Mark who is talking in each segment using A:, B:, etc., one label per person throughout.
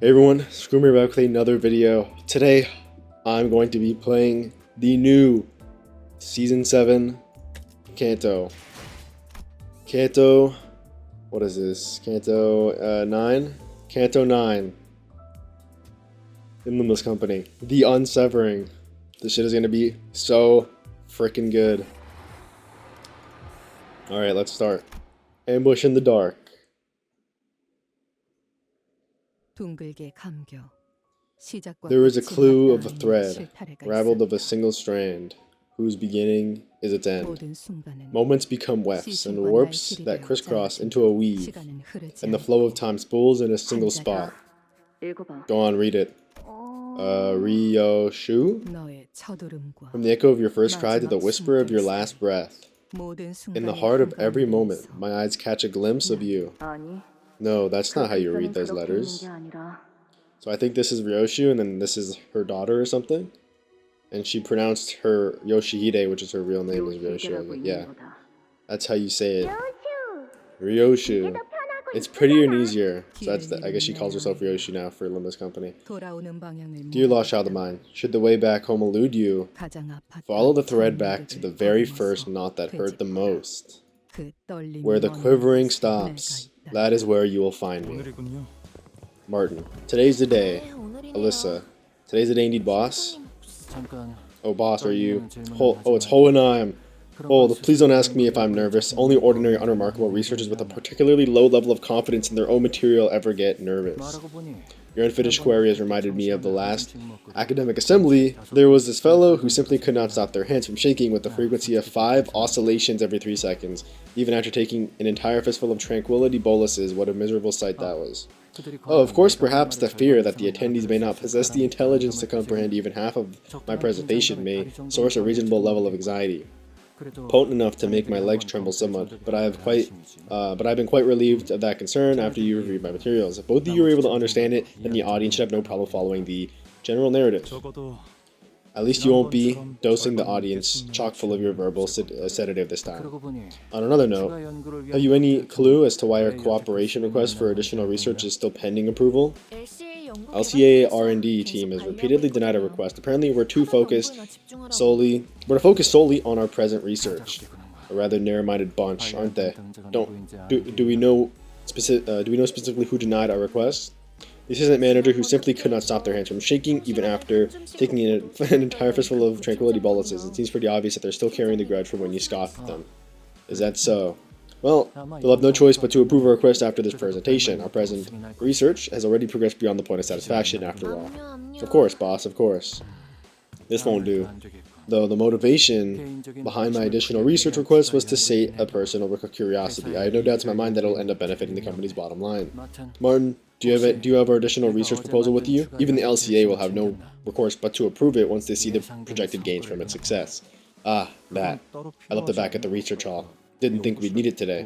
A: Hey everyone, Screamer back with another video. Today, I'm going to be playing the new Season 7 Canto. What is this? Canto 9? Canto 9. In Limbus Company. The Unsevering. This shit is going to be so freaking good. Alright, let's start. Ambush in the dark. There is a clue of a thread, raveled of a single strand, whose beginning is its end. Moments become wefts and warps that crisscross into a weave, and the flow of time spools in a single spot. Go on, read it. Ryoshu? From the echo of your first cry to the whisper of your last breath. In the heart of every moment, my eyes catch a glimpse of you. No, that's not how you read those letters. So I think this is Ryoshu, and then this is her daughter or something. And she pronounced her Yoshihide, which is her real name, as Ryoshu. Yeah, that's how you say it. Ryoshu. It's prettier and easier. So I guess she calls herself Ryoshu now for Limbus Company. Dear lost child of mine, should the way back home elude you, follow the thread back to the very first knot that hurt the most. Where the quivering stops, that is where you will find me. Martin. Today's the day. Alyssa. Today's the day indeed, boss. Oh, boss, are you? Oh, it's Hohenheim. Oh, please don't ask me if I'm nervous. Only ordinary, unremarkable researchers with a particularly low level of confidence in their own material ever get nervous. Your unfinished query has reminded me of the last academic assembly. There was this fellow who simply could not stop their hands from shaking with the frequency of 5 oscillations every 3 seconds, even after taking an entire fistful of tranquility boluses. What a miserable sight that was. Oh, of course, perhaps the fear that the attendees may not possess the intelligence to comprehend even half of my presentation may source a reasonable level of anxiety, potent enough to make my legs tremble somewhat. But I've been quite relieved of that concern after you reviewed my materials. If both of you are able to understand it, then the audience should have no problem following the general narrative. At least you won't be dosing the audience chock full of your verbal sedative this time. On another note, have you any clue as to why our cooperation request for additional research is still pending approval? LCA R&D team has repeatedly denied our request. Apparently we're focused solely on our present research. A rather narrow-minded bunch, aren't they? Do we know specifically who denied our request? The assistant manager who simply could not stop their hands from shaking even after taking an entire fistful of tranquility boluses. It seems pretty obvious that they're still carrying the grudge from when you scoffed at them. Is that so? Well, they'll have no choice but to approve our request after this presentation. Our present research has already progressed beyond the point of satisfaction, after all. Of course, boss, of course. This won't do. Though the motivation behind my additional research request was to sate a personal curiosity. I have no doubts in my mind that it'll end up benefiting the company's bottom line. Martin, do you have our additional research proposal with you? Even the LCA will have no recourse but to approve it once they see the projected gains from its success. Ah, that. I left it back at the research hall. Didn't think we'd need it today.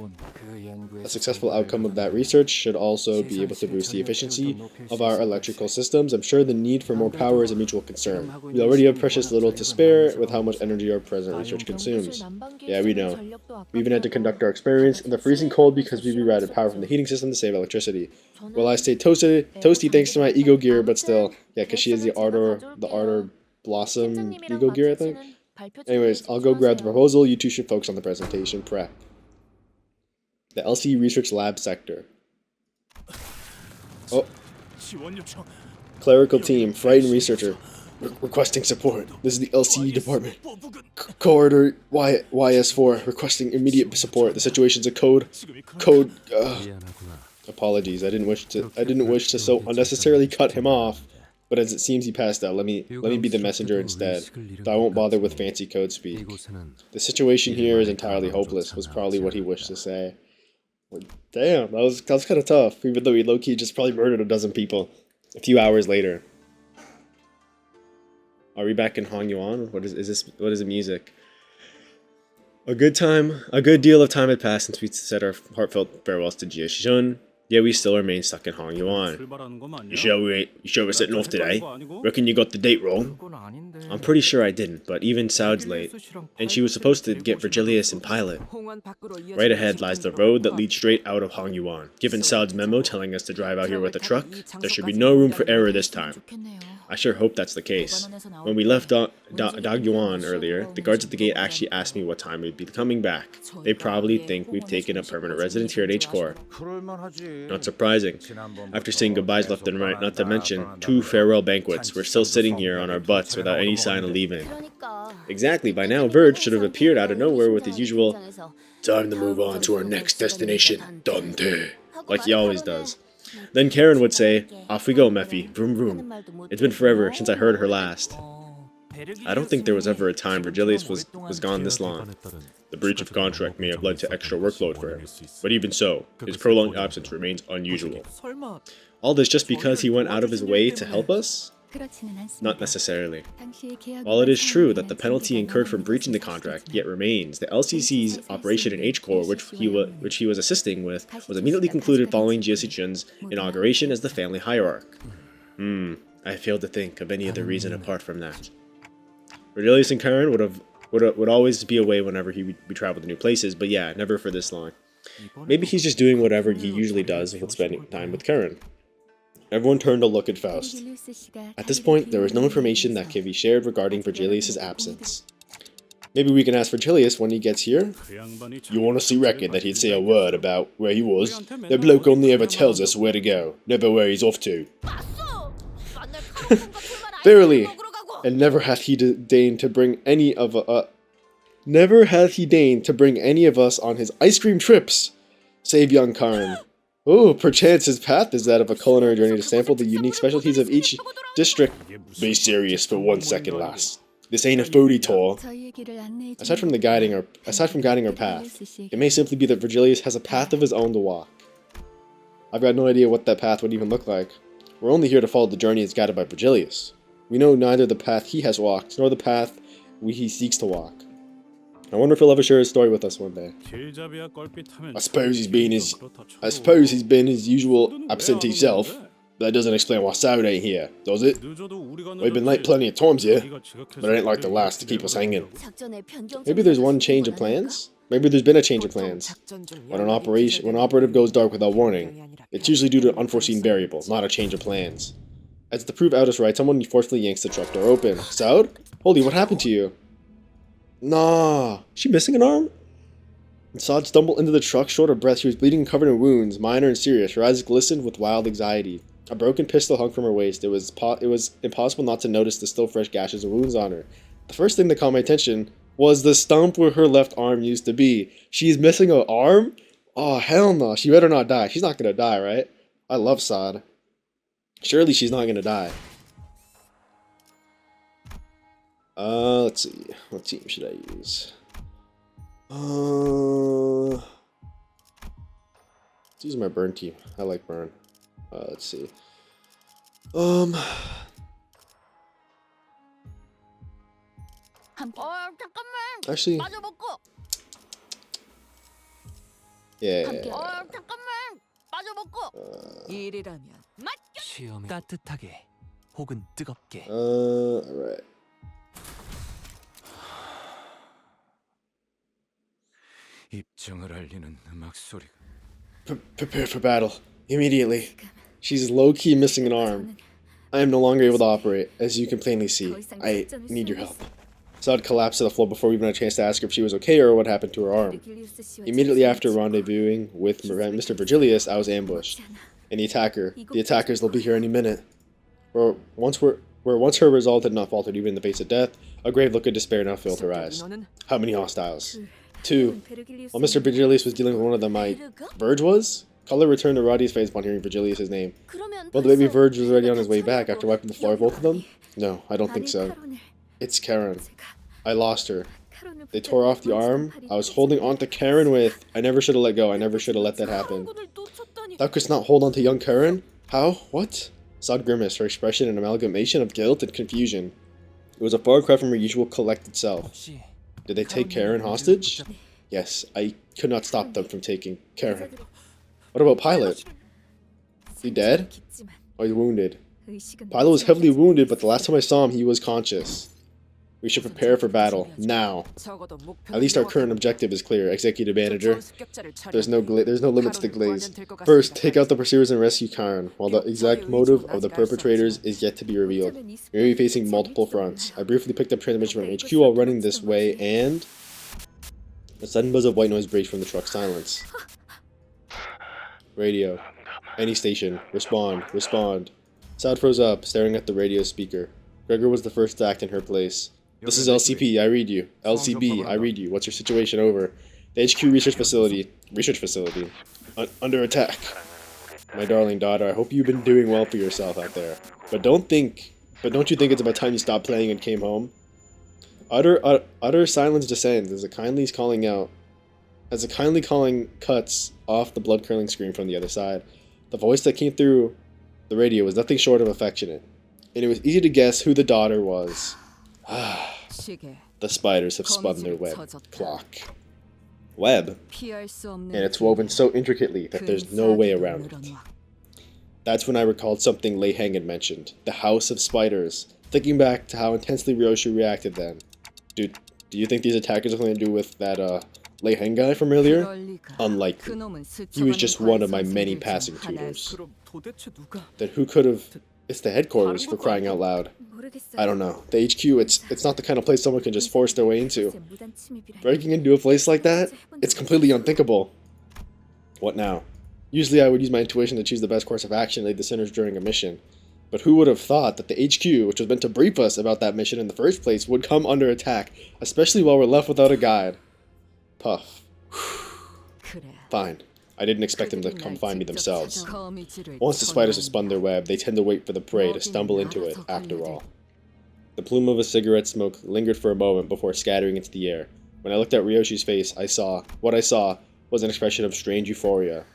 A: A successful outcome of that research should also be able to boost the efficiency of our electrical systems. I'm sure the need for more power is a mutual concern. We already have precious little to spare with how much energy our present research consumes. Yeah, we know. We even had to conduct our experiments in the freezing cold because we rerouted power from the heating system to save electricity. Well, I stayed toasty thanks to my ego gear, but still. Yeah, because she has the Ardor Blossom ego gear, I think. Anyways, I'll go grab the proposal. You two should focus on the presentation prep. The LCE Research Lab Sector. Oh. Clerical team, frightened researcher. Requesting support. This is the LCE department. Corridor YS4 requesting immediate support. The situation's a code. Apologies. I didn't wish to so unnecessarily cut him off. But as it seems he passed out, let me be the messenger instead, though I won't bother with fancy code speak. The situation here is entirely hopeless, was probably what he wished to say. Well, damn, that was kind of tough, even though he low-key just probably murdered a dozen people a few hours later. Are we back in Hongyuan? What is the music? A good deal of time had passed since we said our heartfelt farewells to Jie Shun. Yet we still remain stuck in Hongyuan. You sure we're setting off today? Reckon you got the date wrong? I'm pretty sure I didn't, but even Saud's late, and she was supposed to get Virgilius and Pilot. Right ahead lies the road that leads straight out of Hongyuan. Given Saud's memo telling us to drive out here with a truck, there should be no room for error this time. I sure hope that's the case. When we left Dagyuan earlier, the guards at the gate actually asked me what time we'd be coming back. They probably think we've taken a permanent residence here at H-Core. Not surprising. After saying goodbyes left and right, not to mention 2 farewell banquets, we're still sitting here on our butts without any sign of leaving. Exactly, by now Verge should have appeared out of nowhere with his usual "Time to move on to our next destination, Dante," like he always does. Then Karen would say, "Off we go, Mephi, vroom vroom." It's been forever since I heard her last. I don't think there was ever a time Virgilius was gone this long. The breach of contract may have led to extra workload for him, but even so, his prolonged absence remains unusual. All this just because he went out of his way to help us? Not necessarily. While it is true that the penalty incurred for breaching the contract yet remains, the LCC's operation in H-Core, which he was assisting with, was immediately concluded following Jiasuchun's inauguration as the family hierarch. I failed to think of any other reason apart from that. Virgilius and Karen would always be away whenever we traveled to new places, but yeah, never for this long. Maybe he's just doing whatever he usually does with spending time with Karen. Everyone turned to look at Faust. At this point, there was no information that can be shared regarding Virgilius' absence. Maybe we can ask Virgilius when he gets here? You honestly reckon that he'd say a word about where he was? That bloke only ever tells us where to go, never where he's off to. Verily, and never hath he deigned to bring any of us on his ice cream trips, save young Karen. Oh, perchance his path is that of a culinary journey to sample the unique specialties of each district. Be serious for 1 second, lass. This ain't a foodie tour. Aside from guiding our path, it may simply be that Virgilius has a path of his own to walk. I've got no idea what that path would even look like. We're only here to follow the journey as guided by Virgilius. We know neither the path he has walked, nor the path he seeks to walk. I wonder if he'll ever share his story with us one day. I suppose he's been his usual absentee self, but that doesn't explain why Saud ain't here, does it? We've been late plenty of times here, but it ain't like the last to keep us hanging. Maybe there's one change of plans? Maybe there's been a change of plans. When an operative goes dark without warning, it's usually due to an unforeseen variable, not a change of plans. As to prove Aldous right, someone forcefully yanks the truck door open. Saud? Holy, what happened to you? Nah, she missing an arm? Saud stumbled into the truck, short of breath. She was bleeding and covered in wounds, minor and serious. Her eyes glistened with wild anxiety. A broken pistol hung from her waist. It was impossible not to notice the still fresh gashes and wounds on her. The first thing that caught my attention was the stump where her left arm used to be. She's missing an arm? Oh, hell no. She better not die. She's not gonna die, right? I love Saud. Surely she's not gonna die. Let's see. What team should I use? Let's use my burn team. I like burn. Let's see. Actually. Yeah. Alright. Prepare for battle. Immediately. She's low-key missing an arm. I am no longer able to operate, as you can plainly see. I need your help. Saud collapsed to the floor before we even had a chance to ask her if she was okay or what happened to her arm. Immediately after rendezvousing with Mr. Virgilius, I was ambushed. And the attackers will be here any minute. Once her resolve had not faltered even in the face of death, a grave look of despair now filled her eyes. How many hostiles? 2. While Mr. Virgilius was dealing with one of them, Verge was? Color returned to Roddy's face upon hearing Virgilius' name. Well, the baby Verge was already on his way back after wiping the floor of both of them? No, I don't think so. It's Karen. I lost her. They tore off the arm I was holding on to Karen with. I never should have let go. I never should have let that happen. Thou couldst not hold on to young Karen? How? What? Saud grimaced, her expression an amalgamation of guilt and confusion. It was a far cry from her usual collected self. Did they take Karen hostage? Yes, I could not stop them from taking Karen. What about Pilot? He dead? Oh, he's wounded. Pilot was heavily wounded, but the last time I saw him, he was conscious. We should prepare for battle, now. At least our current objective is clear, Executive Manager. There's no limits to glaze. First, take out the pursuers and rescue Karen, while the exact motive of the perpetrators is yet to be revealed. We may be facing multiple fronts. I briefly picked up transmission from HQ while running this way, and... a sudden buzz of white noise breaks from the truck's silence. Radio. Any station. Respond. Respond. Saud froze up, staring at the radio speaker. Gregor was the first to act in her place. This is LCP, I read you. LCB, I read you. What's your situation? Over. The HQ research facility. Under attack. My darling daughter, I hope you've been doing well for yourself out there. But don't you think it's about time you stopped playing and came home? Utter silence descends as a kindly calling cuts off the blood-curdling scream from the other side. The voice that came through the radio was nothing short of affectionate, and it was easy to guess who the daughter was. The spiders have spun their web clock. Web? And it's woven so intricately that there's no way around it. That's when I recalled something Lei Heng had mentioned, the House of Spiders, thinking back to how intensely Ryoshu reacted then. Dude, do you think these attackers have something to do with that, Lei Heng guy from earlier? Unlikely. He was just one of my many passing tutors. Then who could have... It's the headquarters, for crying out loud. I don't know. The HQ, it's not the kind of place someone can just force their way into. Breaking into a place like that? It's completely unthinkable. What now? Usually I would use my intuition to choose the best course of action and lead the sinners during a mission. But who would have thought that the HQ, which was meant to brief us about that mission in the first place, would come under attack, especially while we're left without a guide? Puff. Fine. I didn't expect them to come find me themselves. Once the spiders have spun their web, they tend to wait for the prey to stumble into it, after all. The plume of a cigarette smoke lingered for a moment before scattering into the air. When I looked at Ryoshu's face, what I saw was an expression of strange euphoria.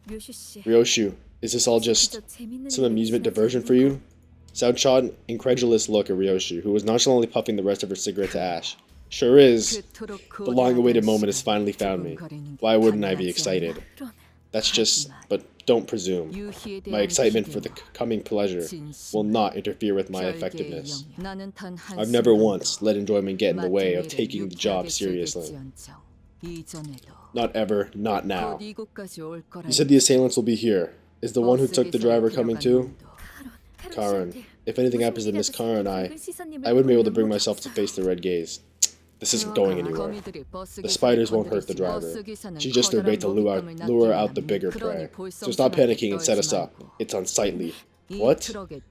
A: Ryoshu, is this all just some amusement diversion for you? Saud shot an incredulous look at Ryoshu, who was nonchalantly puffing the rest of her cigarette to ash. Sure is. The long-awaited moment has finally found me. Why wouldn't I be excited? That's just... but don't presume. My excitement for the coming pleasure will not interfere with my effectiveness. I've never once let enjoyment get in the way of taking the job seriously. Not ever, not now. You said the assailants will be here. Is the one who took the driver coming too? Karen. If anything happens to Miss Karen, I wouldn't be able to bring myself to face the red gaze. This isn't going anywhere. The spiders won't hurt the driver. She's just their bait to lure out the bigger prey. So stop panicking and set us up. It's unsightly. What?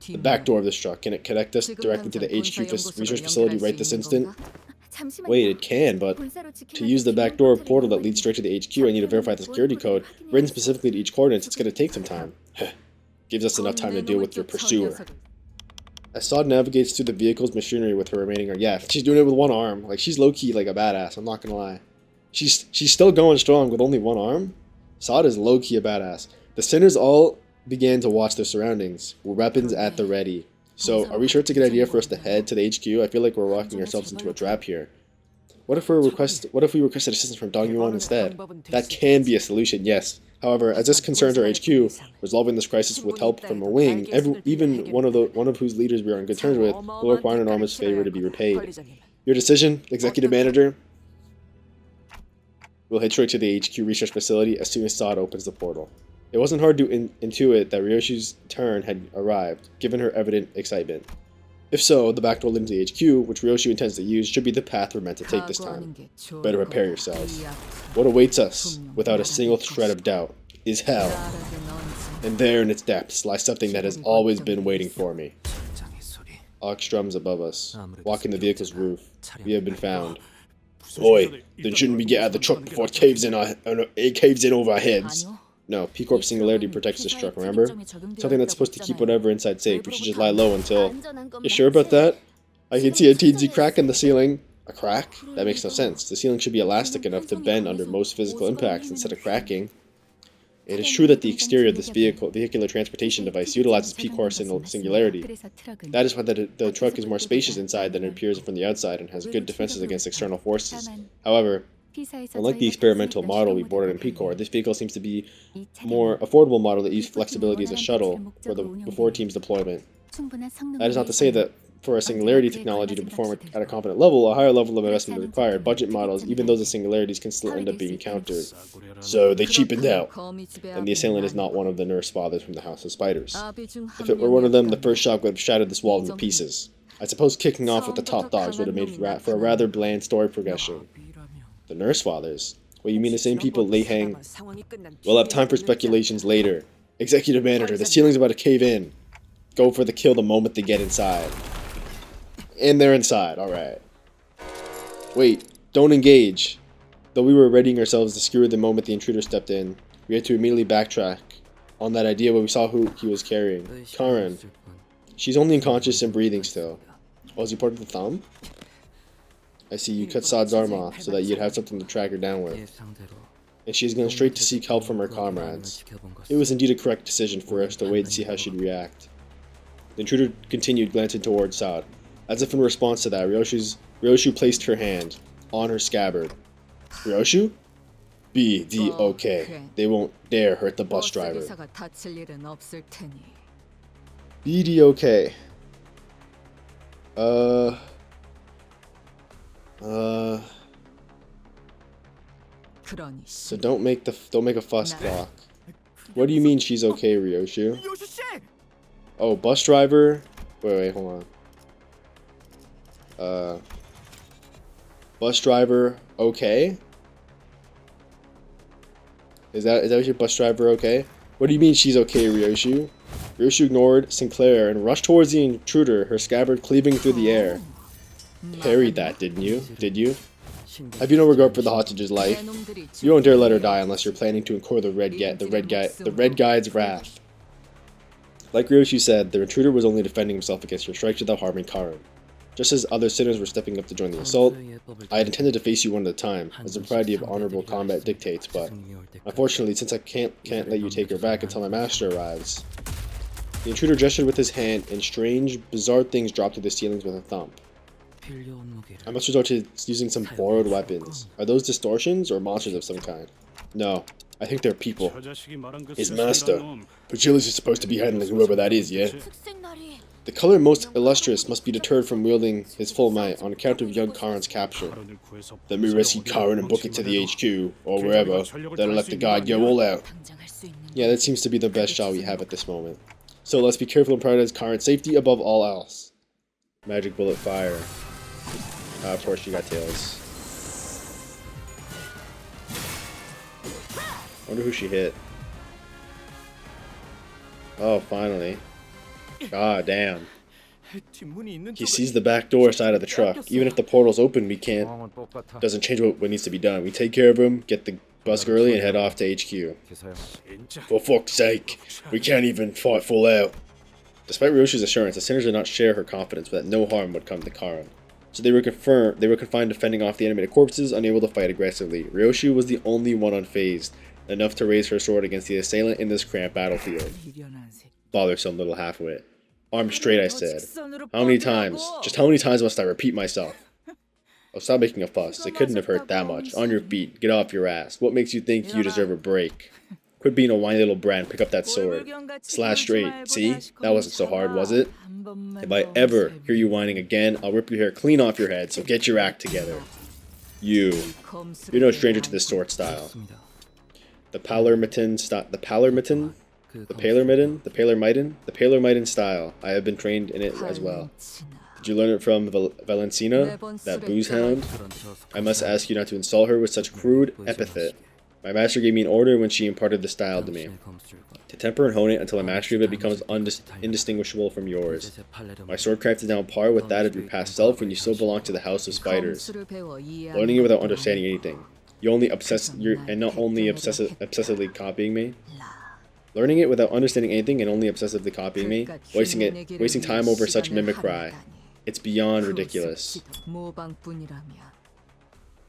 A: The back door of this truck. Can it connect us directly to the HQ research facility right this instant? Wait, it can, but to use the back door portal that leads straight to the HQ, I need to verify the security code. Written specifically to each coordinates, it's going to take some time. Gives us enough time to deal with your pursuer. As Saud navigates through the vehicle's machinery with her remaining arm. Yeah, she's doing it with one arm. Like, she's low-key like a badass, I'm not gonna lie. She's still going strong with only one arm. Saud is low-key a badass. The sinners all began to watch their surroundings, with weapons at the ready. So, are we sure it's a good idea for us to head to the HQ? I feel like we're walking ourselves into a trap here. What if we requested assistance from Dong Yuan instead? That can be a solution, yes. However, as this concerns our HQ, resolving this crisis with help from a wing, even one of whose leaders we are on good terms with, will require an enormous favor to be repaid. Your decision, Executive Manager? We'll head straight to the HQ research facility as soon as Saud opens the portal. It wasn't hard to intuit that Ryoshu's turn had arrived, given her evident excitement. If so, the back door leading to the HQ, which Ryoshu intends to use, should be the path we're meant to take this time. Better prepare yourselves. What awaits us, without a single shred of doubt, is hell. And there in its depths lies something that has always been waiting for me. Ox drums above us, walking the vehicle's roof. We have been found. Oi, then shouldn't we get out of the truck before it caves in over our heads? No, P-Corp Singularity protects this truck, remember? Something that's supposed to keep whatever inside safe. We should just lie low until... You sure about that? I can see a teensy crack in the ceiling. A crack? That makes no sense. The ceiling should be elastic enough to bend under most physical impacts instead of cracking. It is true that the exterior of this vehicular transportation device utilizes P-Corp Singularity. That is why the truck is more spacious inside than it appears from the outside and has good defenses against external forces. However, Unlike the experimental model we boarded in Picor, this vehicle seems to be a more affordable model that used flexibility as a shuttle for the before team's deployment. That is not to say that for a singularity technology to perform at a competent level, a higher level of investment is required. Budget models, even those with singularities, can still end up being countered. So they cheapened out, and the assailant is not one of the nurse fathers from the House of Spiders. If it were one of them, the first shock would have shattered this wall into pieces. I suppose kicking off with the top dogs would have made for a rather bland story progression. The nurse fathers? Well, you mean the same people Lei Hang? We'll have time for speculations later. Executive manager, the ceiling's about to cave in. Go for the kill the moment they get inside. And they're inside, alright. Wait, don't engage. Though we were readying ourselves to skewer the moment the intruder stepped in, we had to immediately backtrack on that idea when we saw who he was carrying. Karen. She's only unconscious and breathing still. Oh, is he part of the thumb? I see, you cut Saad's arm off so that you'd have something to track her down with. And she's gone straight to seek help from her comrades. It was indeed a correct decision for us to wait and see how she'd react. The intruder continued, glancing towards Saad. As if in response to that, Ryoshu placed her hand on her scabbard. Ryoshu? B-D-O-K. They won't dare hurt the bus driver. B-D-O-K. So don't make a fuss, clock. What do you mean she's okay, Ryoshu? Oh, bus driver? Wait, hold on. Bus driver, okay? Is that your bus driver okay? What do you mean she's okay, Ryoshu? Ryoshu ignored Sinclair and rushed towards the intruder, her scabbard cleaving through the air. Parried that, didn't you? Did you? Have you no regard for the hostage's life? You don't dare let her die unless you're planning to incur the Red Guide's wrath. Like Ryoshu said, the intruder was only defending himself against your strikes without harming Karin. Just as other sinners were stepping up to join the assault, I had intended to face you one at a time, as the propriety of honorable combat dictates, but unfortunately, since I can't let you take her back until my master arrives. The intruder gestured with his hand, and strange, bizarre things dropped to the ceilings with a thump. I must resort to using some borrowed weapons. Are those distortions or monsters of some kind? No, I think they're people. His master. Pachilis is supposed to be handling whoever that is, yeah? The color most illustrious must be deterred from wielding his full might on account of young Karin's capture. Let me rescue Karin and book it to the HQ, or wherever, then let the guide go all out. Yeah, that seems to be the best shot we have at this moment. So let's be careful and prioritize Karin's safety above all else. Magic bullet fire. Of course she got tails. Wonder who she hit. Oh, finally. God damn. He sees the back door side of the truck. Even if the portal's open, we can't. Doesn't change what needs to be done. We take care of him, get the bus early, and head off to HQ. For fuck's sake, we can't even fight full out. Despite Ryoshu's assurance, the sinners did not share her confidence that no harm would come to Karin. So they were confined to fending off the animated corpses, unable to fight aggressively. Ryoshu was the only one unfazed, enough to raise her sword against the assailant in this cramped battlefield. Bothersome little halfwit. Arm straight, I said. How many times? Just how many times must I repeat myself? Oh, stop making a fuss. It couldn't have hurt that much. On your feet. Get off your ass. What makes you think you deserve a break? Quit being a whiny little brat and pick up that sword. Slash straight. See? That wasn't so hard, was it? If I ever hear you whining again, I'll rip your hair clean off your head, so get your act together. You're no stranger to this sword style. The Palermitan style. I have been trained in it as well. Did you learn it from Valentina, that booze hound? I must ask you not to insult her with such crude epithet. My master gave me an order when she imparted the style to me. To temper and hone it until a mastery of it becomes indistinguishable from yours. My swordcraft is now on par with that of your past self when you still belong to the House of Spiders. Learning it without understanding anything. You're not only obsessively copying me. Learning it without understanding anything and only obsessively copying me, wasting time over such mimicry. It's beyond ridiculous.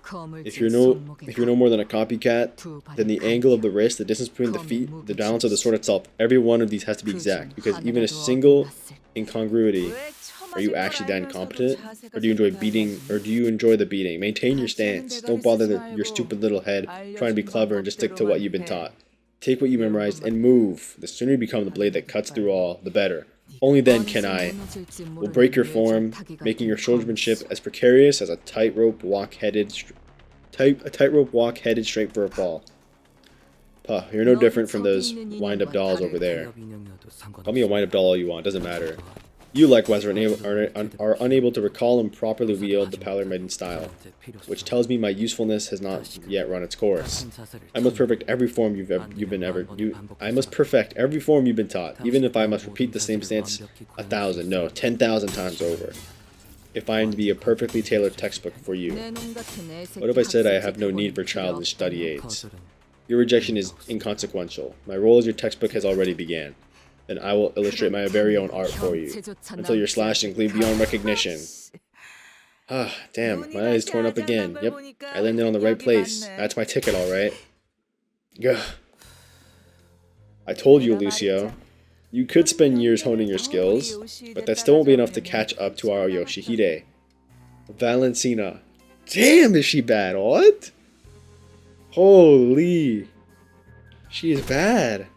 A: If you're no more than a copycat, then the angle of the wrist, the distance between the feet, the balance of the sword itself, every one of these has to be exact, because even a single incongruity Are you actually that incompetent? Or do you enjoy beating, or do you enjoy the beating? Maintain your stance. Don't bother your stupid little head trying to be clever and just stick to what you've been taught. Take what you memorized and move. The sooner you become the blade that cuts through all, the better. Only then can I will break your form, making your swordsmanship as precarious as a tightrope walk headed straight for a fall. Puh, you're no different from those wind-up dolls over there. Call me a wind-up doll all you want, doesn't matter. You, likewise, are unable to recall and properly wield the Powder Maiden style, which tells me my usefulness has not yet run its course. I must perfect every form I must perfect every form you've been taught, even if I must repeat the same stance 1,000, no, 10,000 times over, if I am to be a perfectly tailored textbook for you. What if I said I have no need for childish study aids? Your rejection is inconsequential. My role as your textbook has already began. Then I will illustrate my very own art for you, until your slashing gleam beyond recognition. Ah, damn, my eye is torn up again. Yep, I landed on the right place. That's my ticket, alright. Gah. I told you, Lucio. You could spend years honing your skills, but that still won't be enough to catch up to our Yoshihide. Valentina. Damn, is she bad? What? Holy. She is bad.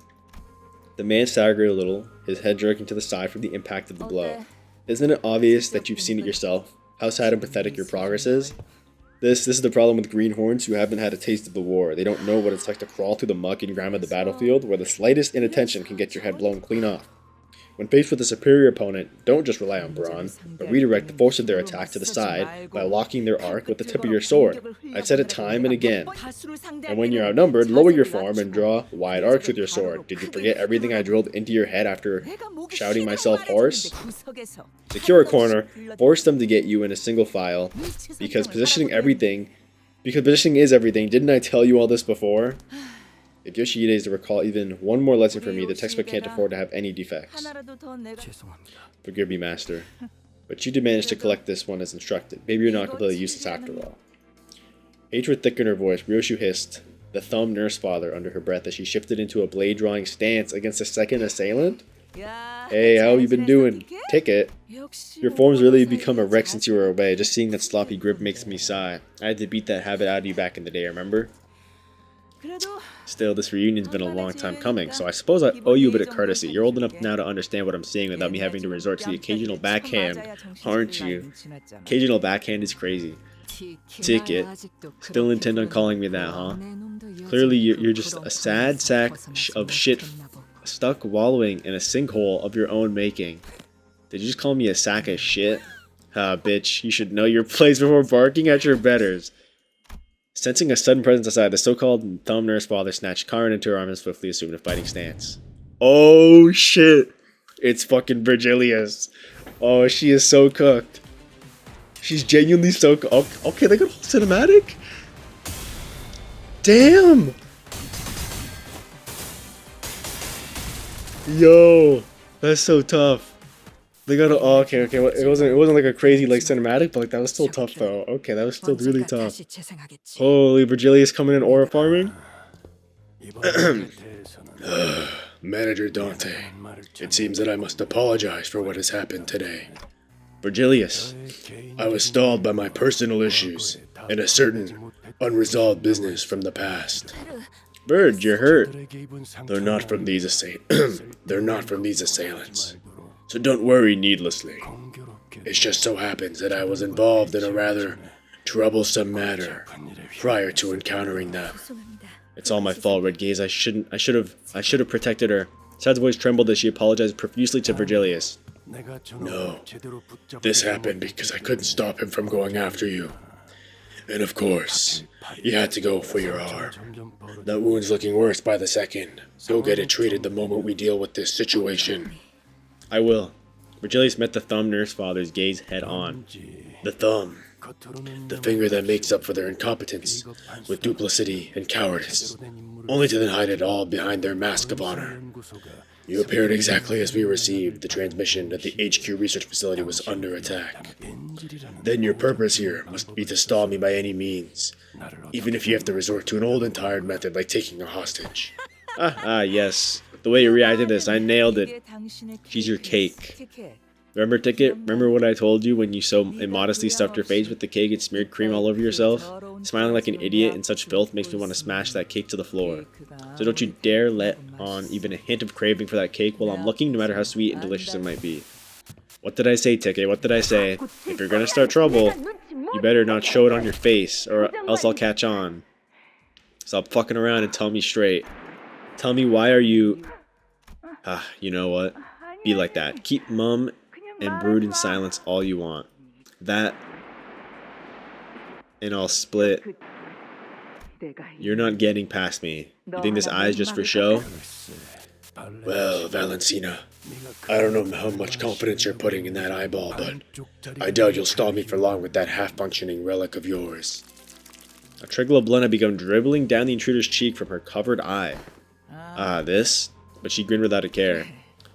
A: The man staggered a little, his head jerking to the side from the impact of the blow. Isn't it obvious that you've seen it yourself? How sad and pathetic your progress is? This is the problem with greenhorns who haven't had a taste of the war. They don't know what it's like to crawl through the muck and grime of the battlefield, where the slightest inattention can get your head blown clean off. When faced with a superior opponent, don't just rely on brawn, but redirect the force of their attack to the side by locking their arc with the tip of your sword. I've said it time and again. And when you're outnumbered, lower your form and draw wide arcs with your sword. Did you forget everything I drilled into your head after shouting myself hoarse? Secure a corner, force them to get you in a single file, because positioning is everything. Didn't I tell you all this before? If Yoshihide is to recall even one more lesson from me, the textbook can't afford to have any defects. Forgive me, master. But you did manage to collect this one as instructed. Maybe you're not completely useless after all. Hatred thick in her voice, Ryoshu hissed, the thumb nurse father, under her breath as she shifted into a blade-drawing stance against the second assailant. Hey, how have you been doing? Ticket? Your form's really become a wreck since you were away. Just seeing that sloppy grip makes me sigh. I had to beat that habit out of you back in the day, remember? Still, this reunion's been a long time coming, so I suppose I owe you a bit of courtesy. You're old enough now to understand what I'm saying without me having to resort to the occasional backhand, aren't you? Occasional backhand is crazy. Ticket. Still intend on calling me that, huh? Clearly, you're just a sad sack of shit stuck wallowing in a sinkhole of your own making. Did you just call me a sack of shit? Ah, bitch, you should know your place before barking at your betters. Sensing a sudden presence aside, the so-called thumb nurse father snatched Karen into her arms and swiftly assumed a fighting stance. Oh shit! It's fucking Virgilius. Oh, she is so cooked. She's genuinely so cooked. Okay, they got a whole cinematic? Damn! Yo, that's so tough. They got a, oh, okay. It wasn't like a crazy like cinematic, but like that was still tough though. Okay, that was still really tough. Holy, Virgilius coming in aura farming. Manager Dante, it seems that I must apologize for what has happened today. Virgilius, I was stalled by my personal issues and a certain unresolved business from the past. Bird, you're hurt. They're not from these assailants. So don't worry needlessly. It just so happens that I was involved in a rather troublesome matter prior to encountering them. It's all my fault, Red Gaze. I should have protected her. Sad's voice trembled as she apologized profusely to Virgilius. No, this happened because I couldn't stop him from going after you. And of course, you had to go for your arm. That wound's looking worse by the second. Go get it treated the moment we deal with this situation. I will. Virgilius met the thumb nurse father's gaze head on. The thumb. The finger that makes up for their incompetence, with duplicity and cowardice, only to then hide it all behind their mask of honor. You appeared exactly as we received the transmission that the HQ research facility was under attack. Then your purpose here must be to stall me by any means, even if you have to resort to an old and tired method like taking a hostage. Yes. The way you reacted to this, I nailed it. She's your cake. Remember, Ticket? Remember what I told you when you so immodestly stuffed your face with the cake and smeared cream all over yourself? Smiling like an idiot in such filth makes me want to smash that cake to the floor. So don't you dare let on even a hint of craving for that cake while I'm looking, no matter how sweet and delicious it might be. What did I say, Ticket? What did I say? If you're gonna start trouble, you better not show it on your face, or else I'll catch on. Stop fucking around and tell me straight. Tell me, why are you... you know what? Be like that. Keep mum and brood in silence all you want. That... and I'll split. You're not getting past me. You think this eye is just for show? Well, Valentina, I don't know how much confidence you're putting in that eyeball, but I doubt you'll stall me for long with that half-functioning relic of yours. A trickle of blood had begun dribbling down the intruder's cheek from her covered eye. This? But she grinned without a care.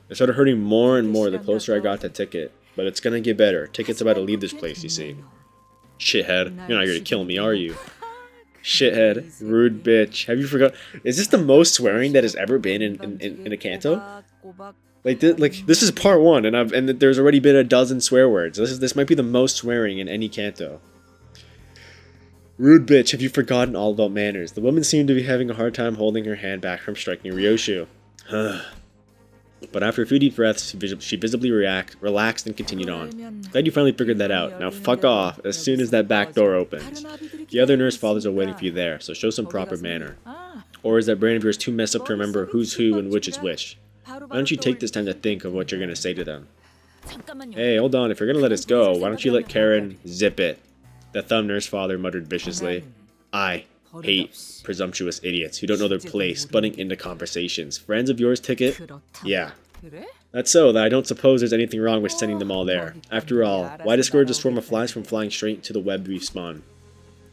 A: It started hurting more and more the closer I got to Ticket. But it's gonna get better. Ticket's about to leave this place, you see. Shithead, you're not here to kill me, are you? Shithead, rude bitch. Have you forgot? Is this the most swearing that has ever been in a Canto? Like this is part 1, and there's already been a dozen swear words. This might be the most swearing in any Canto. Rude bitch, have you forgotten all about manners? The woman seemed to be having a hard time holding her hand back from striking Ryoshu. But after a few deep breaths, she visibly relaxed and continued on. Glad you finally figured that out. Now fuck off as soon as that back door opens. The other nurse fathers are waiting for you there, so show some proper manner. Or is that brain of yours too messed up to remember who's who and which is which? Why don't you take this time to think of what you're going to say to them? Hey, hold on, if you're going to let us go, why don't you let Karen zip it? The thumb nurse father muttered viciously. I hate presumptuous idiots who don't know their place, butting into conversations. Friends of yours, Ticket? Yeah. That's so, that I don't suppose there's anything wrong with sending them all there. After all, why discourage a swarm of flies from flying straight to the web we spawn?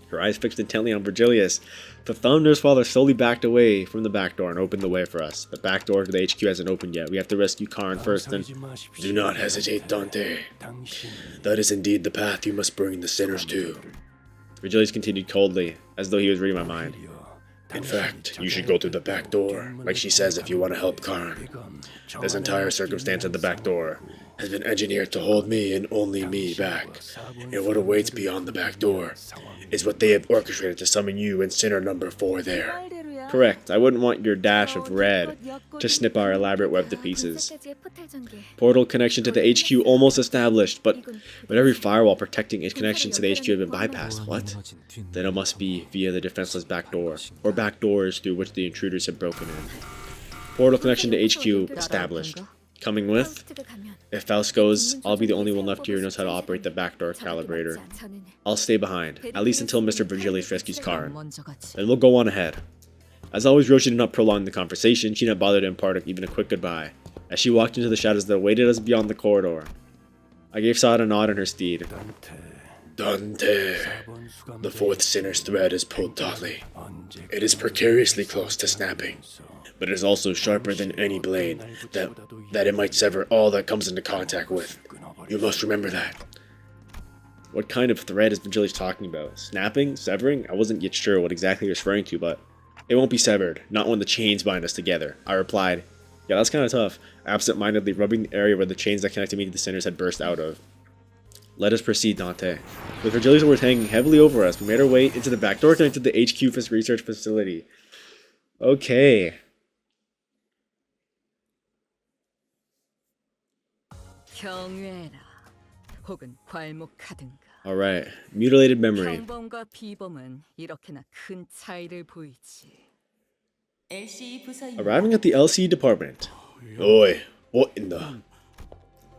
A: Her eyes fixed intently on Virgilius. The thumb nurse father slowly backed away from the back door and opened the way for us. The back door to the HQ hasn't opened yet. We have to rescue Karen first and... Do not hesitate, Dante. That is indeed the path you must bring the sinners to. Virgilius continued coldly, as though he was reading my mind. In fact, you should go through the back door, like she says, if you want to help Karen. This entire circumstance at the back door has been engineered to hold me and only me back. And what awaits beyond the back door is what they have orchestrated to summon you and Sinner number 4 there. Correct. I wouldn't want your dash of red to snip our elaborate web to pieces. Portal connection to the HQ almost established, but every firewall protecting its connection to the HQ had been bypassed. What? Then it must be via the defenseless back door, or back doors through which the intruders have broken in. Portal connection to HQ established. Coming with? If Faust goes, I'll be the only one left here who knows how to operate the backdoor calibrator. I'll stay behind, at least until Mr. Virgilius rescues Karen. Then we'll go on ahead. As always, Roshi did not prolong the conversation. She did not bother to impart even a quick goodbye, as she walked into the shadows that awaited us beyond the corridor. I gave Saad a nod on her steed. Dante, the 4th sinner's thread is pulled tautly. It is precariously close to snapping, but it is also sharper than any blade that it might sever all that comes into contact with. You must remember that. What kind of thread is Virgilius talking about? Snapping? Severing? I wasn't yet sure what exactly he was referring to, but it won't be severed, not when the chains bind us together. I replied, yeah, that's kind of tough, absent-mindedly rubbing the area where the chains that connected me to the sinners had burst out of. Let us proceed, Dante. With Virgilius was hanging heavily over us, we made our way into the back door connected to the HQ research facility. Okay. Alright, mutilated memory. Arriving at the LCE department. Oi, what in the...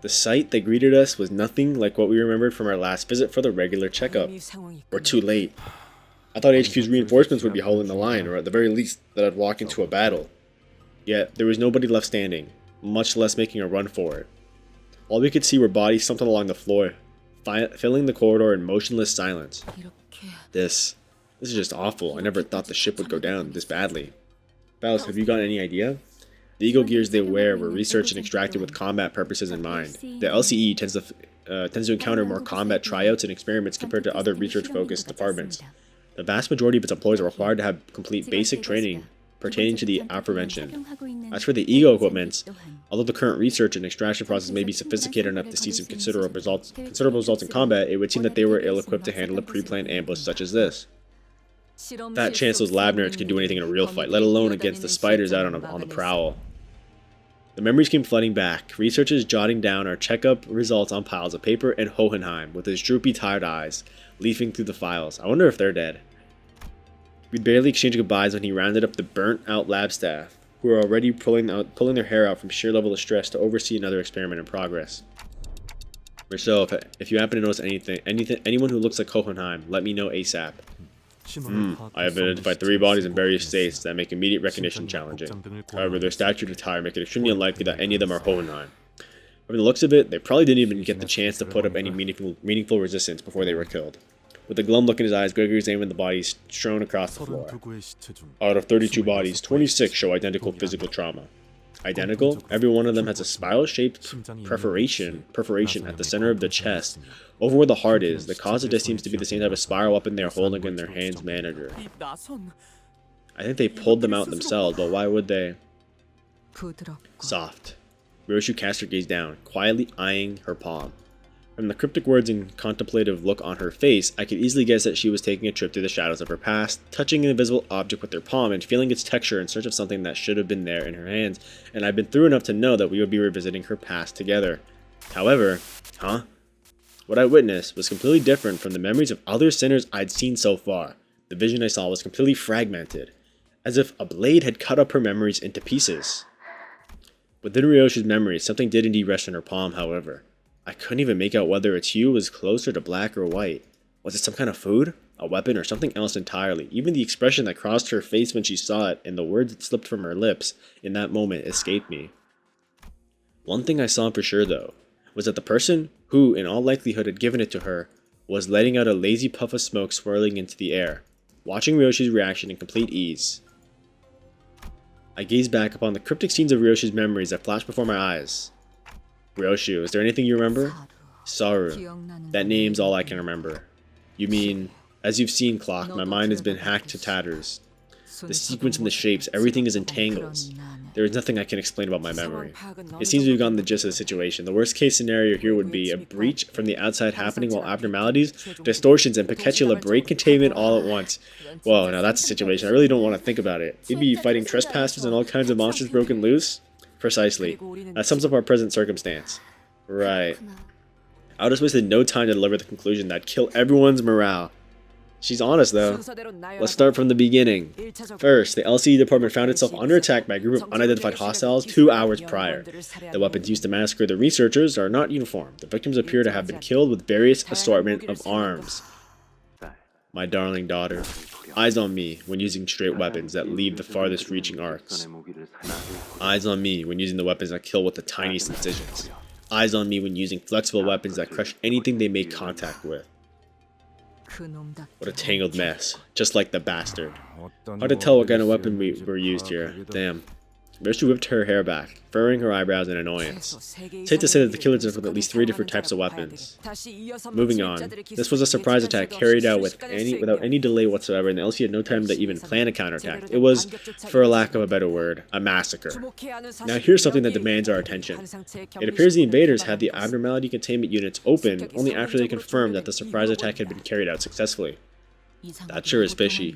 A: The sight that greeted us was nothing like what we remembered from our last visit for the regular checkup. We're too late. I thought HQ's reinforcements would be holding the line, or at the very least, that I'd walk into a battle. Yet, there was nobody left standing, much less making a run for it. All we could see were bodies slumped along the floor, filling the corridor in motionless silence. This is just awful. I never thought the ship would go down this badly. Faust, have you got any idea? The Eagle gears they wear were researched and extracted with combat purposes in mind. The LCE tends to encounter more combat tryouts and experiments compared to other research-focused departments. The vast majority of its employees are required to have complete basic training pertaining to the aforementioned. As for the ego equipment, although the current research and extraction process may be sophisticated enough to see some considerable results in combat, it would seem that they were ill-equipped to handle a pre-planned ambush such as this. Fat chance those lab nerds can do anything in a real fight, let alone against the spiders out on the prowl. The memories came flooding back, researchers jotting down our checkup results on piles of paper, and Hohenheim, with his droopy, tired eyes, leafing through the files. I wonder if they're dead. We'd barely exchanged goodbyes when he rounded up the burnt-out lab staff, who were already pulling their hair out from sheer level of stress to oversee another experiment in progress. So, if you happen to notice anyone who looks like Hohenheim, let me know ASAP. I have identified 3 bodies in various states that make immediate recognition challenging. However, their stature and attire make it extremely unlikely that any of them are Hohenheim. From the looks of it, they probably didn't even get the chance to put up any meaningful resistance before they were killed. With a glum look in his eyes, Gregory examined the bodies strewn across the floor. Out of 32 bodies, 26 show identical physical trauma. Identical? Every one of them has a spiral-shaped perforation at the center of the chest, over where the heart is. The cause of death seems to be the same type of spiral weapon they are holding in their hand's manager. I think they pulled them out themselves, but why would they? Soft. Ryoshu cast her gaze down, quietly eyeing her palm. From the cryptic words and contemplative look on her face, I could easily guess that she was taking a trip through the shadows of her past, touching an invisible object with her palm and feeling its texture in search of something that should have been there in her hands, and I'd been through enough to know that we would be revisiting her past together. However, what I witnessed was completely different from the memories of other sinners I'd seen so far. The vision I saw was completely fragmented, as if a blade had cut up her memories into pieces. Within Ryoshi's memories, something did indeed rest on her palm, however. I couldn't even make out whether its hue was closer to black or white. Was it some kind of food, a weapon, or something else entirely? Even the expression that crossed her face when she saw it and the words that slipped from her lips in that moment escaped me. One thing I saw for sure, though, was that the person who, in all likelihood, had given it to her was letting out a lazy puff of smoke swirling into the air, watching Ryoshi's reaction in complete ease. I gazed back upon the cryptic scenes of Ryoshi's memories that flashed before my eyes. Ryoshu, is there anything you remember? Saru. That name's all I can remember. You mean, as you've seen, Clock, my mind has been hacked to tatters. The sequence and the shapes, everything is in tangles. There is nothing I can explain about my memory. It seems we've gotten the gist of the situation. The worst case scenario here would be a breach from the outside happening while abnormalities, distortions, and Peketula break containment all at once. Whoa, now that's a situation. I really don't want to think about it. We'd be fighting trespassers and all kinds of monsters broken loose? Precisely. That sums up our present circumstance. Right. I just wasted no time to deliver the conclusion that'd kill everyone's morale. She's honest, though. Let's start from the beginning. First, the LCE department found itself under attack by a group of unidentified hostiles 2 hours prior. The weapons used to massacre the researchers are not uniform. The victims appear to have been killed with various assortment of arms. My darling daughter, eyes on me when using straight weapons that leave the farthest reaching arcs. Eyes on me when using the weapons that kill with the tiniest incisions. Eyes on me when using flexible weapons that crush anything they make contact with. What a tangled mess, just like the bastard. Hard to tell what kind of weapon were used here. Damn. Ryoshu whipped her hair back, furrowing her eyebrows in annoyance. Safe to say that the killers left with at least 3 different types of weapons. Moving on, this was a surprise attack carried out without any delay whatsoever, and the LC had no time to even plan a counterattack. It was, for lack of a better word, a massacre. Now here's something that demands our attention. It appears the invaders had the abnormality containment units open only after they confirmed that the surprise attack had been carried out successfully. That sure is fishy.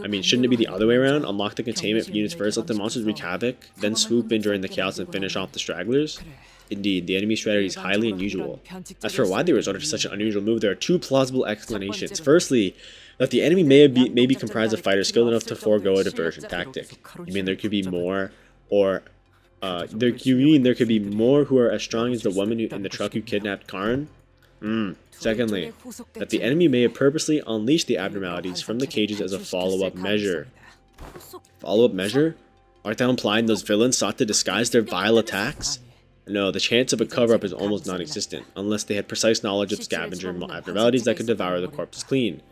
A: I mean, shouldn't it be the other way around? Unlock the containment units first, let the monsters wreak havoc, then swoop in during the chaos and finish off the stragglers? Indeed, the enemy strategy is highly unusual. As for why they resorted to such an unusual move, there are 2 plausible explanations. Firstly, that the enemy may be comprised of fighters skilled enough to forego a diversion tactic. You mean there could be more, or there could be more who are as strong as the woman in the truck who kidnapped Karin? Secondly, that the enemy may have purposely unleashed the abnormalities from the cages as a follow-up measure. Follow-up measure? Aren't thou implying those villains sought to disguise their vile attacks? No, the chance of a cover-up is almost non-existent, unless they had precise knowledge of scavenger abnormalities that could devour the corpse clean.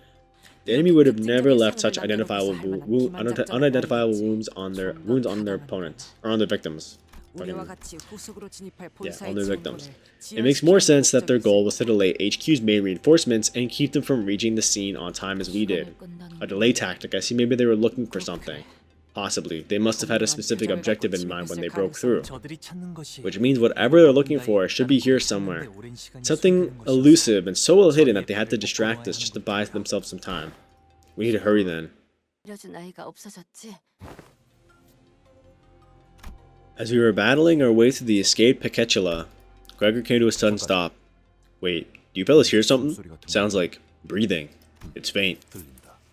A: The enemy would have never left such unidentifiable wounds on their opponents, or on their victims. On their victims. It makes more sense that their goal was to delay HQ's main reinforcements and keep them from reaching the scene on time as we did. A delay tactic. I see maybe they were looking for something. Possibly. They must have had a specific objective in mind when they broke through. Which means whatever they're looking for should be here somewhere. Something elusive and so well hidden that they had to distract us just to buy themselves some time. We need to hurry then. As we were battling our way through the escaped Peketula, Gregor came to a sudden stop. Wait, do you fellas hear something? Sounds like breathing. It's faint.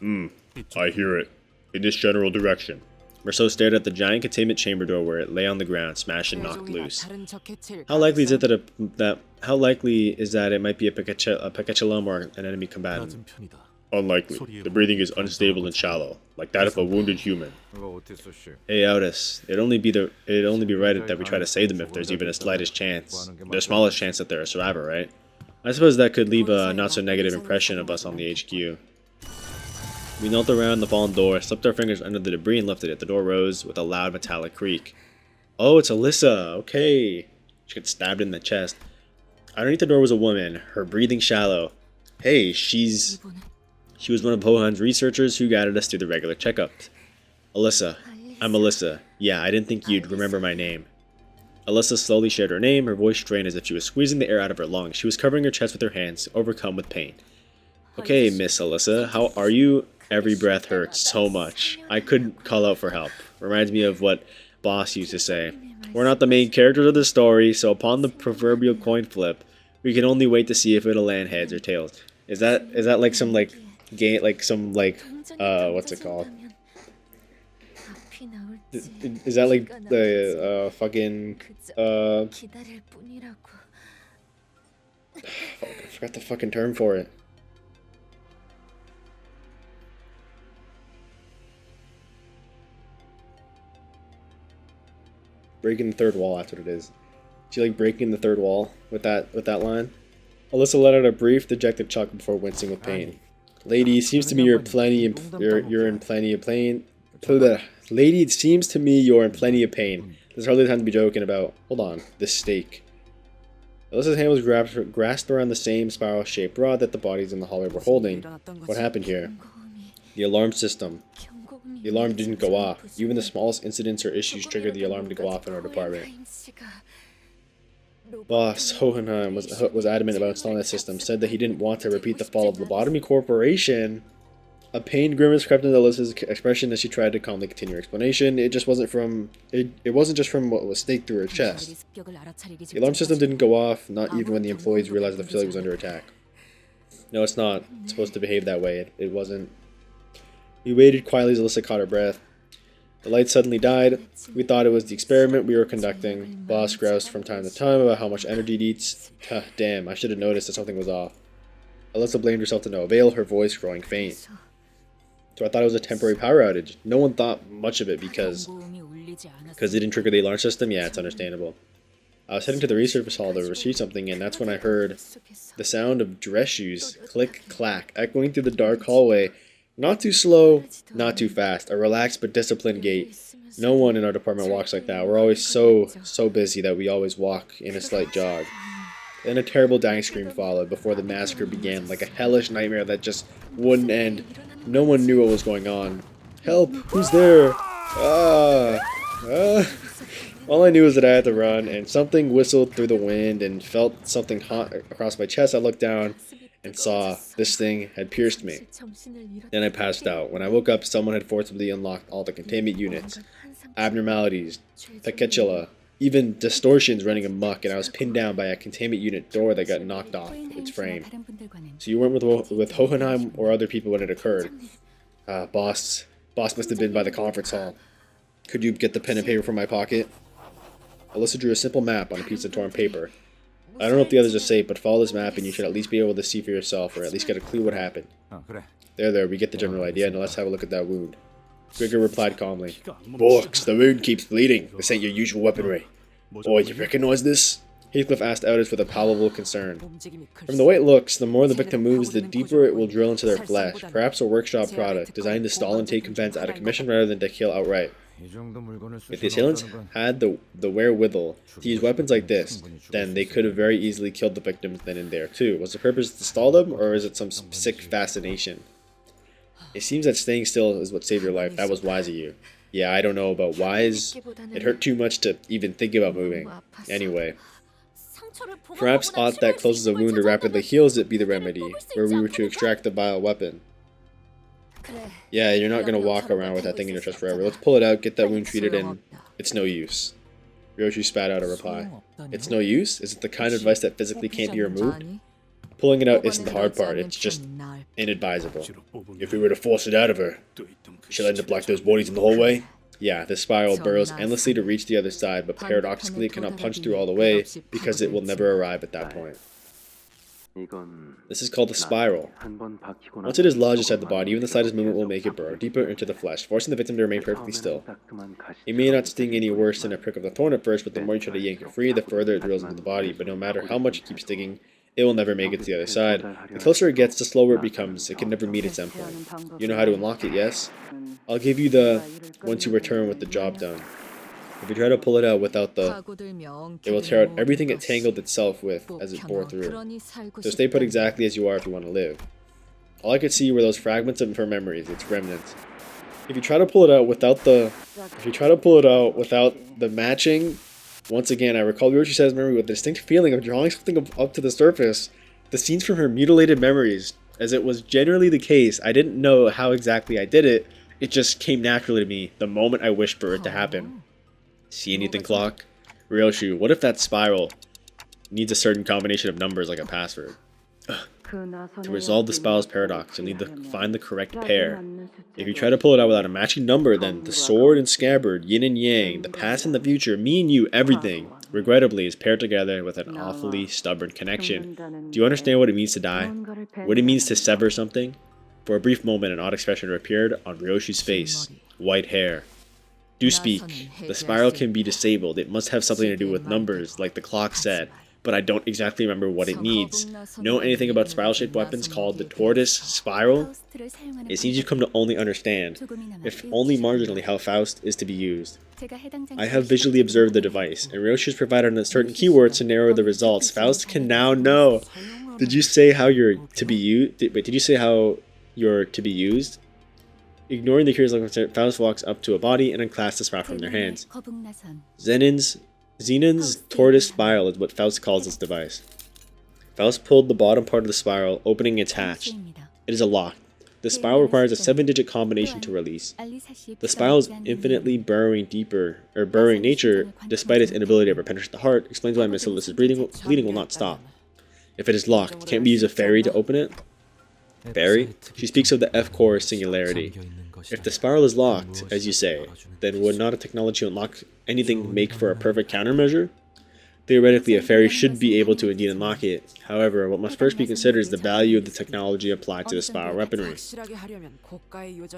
A: I hear it. In this general direction. Marceau stared at the giant containment chamber door where it lay on the ground, smashed and knocked loose. How likely is it that it might be a Peketulum or an enemy combatant? Unlikely. The breathing is unstable and shallow, like that of a wounded human. Hey, Otis, it'd only be right that we try to save them if there's even a smallest chance that they're a survivor, right? I suppose that could leave a not-so-negative impression of us on the HQ. We knelt around the fallen door, slipped our fingers under the debris and lifted it. The door rose with a loud metallic creak. Oh, it's Alyssa. Okay. She got stabbed in the chest. Underneath the door was a woman, her breathing shallow. Hey, she was one of Hohan's researchers who guided us through the regular checkups. Alyssa. I'm Alyssa. Yeah, I didn't think you'd remember my name. Alyssa slowly shared her name, her voice strained as if she was squeezing the air out of her lungs. She was covering her chest with her hands, overcome with pain. Okay, Miss Alyssa, how are you? Every breath hurts so much. I couldn't call out for help. Reminds me of what Boss used to say. We're not the main characters of the story, so upon the proverbial coin flip, we can only wait to see if it'll land heads or tails. Is that like some what's it called? Is that like the I forgot the fucking term for it. Breaking the third wall, that's what it is. She like breaking the third wall with that line. Alyssa let out a brief, dejected chuckle before wincing with pain. Lady, it seems to me you're in plenty of pain. Lady, it seems to me you're in plenty of pain. There's hardly time to be joking about. Hold on, this stake. Alyssa's hand was grasped around the same spiral-shaped rod that the bodies in the hallway were holding. What happened here? The alarm system. The alarm didn't go off. Even the smallest incidents or issues triggered the alarm to go off in our department. Boss Hohenheim was adamant about installing that system, said that he didn't want to repeat the fall of Lobotomy Corporation. A pained grimace crept into Alyssa's expression as she tried to calmly continue her explanation. It wasn't just from what was staked through her chest. The alarm system didn't go off, not even when the employees realized the facility was under attack. No, it's not. It's supposed to behave that way. It wasn't. We waited quietly as Alyssa caught her breath. The light suddenly died. We thought it was the experiment we were conducting. Boss groused from time to time about how much energy it eats. Damn, I should have noticed that something was off. Alyssa blamed herself to no avail, her voice growing faint. So I thought it was a temporary power outage. No one thought much of it because it didn't trigger the alarm system. Yeah, it's understandable. I was heading to the research hall to retrieve something, and that's when I heard the sound of dress shoes click clack echoing through the dark hallway. Not too slow, not too fast. A relaxed but disciplined gait. No one in our department walks like that. We're always so busy that we always walk in a slight jog. Then a terrible dying scream followed before the massacre began, like a hellish nightmare that just wouldn't end. No one knew what was going on. Help! Who's there? All I knew was that I had to run, and something whistled through the wind and felt something hot across my chest. I looked down and saw this thing had pierced me. Then I passed out. When I woke up, someone had forcibly unlocked all the containment units. Abnormalities, Peketula, even distortions running amok, and I was pinned down by a containment unit door that got knocked off its frame. So you weren't with Hohenheim or other people when it occurred? Boss must have been by the conference hall. Could you get the pen and paper from my pocket? Alyssa drew a simple map on a piece of torn paper. I don't know if the others are safe, but follow this map and you should at least be able to see for yourself, or at least get a clue what happened. There, we get the general idea. Now let's have a look at that wound. Gregor replied calmly. Books, the wound keeps bleeding. This ain't your usual weaponry. Oh, you recognize this? Heathcliff asked Otis with a palpable concern. From the way it looks, the more the victim moves, the deeper it will drill into their flesh. Perhaps a workshop product, designed to stall and take combatants out of commission rather than to kill outright. If the assailants had the wherewithal to use weapons like this, then they could have very easily killed the victims then and there too. Was the purpose to stall them, or is it some sick fascination? It seems that staying still is what saved your life. That was wise of you. Yeah, I don't know about wise. It hurt too much to even think about moving. Anyway. Perhaps aught that closes a wound or rapidly heals it be the remedy, were we were to extract the vile weapon. Yeah, you're not gonna walk around with that thing in your chest forever. Let's pull it out, get that wound treated, and it's no use. Ryoshi spat out a reply. It's no use? Is it the kind of advice that physically can't be removed? Pulling it out isn't the hard part, it's just inadvisable. If we were to force it out of her, she'll end up like those bodies in the hallway? Yeah, this spiral burrows endlessly to reach the other side, but paradoxically it cannot punch through all the way because it will never arrive at that point. This is called a spiral. Once it is lodged inside the body, even the slightest movement will make it burrow deeper into the flesh, forcing the victim to remain perfectly still. It may not sting any worse than a prick of the thorn at first, but the more you try to yank it free, the further it drills into the body, but no matter how much it keeps stinging, it will never make it to the other side. The closer it gets, the slower it becomes. It can never meet its endpoint. You know how to unlock it, yes? I'll give you the once you return with the job done. If you try to pull it out without the, it will tear out everything it tangled itself with as it bore through. So stay put exactly as you are if you want to live. All I could see were those fragments of her memories, its remnants. If you try to pull it out without the, matching, once again, I recall Ryoshi says memory with a distinct feeling of drawing something up to the surface. The scenes from her mutilated memories, as it was generally the case, I didn't know how exactly I did it. It just came naturally to me the moment I wished for it to happen. See anything, clock? Ryoshi, what if that spiral needs a certain combination of numbers like a password? To resolve the spiral's paradox, you'll need to find the correct pair. If you try to pull it out without a matching number, then the sword and scabbard, yin and yang, the past and the future, me and you, everything, regrettably, is paired together with an awfully stubborn connection. Do you understand what it means to die? What it means to sever something? For a brief moment, an odd expression appeared on Ryoshi's face. White hair. Do speak. The spiral can be disabled. It must have something to do with numbers, like the clock said. But I don't exactly remember what it needs. Know anything about spiral-shaped weapons called the tortoise spiral? It seems you've come to only understand, if only marginally, how Faust is to be used. I have visually observed the device, and Ryoshi has provided a certain keyword to narrow the results. Faust can now know. Did you say how you're to be used? Wait, did you say how you're to be used? Ignoring the curious look, Faust walks up to a body and unclasps the spiral from their hands. Zenon's tortoise spiral is what Faust calls this device. Faust pulled the bottom part of the spiral, opening its hatch. It is a lock. The spiral requires a 7-digit combination to release. The spiral's infinitely burrowing nature, despite its inability to ever penetrate the heart, explains why Miss Alyssa's bleeding will not stop. If it is locked, can't we use a fairy to open it? Fairy? She speaks of the F-core singularity. If the spiral is locked, as you say, then would not a technology unlock anything make for a perfect countermeasure? Theoretically, a fairy should be able to indeed unlock it. However, what must first be considered is the value of the technology applied to the spiral weaponry.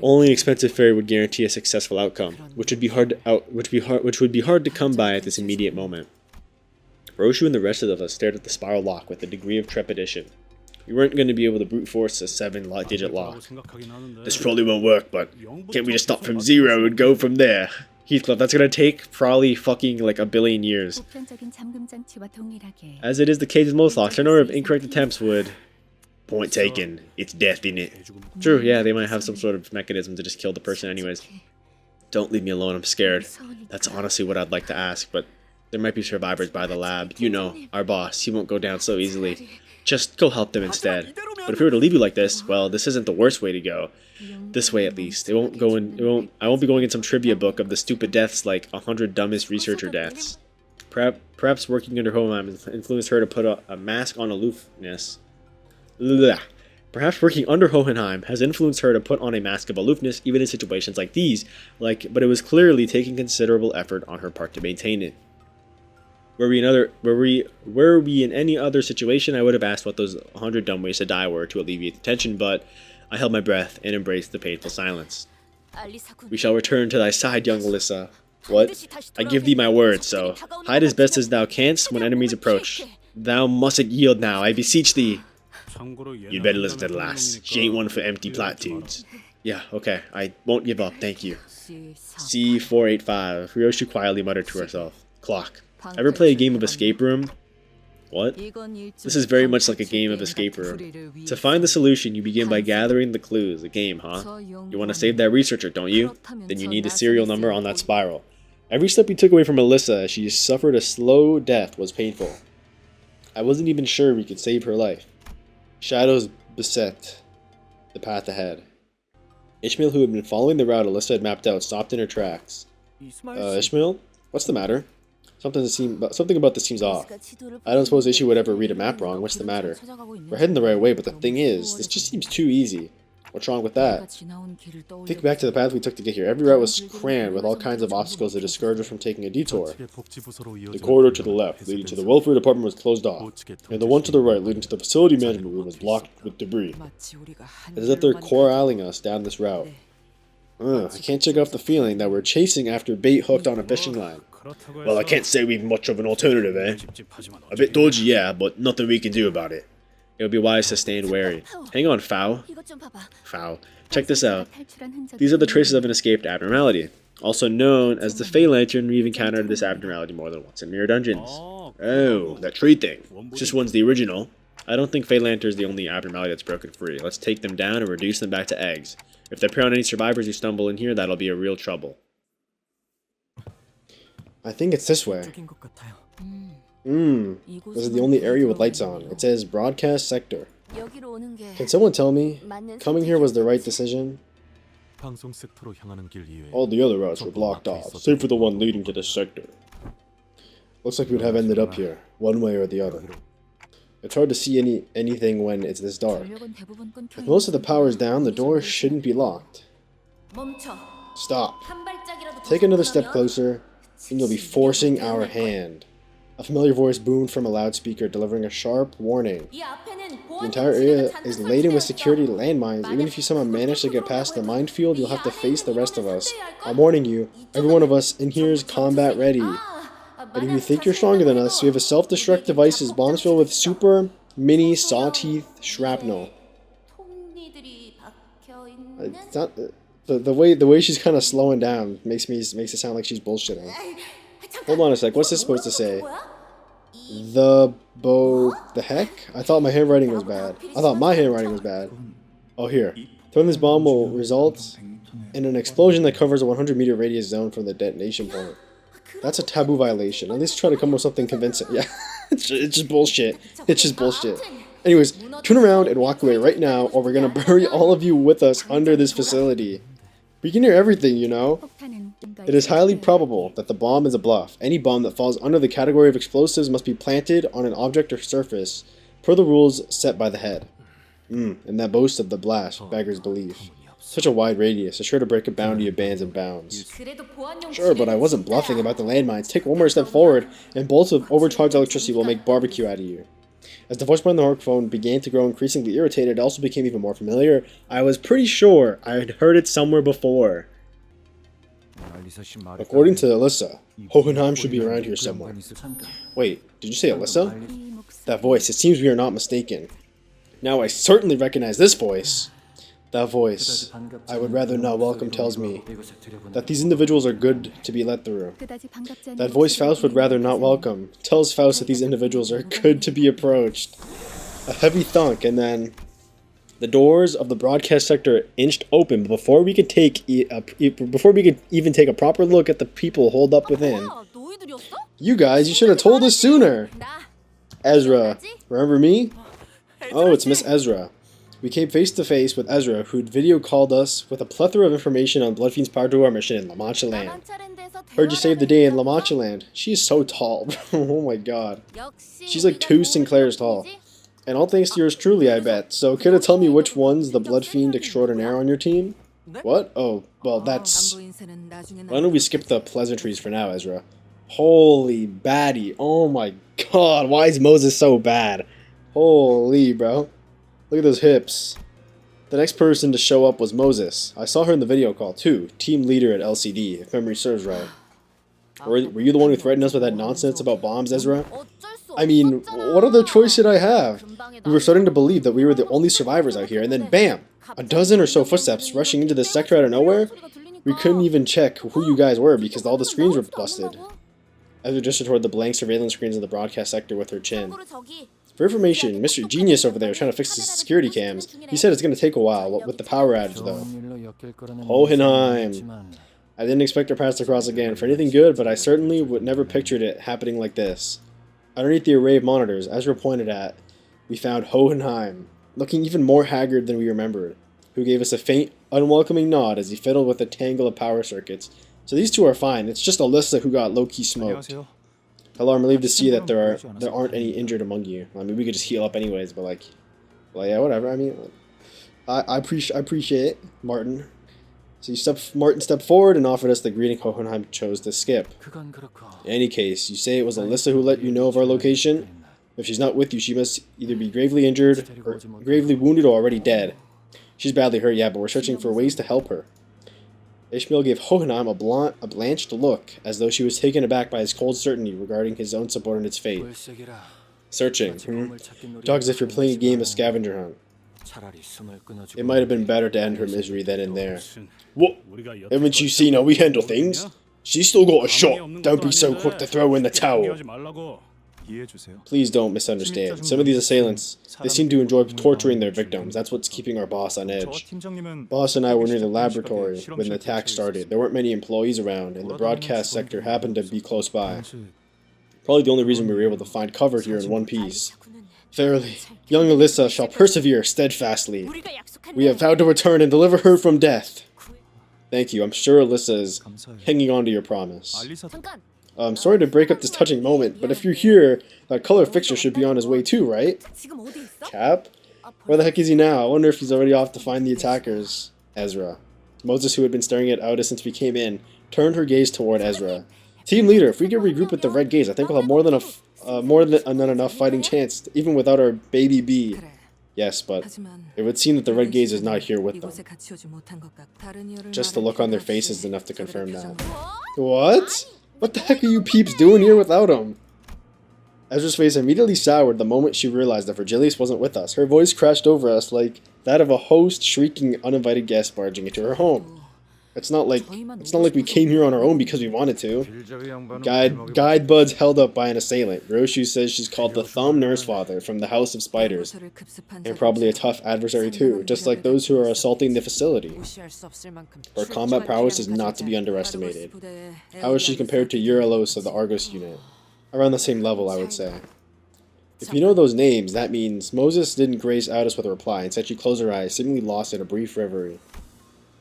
A: Only an expensive fairy would guarantee a successful outcome, which would be hard to come by at this immediate moment. Roshu and the rest of us stared at the spiral lock with a degree of trepidation. We weren't going to be able to brute force a 7-digit lock. This probably won't work, but can't we just start from 0 and go from there? Heathcliff, that's going to take probably fucking like a billion years. As it is the case with most locks, a number of incorrect attempts would... Point taken. It's death in it. True, yeah, they might have some sort of mechanism to just kill the person anyways. Don't leave me alone, I'm scared. That's honestly what I'd like to ask, but there might be survivors by the lab. You know, our boss, he won't go down so easily. Just go help them instead. But if we were to leave you like this, well, this isn't the worst way to go. This way, at least. I won't be going in some trivia book of the stupid deaths like 100 dumbest researcher deaths. Perhaps working under Hohenheim influenced her to put a mask on aloofness. Perhaps working under Hohenheim has influenced her to put on a mask of aloofness even in situations like these. But it was clearly taking considerable effort on her part to maintain it. Were we in any other situation, I would have asked what those 100 dumb ways to die were to alleviate the tension, but I held my breath and embraced the painful silence. We shall return to thy side, young Alyssa. What? I give thee my word, so hide as best as thou canst when enemies approach. Thou mustn't yield now, I beseech thee. You'd better listen to the lass. She ain't one for empty platitudes. Yeah, okay, I won't give up, thank you. C485, Ryoshi quietly muttered to herself. Clock. Ever play a game of escape room?
B: What? This is very much like a game of escape room. To find the solution, you begin by gathering the clues. A game, huh? You want to save that researcher, don't you? Then you need the serial number on that spiral. Every step we took away from Alyssa as she suffered a slow death was painful. I wasn't even sure we could save her life. Shadows beset the path ahead. Ishmael, who had been following the route Alyssa had mapped out, stopped in her tracks. Ishmael? What's the matter? Something about this seems off. I don't suppose Ishi would ever read a map wrong. What's the matter? We're heading the right way, but the thing is, this just seems too easy. What's wrong with that? Think back to the path we took to get here. Every route was crammed with all kinds of obstacles that discouraged us from taking a detour. The corridor to the left, leading to the welfare department, was closed off, and the one to the right, leading to the facility management room, was blocked with debris. It is that they're corralling us down this route. I can't shake off the feeling that we're chasing after bait hooked on a fishing line. Well, I can't say we've much of an alternative, eh? A bit dodgy, yeah, but nothing we can do about it. It would be wise to stand wary. Hang on, Fao. Fao. Check this out. These are the traces of an escaped abnormality. Also known as the Fey Lantern, we've encountered this abnormality more than once in Mirror Dungeons. Oh, that tree thing. This one's the original. I don't think Fey Lantern is the only abnormality that's broken free. Let's take them down and reduce them back to eggs. If they prey on any survivors who stumble in here, that'll be a real trouble.
A: I think it's this way. This is the only area with lights on. It says broadcast sector. Can someone tell me, coming here was the right decision? All the other routes were blocked off, save for the one leading to this sector. Looks like we'd have ended up here, one way or the other. It's hard to see anything when it's this dark. If most of the power is down, the door shouldn't be locked. Stop. Take another step closer, and you'll be forcing our hand. A familiar voice boomed from a loudspeaker, delivering a sharp warning. The entire area is laden with security landmines. Even if you somehow manage to get past the minefield, you'll have to face the rest of us. I'm warning you, every one of us in here is combat ready. But if you think you're stronger than us, we have a self-destruct devices, bombs filled with super mini sawteeth shrapnel. It's not, the way she's kind of slowing down makes it sound like she's bullshitting. Hold on a sec, what's this supposed to say? The heck? I thought my handwriting was bad. Oh, here. Throwing this bomb will result in an explosion that covers a 100-meter radius zone from the detonation point. That's a taboo violation. At least try to come up with something convincing. Yeah, it's just bullshit. It's just bullshit. Anyways, turn around and walk away right now, or we're gonna bury all of you with us under this facility. We can hear everything, you know? It is highly probable that the bomb is a bluff. Any bomb that falls under the category of explosives must be planted on an object or surface, per the rules set by the head. And that boast of the blast beggars belief. Such a wide radius, is sure to break a boundary of bands and bounds. Sure, but I wasn't bluffing about the landmines. Take one more step forward, and bolts of overcharged electricity will make barbecue out of you. As the voice behind the microphone began to grow increasingly irritated, it also became even more familiar. I was pretty sure I had heard it somewhere before. According to Alyssa, Hohenheim should be around here somewhere. Wait, did you say Alyssa? That voice, it seems we are not mistaken. Now I certainly recognize this voice. That voice, I would rather not welcome, tells me that these individuals are good to be let through. That voice Faust would rather not welcome tells Faust that these individuals are good to be approached. A heavy thunk, and then the doors of the broadcast sector inched open. But before we could even take a proper look at the people holed up within, you guys, you should have told us sooner. Ezra, remember me? Oh, it's Miss Ezra. We came face to face with Ezra, who'd video called us with a plethora of information on Bloodfiend's power to our mission in La Mancha Land. Heard you saved the day in La Mancha Land. She is so tall. Oh my god. She's like 2 Sinclairs tall. And all thanks to yours truly, I bet. So could it tell me which one's the Bloodfiend extraordinaire on your team? What? Oh, well that's... Why don't we skip the pleasantries for now, Ezra? Holy baddie. Oh my god, why is Moses so bad? Holy, bro. Look at those hips. The next person to show up was Moses. I saw her in the video call too, team leader at LCD, if memory serves right. Were you the one who threatened us with that nonsense about bombs, Ezra? I mean, what other choice did I have? We were starting to believe that we were the only survivors out here, and then bam! A dozen or so footsteps rushing into this sector out of nowhere? We couldn't even check who you guys were because all the screens were busted. Ezra gestured toward the blank surveillance screens in the broadcast sector with her chin. For information, Mr. Genius over there is trying to fix the security cams. He said it's going to take a while, with the power outage though. Hohenheim. I didn't expect our paths to cross again for anything good, but I certainly would never pictured it happening like this. Underneath the array of monitors, Ezra pointed at, we found Hohenheim, looking even more haggard than we remembered, who gave us a faint, unwelcoming nod as he fiddled with a tangle of power circuits. So these two are fine, it's just Alyssa who got low-key smoked. Hello, I'm relieved to see that there aren't any injured among you. I mean, we could just heal up anyways, but like yeah, whatever. I mean, I appreciate it, Martin. So Martin stepped forward and offered us the greeting Hohenheim chose to skip. In any case, you say it was Alyssa who let you know of our location? If she's not with you, she must either be gravely injured, or gravely wounded, or already dead. She's badly hurt, yeah, but we're searching for ways to help her. Ishmael gave Hohenheim a blanched look, as though she was taken aback by his cold certainty regarding his own subordinate's fate. Searching, Talk as if you're playing a game of scavenger hunt. It might have been better to end her misery then and there. What? Haven't you seen how we handle things? She's still got a shot. Don't be so quick to throw in the towel. Please don't misunderstand. Some of these assailants, they seem to enjoy torturing their victims. That's what's keeping our boss on edge. Boss and I were near the laboratory when the attack started. There weren't many employees around, and the broadcast sector happened to be close by. Probably the only reason we were able to find cover here in one piece. Verily, young Alyssa shall persevere steadfastly. We have vowed to return and deliver her from death. Thank you. I'm sure Alyssa is hanging on to your promise. I'm sorry to break up this touching moment, but if you're here, that color fixture should be on his way too, right? Cap? Where the heck is he now? I wonder if he's already off to find the attackers. Ezra. Moses, who had been staring at Auda since we came in, turned her gaze toward Ezra. Team leader, if we can regroup with the Red Gaze, I think we'll have more than enough fighting chance, even without our baby B. Yes, but it would seem that the Red Gaze is not here with them. Just the look on their faces is enough to confirm that. What? What the heck are you peeps doing here without him? Ezra's face immediately soured the moment she realized that Virgilius wasn't with us. Her voice crashed over us like that of a host shrieking uninvited guests barging into her home. It's not like we came here on our own because we wanted to. Guide buds held up by an assailant. Roshu says she's called the Thumb Nurse Father from the House of Spiders, and probably a tough adversary too, just like those who are assaulting the facility. Her combat prowess is not to be underestimated. How is she compared to Eurylos of the Argos unit? Around the same level, I would say. If you know those names, that means Moses didn't grace Aldous with a reply. Instead, she closed her eyes, seemingly lost in a brief reverie,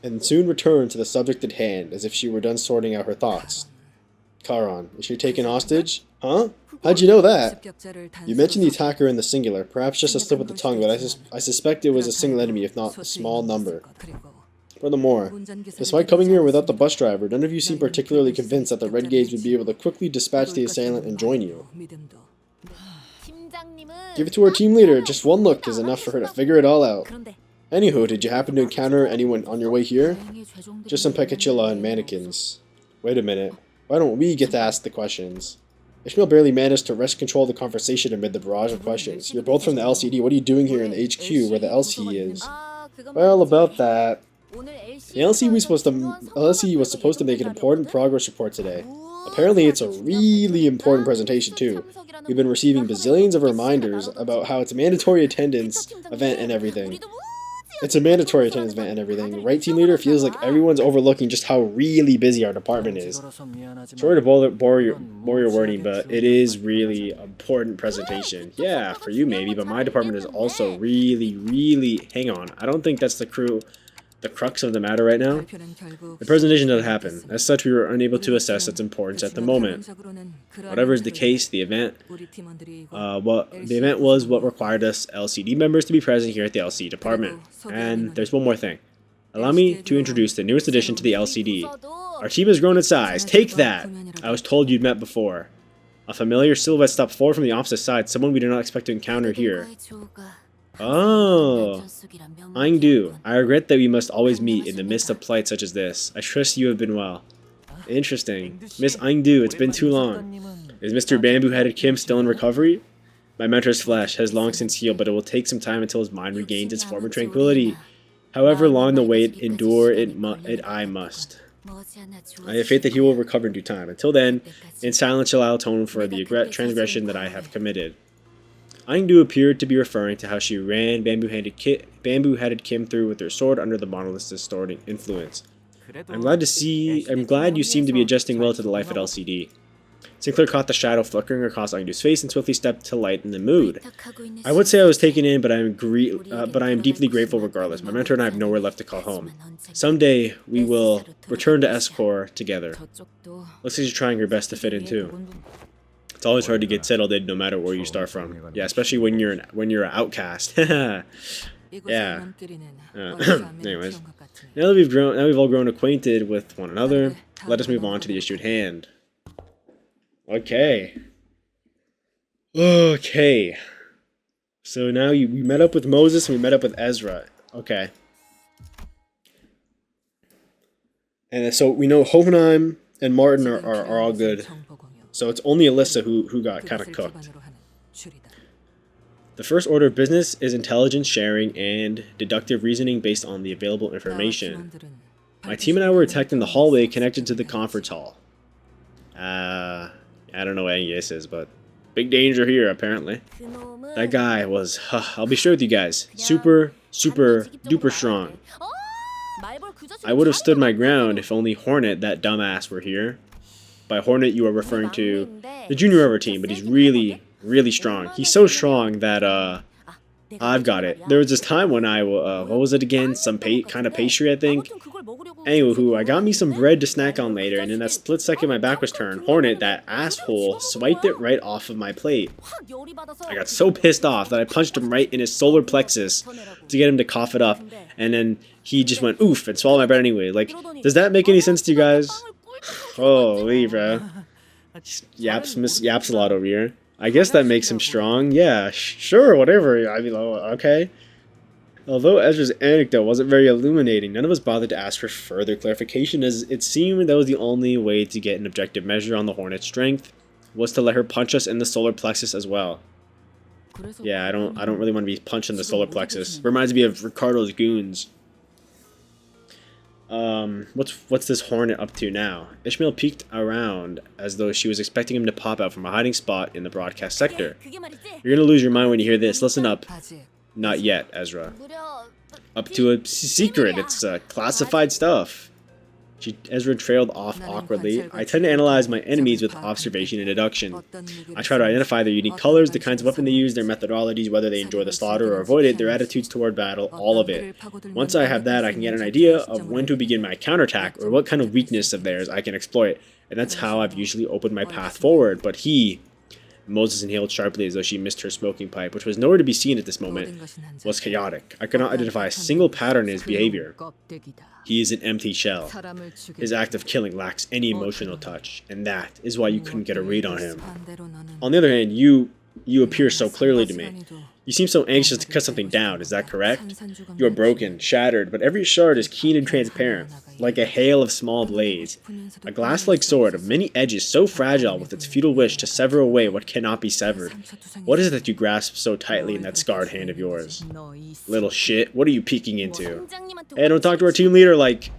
A: and soon returned to the subject at hand, as if she were done sorting out her thoughts. Charon, is she taken hostage? Huh? How'd you know that? You mentioned the attacker in the singular, perhaps just a slip of the tongue, but I suspect it was a single enemy, if not a small number. Furthermore, despite coming here without the bus driver, none of you seem particularly convinced that the Red Gaze would be able to quickly dispatch the assailant and join you. Give it to our team leader, just one look is enough for her to figure it all out. Anywho, did you happen to encounter anyone on your way here? Just some Pekachilla and mannequins. Wait a minute. Why don't we get to ask the questions? Ishmael barely managed to wrest control of the conversation amid the barrage of questions. You're both from the LCD. What are you doing here in the HQ where the LC is? Well, about that. The LC was supposed to make an important progress report today. Apparently it's a really important presentation too. We've been receiving bazillions of reminders about how it's a mandatory attendance event and everything. It's a mandatory attendance event and everything. Right, team leader? Feels like everyone's overlooking just how really busy our department is. Sorry to bore your wording, but it is really important presentation. Yeah, for you maybe, but my department is also really... Hang on, I don't think that's the crux of the matter right now. The presentation doesn't happen. As such, we were unable to assess its importance at the moment. Whatever is the case, the event was what required us LCD members to be present here at the LC department. And there's one more thing. Allow me to introduce the newest addition to the LCD. Our team has grown in size. Take that! I was told you'd met before. A familiar silhouette stepped forward from the opposite side, someone we did not expect to encounter here. Oh, Aingdu, I regret that we must always meet in the midst of plight such as this. I trust you have been well. Interesting. Miss Aingdu, it's been too long. Is Mr. Bamboo-Headed Kim still in recovery? My mentor's flesh has long since healed, but it will take some time until his mind regains its former tranquility. However long the wait, endure it I must.
B: I have faith that he will recover in due time. Until then, in silence shall I atone for the transgression that I have committed. Aindu appeared to be referring to how she ran bamboo-headed Kim through with her sword under the monolith's distorting influence. I'm glad you seem to be adjusting well to the life at LCD. Sinclair caught the shadow flickering across Aindu's face and swiftly stepped to lighten the mood. I would say I was taken in, but I am deeply grateful regardless. My mentor and I have nowhere left to call home. Someday, we will return to S-Corps together. Looks like you're trying your best to fit in too. It's always hard to get settled in no matter where you start from. Yeah, especially when you're an outcast. Yeah. Anyways, now that we've all grown acquainted with one another, let us move on to the issue at hand. Okay. So now we met up with Moses and we met up with Ezra. Okay. And so we know Hohenheim and Martin are all good. So it's only Alyssa who got kind of cooked. The first order of business is intelligence sharing and deductive reasoning based on the available information. My team and I were attacked in the hallway connected to the conference hall. I don't know what any of this is, but big danger here, apparently. That guy was, I'll be sure with you guys, super duper strong. I would have stood my ground if only Hornet, that dumbass, were here. By Hornet, you are referring to the junior rover team, but he's really strong. He's so strong that, I've got it. There was this time when I, what was it again? Some kind of pastry, I think. Anywho, I got me some bread to snack on later, and in that split second my back was turned, Hornet, that asshole, swiped it right off of my plate. I got so pissed off that I punched him right in his solar plexus to get him to cough it up, and then he just went oof and swallowed my bread anyway. Like, does that make any sense to you guys? Holy, bro. Yaps a lot over here. I guess that makes him strong. Yeah, sure, whatever. I mean, okay. Although Ezra's anecdote wasn't very illuminating, none of us bothered to ask for further clarification, as it seemed that was the only way to get an objective measure on the Hornet's strength, was to let her punch us in the solar plexus as well. Yeah, I don't really want to be punched in the solar plexus. Reminds me of Ricardo's goons. What's this Hornet up to now? Ishmael peeked around as though she was expecting him to pop out from a hiding spot in the broadcast sector. You're gonna lose your mind when you hear this. Listen up. Not yet, Ezra. Up to a secret. It's classified stuff. Ezra trailed off awkwardly. I tend to analyze my enemies with observation and deduction. I try to identify their unique colors, the kinds of weapon they use, their methodologies, whether they enjoy the slaughter or avoid it, their attitudes toward battle, all of it. Once I have that, I can get an idea of when to begin my counterattack, or what kind of weakness of theirs I can exploit. And that's how I've usually opened my path forward. But Moses inhaled sharply as though she missed her smoking pipe, which was nowhere to be seen at this moment, was chaotic. I could not identify a single pattern in his behavior. He is an empty shell. His act of killing lacks any emotional touch, and that is why you couldn't get a read on him. On the other hand, you appear so clearly to me. You seem so anxious to cut something down, is that correct? You are broken, shattered, but every shard is keen and transparent, like a hail of small blades. A glass-like sword of many edges so fragile with its futile wish to sever away what cannot be severed. What is it that you grasp so tightly in that scarred hand of yours? Little shit, what are you peeking into? Hey, don't talk to our team leader like...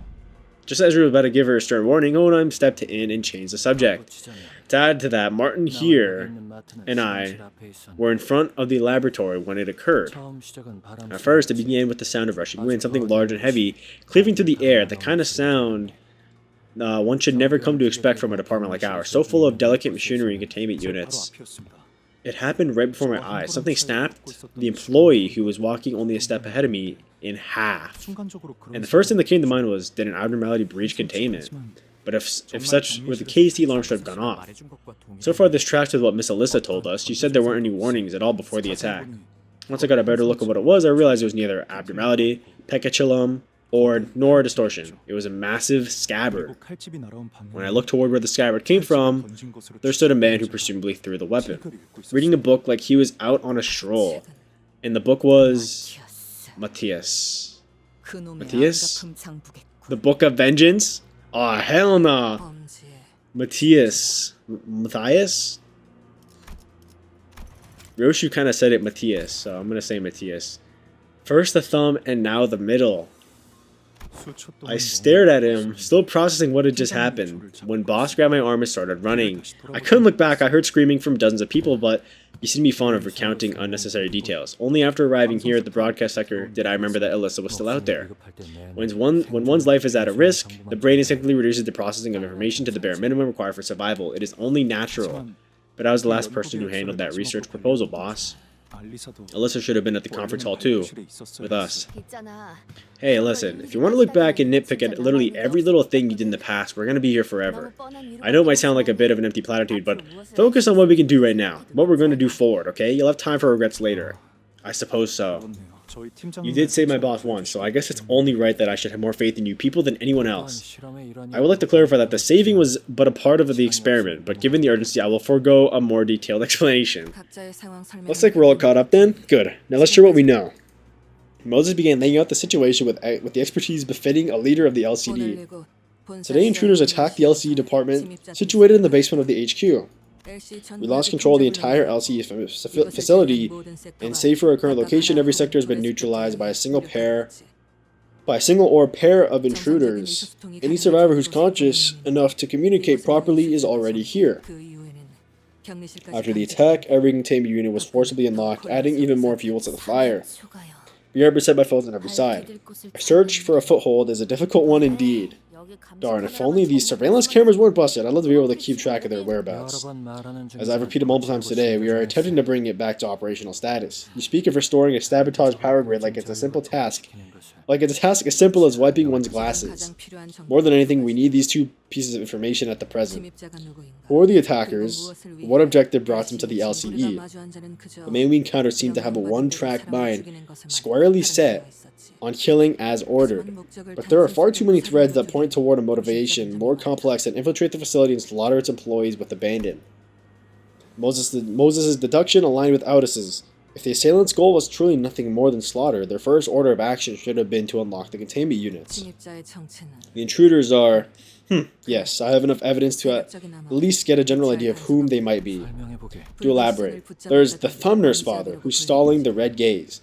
B: Just as Ezra was about to give her a stern warning, Owenheim stepped in and changed the subject. To add to that, Martin here and I were in front of the laboratory when it occurred. At first, it began with the sound of rushing wind, something large and heavy, cleaving through the air, the kind of sound one should never come to expect from a department like ours, so full of delicate machinery and containment units. It happened right before my eyes. Something snapped the employee who was walking only a step ahead of me in half. And the first thing that came to mind was, did an abnormality breach containment? But if such were the case, the alarm should have gone off. So far this tracks with what Miss Alyssa told us. She said there weren't any warnings at all before the attack. Once I got a better look at what it was, I realized it was neither abnormality, peculum, nor a distortion. It was a massive scabbard. When I looked toward where the scabbard came from, there stood a man who presumably threw the weapon, reading a book like he was out on a stroll. And the book was... Matthias. Matthias? The Book of Vengeance? Oh, hell no! Matthias. Matthias? Roshu kind of said it Matthias, so I'm going to say Matthias. First the thumb and now the middle. I stared at him, still processing what had just happened, when Boss grabbed my arm and started running. I couldn't look back. I heard screaming from dozens of people, but he seemed to be fond of recounting unnecessary details. Only after arriving here at the broadcast sector did I remember that Alyssa was still out there. When one's life is at a risk, the brain instinctively reduces the processing of information to the bare minimum required for survival. It is only natural. But I was the last person who handled that research proposal, boss. Alyssa should have been at the conference hall too, with us. Hey, listen, if you want to look back and nitpick at literally every little thing you did in the past, we're going to be here forever. I know it might sound like a bit of an empty platitude, but focus on what we can do right now, what we're going to do forward, okay? You'll have time for regrets later. I suppose so. You did save my boss once, so I guess it's only right that I should have more faith in you people than anyone else. I would like to clarify that the saving was but a part of the experiment, but given the urgency, I will forego a more detailed explanation. Looks like we're all caught up then? Good. Now let's share what we know. Moses began laying out the situation with the expertise befitting a leader of the LCD. Today, intruders attacked the LCD department, situated in the basement of the HQ. We lost control of the entire LCD facility, and save for our current location, every sector has been neutralized by a single or pair of intruders. Any survivor who's conscious enough to communicate properly is already here. After the attack, every containment unit was forcibly unlocked, adding even more fuel to the fire. We are beset by foes on every side. Our search for a foothold is a difficult one indeed. Darn, if only these surveillance cameras weren't busted, I'd love to be able to keep track of their whereabouts. As I've repeated multiple times today, we are attempting to bring it back to operational status. You speak of restoring a sabotage power grid like it's a simple task. Like it's a task as simple as wiping one's glasses. More than anything, we need these two pieces of information at the present. Who are the attackers? What objective brought them to the LCE? The man we encountered seemed to have a one-track mind, squarely set on killing as ordered. But there are far too many threads that point toward a motivation more complex than infiltrate the facility and slaughter its employees with abandon. Moses' deduction aligned with Aldous'. If the assailant's goal was truly nothing more than slaughter, their first order of action should have been to unlock the containment units. The intruders are... yes, I have enough evidence to at least get a general idea of whom they might be. To elaborate, there's the thumb nurse father, who's stalling the red gaze.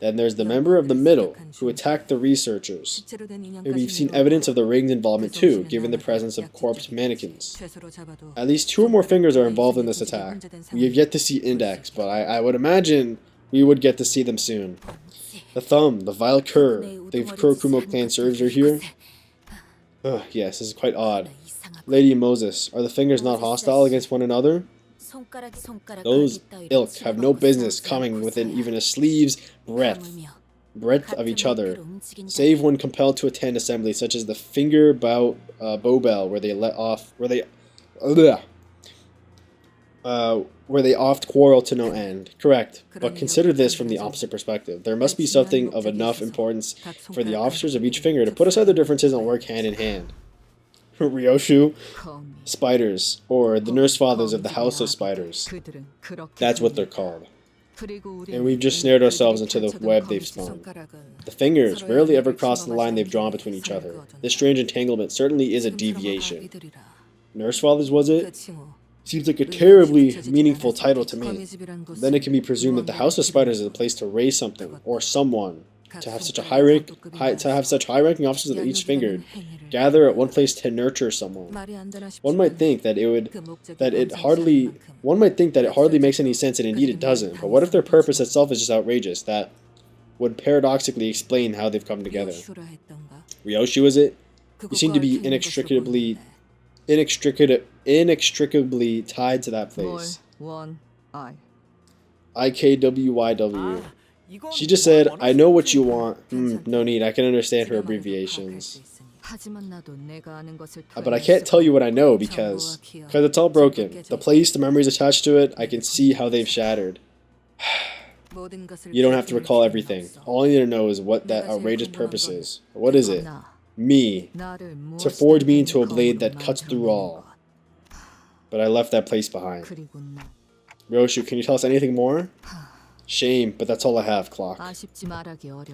B: Then there's the member of the middle, who attacked the researchers. And we've seen evidence of the ring's involvement too, given the presence of corpse mannequins. At least 2 or more fingers are involved in this attack. We have yet to see Index, but I would imagine we would get to see them soon. The thumb, the vile cur, the Kurokumo clan serves are here. Ugh, yes, this is quite odd. Lady and Moses, are the fingers not hostile against one another? Those ilk have no business coming within even a sleeve's breadth of each other, save when compelled to attend assemblies such as the finger bow bell, where they oft quarrel to no end. Correct, but consider this from the opposite perspective. There must be something of enough importance for the officers of each finger to put aside their differences and work hand in hand. Ryoshu, spiders, or the nurse fathers of the House of Spiders. That's what they're called. And we've just snared ourselves into the web they've spun. The fingers rarely ever cross the line they've drawn between each other. This strange entanglement certainly is a deviation. Nurse fathers, was it? Seems like a terribly meaningful title to me. Then it can be presumed that the House of Spiders is a place to raise something, or someone. To have such high-ranking officers of each finger gather at one place to nurture someone. One might think that it hardly makes any sense, and indeed it doesn't. But what if their purpose itself is just outrageous? That would paradoxically explain how they've come together. Ryoshu, is it? You seem to be inextricably tied to that place. IKWYW. She just said, I know what you want. No need, I can understand her abbreviations. But I can't tell you what I know because it's all broken. The place, the memories attached to it, I can see how they've shattered. You don't have to recall everything. All you need to know is what that outrageous purpose is. What is it? Me. To forge me into a blade that cuts through all. But I left that place behind. Ryoshu, can you tell us anything more? Shame, but that's all I have, Clock. I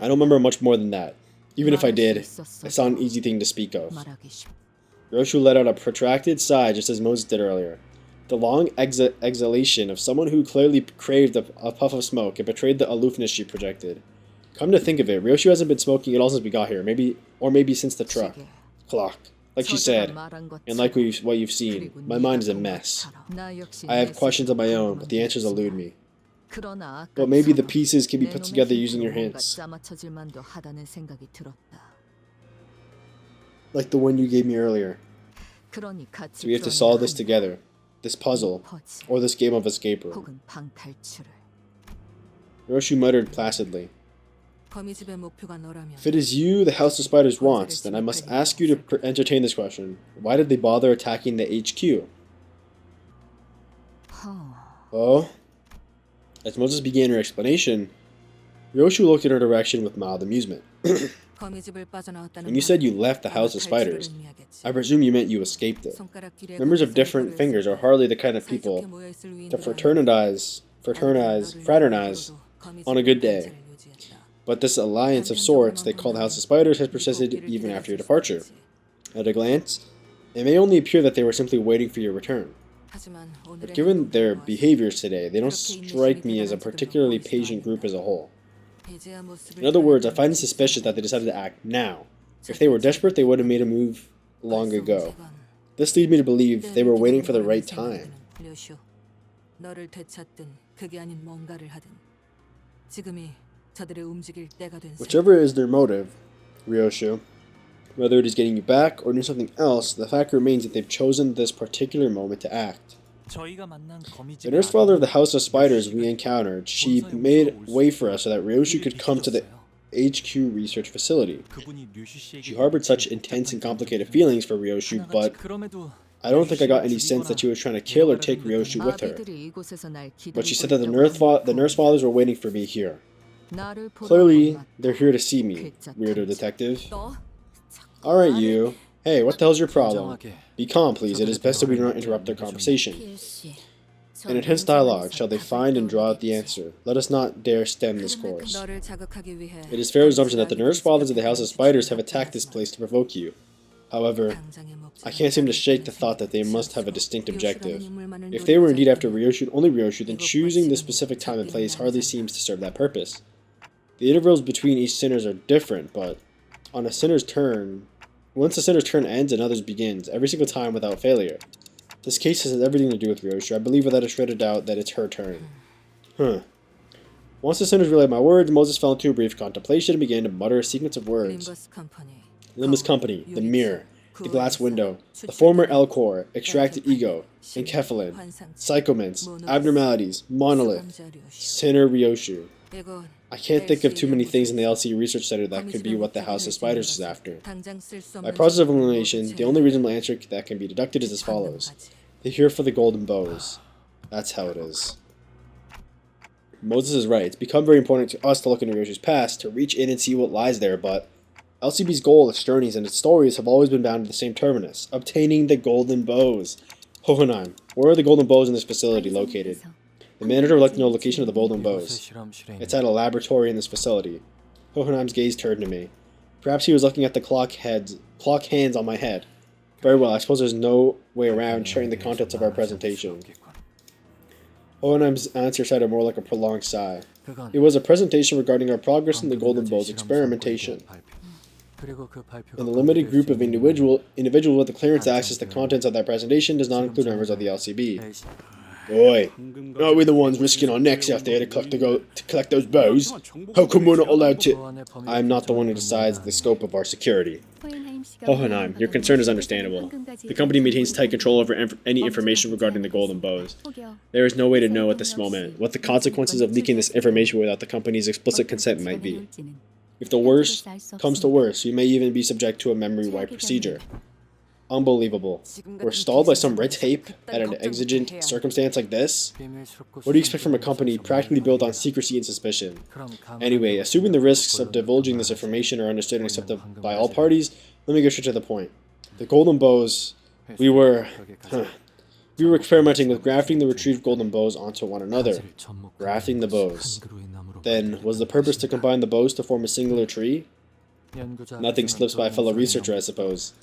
B: don't remember much more than that. Even if I did, it's not an easy thing to speak of. Ryoshu let out a protracted sigh just as Moses did earlier. The long exhalation of someone who clearly craved a puff of smoke and betrayed the aloofness she projected. Come to think of it, Ryoshu hasn't been smoking at all since we got here. Maybe
A: Or maybe since the truck. Clock. Like she said, and like what you've seen, my mind is a mess. I have questions of my own, but the answers elude me. But maybe the pieces can be put together using your hints. Like the one you gave me earlier. So we have to solve this together. This puzzle. Or this game of escape room. Ryoshu muttered placidly. If it is you the House of Spiders wants, then I must ask you to entertain this question. Why did they bother attacking the HQ? Oh? As Moses began her explanation, Ryoshu looked in her direction with mild amusement. When you said you left the House of Spiders, I presume you meant you escaped it. Members of different fingers are hardly the kind of people to fraternize on a good day. But this alliance of sorts they call the House of Spiders has persisted even after your departure. At a glance, it may only appear that they were simply waiting for your return. But given their behaviors today, they don't strike me as a particularly patient group as a whole. In other words, I find it suspicious that they decided to act now. If they were desperate, they would have made a move long ago. This leads me to believe they were waiting for the right time. Whichever is their motive, Ryoshu, whether it is getting you back or doing something else, the fact remains that they've chosen this particular moment to act. The nurse father of the House of Spiders we encountered, she made way for us so that Ryoshu could come to the HQ research facility. She harbored such intense and complicated feelings for Ryoshu, but I don't think I got any sense that she was trying to kill or take Ryoshu with her. But she said that the nurse fathers were waiting for me here. Clearly, they're here to see me, weirdo detective. Alright, you. Hey, what the hell's your problem? Be calm, please. It is best that we do not interrupt their conversation. In intense dialogue, shall they find and draw out the answer. Let us not dare stem this course. It is fair assumption that the nurse fathers of the House of Spiders have attacked this place to provoke you. However, I can't seem to shake the thought that they must have a distinct objective. If they were indeed after Ryoshu, only Ryoshu, then choosing this specific time and place hardly seems to serve that purpose. The intervals between each sinners are different, but on a sinner's turn, once a sinner's turn ends, another's begins, every single time without failure. This case has everything to do with Ryoshu. I believe without a shred of doubt that it's her turn. Once the sinners relayed my words, Moses fell into a brief contemplation and began to mutter a sequence of words. Limbus Company, the mirror, the glass window, the former Elcor, extracted ego, enkephalin, psychoments, abnormalities, monolith, sinner Ryoshu. I can't think of too many things in the LC Research Center that could be what the House of Spiders is after. By process of elimination, the only reasonable answer that can be deducted is as follows. They're here for the golden bows. That's how it is. Moses is right. It's become very important to us to look into Ryoshu's past, to reach in and see what lies there, but LCB's goal, its journeys, and its stories have always been bound to the same terminus, obtaining the golden bows. Hohenheim. Where are the golden bows in this facility located? The manager would like to know the location of the golden bows. It's at a laboratory in this facility. Hohenheim's gaze turned to me. Perhaps he was looking at the clock hands on my head. Very well, I suppose there's no way around sharing the contents of our presentation. Hohenheim's answer sounded more like a prolonged sigh. It was a presentation regarding our progress in the golden bows experimentation. And the limited group of individuals with the clearance to access the contents of that presentation does not include members of the LCB. Boy, aren't we the ones risking our necks out there to collect those bows? How come we're not allowed to? I'm not the one who decides the scope of our security. Hohenheim, your concern is understandable. The company maintains tight control over any information regarding the golden bows. There is no way to know at this moment what the consequences of leaking this information without the company's explicit consent might be. If the worst comes to worst, we may even be subject to a memory wipe procedure. Unbelievable. We're stalled by some red tape at an exigent circumstance like this? What do you expect from a company practically built on secrecy and suspicion? Anyway, assuming the risks of divulging this information are understood and accepted by all parties, let me get straight to the point. The golden bows, we were experimenting with grafting the retrieved golden bows onto one another. Grafting the bows. Then, was the purpose to combine the bows to form a singular tree? Nothing slips by a fellow researcher, I suppose.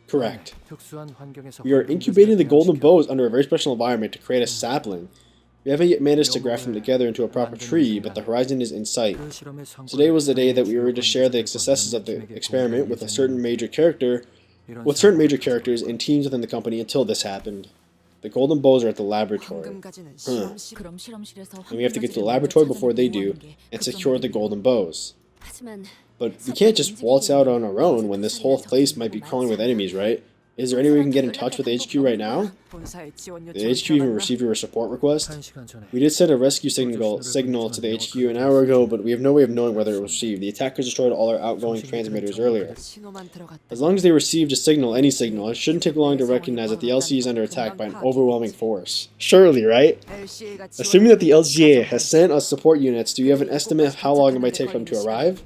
A: Correct. We are incubating the golden bows under a very special environment to create a sapling. We haven't yet managed to graft them together into a proper tree, but the horizon is in sight. Today was the day that we were to share the successes of the experiment with certain major characters and teams within the company until this happened. The golden bows are at the laboratory. And we have to get to the laboratory before they do and secure the golden bows. But we can't just waltz out on our own when this whole place might be crawling with enemies, right? Is there any way we can get in touch with HQ right now? Did HQ even receive your support request? We did send a rescue signal to the HQ an hour ago, but we have no way of knowing whether it was received. The attackers destroyed all our outgoing transmitters earlier. As long as they received a signal, any signal, it shouldn't take long to recognize that the LC is under attack by an overwhelming force. Surely, right? Assuming that the LCA has sent us support units, do you have an estimate of how long it might take for them to arrive?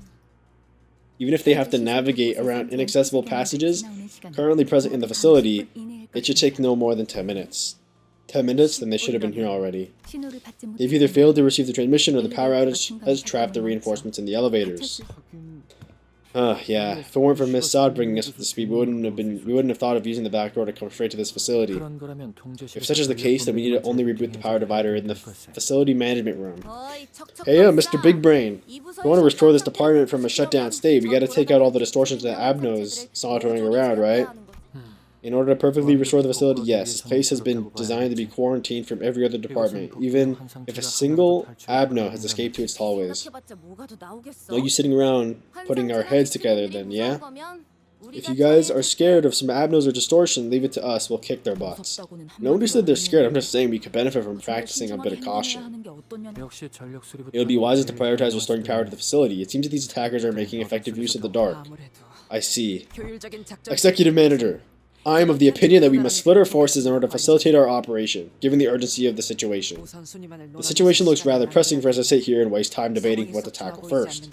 A: Even if they have to navigate around inaccessible passages currently present in the facility, it should take no more than 10 minutes. 10 minutes? Then they should have been here already. They've either failed to receive the transmission or the power outage has trapped the reinforcements in the elevators. Yeah, if it weren't for Miss Saad bringing us up to speed, we wouldn't have thought of using the back door to come straight to this facility. If such is the case, then we need to only reboot the power divider in the facility management room. Hey, Mr. Big Brain. If we want to restore this department from a shutdown state, we gotta take out all the distortions and abnos sauntering around, right? In order to perfectly restore the facility, yes, this place has been designed to be quarantined from every other department, even if a single abno has escaped to its hallways. No use sitting around putting our heads together then, yeah? If you guys are scared of some abnos or distortion, leave it to us, we'll kick their butts. Nobody said they're scared, I'm just saying we could benefit from practicing a bit of caution. It would be wisest to prioritize restoring power to the facility. It seems that these attackers are making effective use of the dark. I see. Executive Manager. I am of the opinion that we must split our forces in order to facilitate our operation, given the urgency of the situation. The situation looks rather pressing for us to sit here and waste time debating what to tackle first.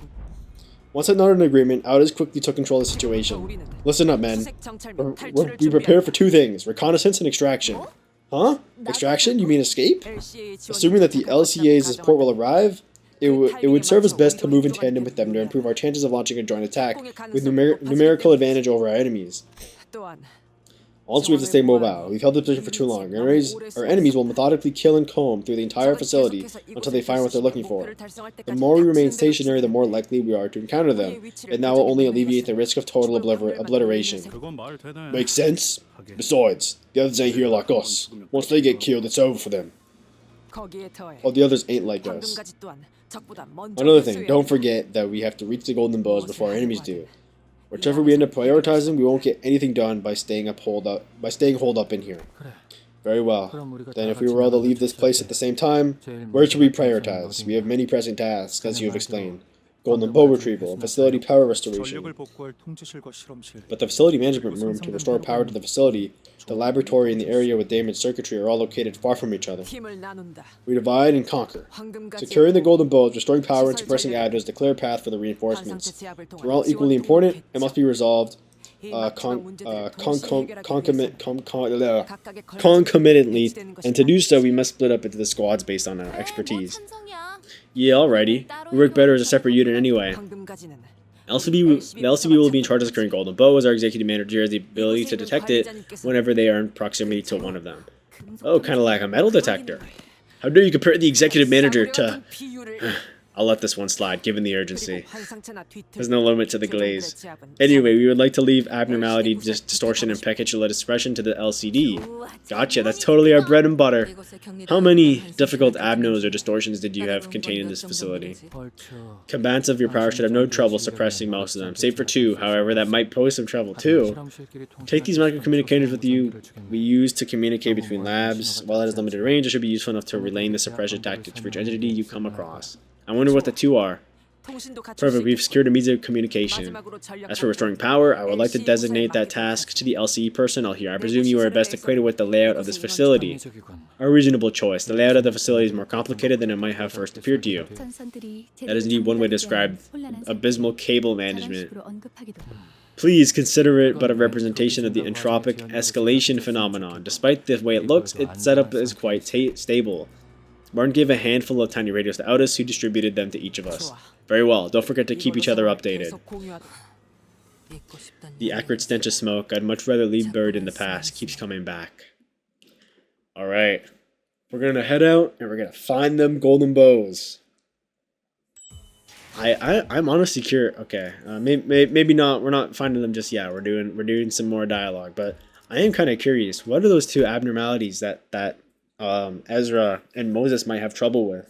A: Once I nodded an agreement, Aldous quickly took control of the situation. Listen up, men. We prepare for two things, reconnaissance and extraction. Huh? Extraction? You mean escape? Assuming that the LCA's support will arrive, it would serve us best to move in tandem with them to improve our chances of launching a joint attack with numerical advantage over our enemies. Also, we have to stay mobile. We've held the position for too long. Our enemies will methodically kill and comb through the entire facility until they find what they're looking for. The more we remain stationary, the more likely we are to encounter them, and that will only alleviate the risk of total obliteration. Makes sense? Besides, the others ain't here like us. Once they get killed, it's over for them. Oh, the others ain't like us. Another thing, don't forget that we have to reach the golden bows before our enemies do. Whichever we end up prioritizing, we won't get anything done by staying holed up in here. Very well. Then if we were all to leave this place at the same time, where should we prioritize? We have many pressing tasks, as you have explained. Golden bow retrieval, and facility power restoration. But the facility management room to restore power to the facility, the laboratory, and the area with damaged circuitry are all located far from each other. We divide and conquer. Securing the golden bows, restoring power, and suppressing addos to clear a path for the reinforcements. They're all equally important and must be resolved concomitantly, and to do so, we must split up into the squads based on our expertise. Yeah, alrighty. We work better as a separate unit anyway. The LCB will be in charge of securing golden bow, as our executive manager has the ability to detect it whenever they are in proximity to one of them. Oh, kind of like a metal detector. How dare you compare the executive manager to... I'll let this one slide, given the urgency. There's no limit to the glaze. Anyway, we would like to leave abnormality, distortion, and peculiar expression to the LCD. Gotcha, that's totally our bread and butter. How many difficult abnos or distortions did you have contained in this facility? Combatants of your power should have no trouble suppressing most of them, save for two. However, that might pose some trouble too. Take these microcommunicators with you we use to communicate between labs. While it has limited range, it should be useful enough to relay the suppression tactics for each entity you come across. I wonder what the two are. Perfect, we've secured immediate communication. As for restoring power, I would like to designate that task to the LCE personnel here. I presume you are best acquainted with the layout of this facility. A reasonable choice. The layout of the facility is more complicated than it might have first appeared to you. That is indeed one way to describe abysmal cable management. Please consider it but a representation of the entropic escalation phenomenon. Despite the way it looks, its setup is quite stable. Martin gave a handful of tiny radios to Aldous, who distributed them to each of us. Very well, don't forget to keep each other updated. The acrid stench of smoke, I'd much rather leave buried in the past, keeps coming back. Alright.
B: We're gonna head out and we're gonna find them golden bows. I'm honestly curious. Okay, maybe not. We're not finding them just yet. We're doing some more dialogue, but I am kind of curious. What are those two abnormalities that Ezra and Moses might have trouble with?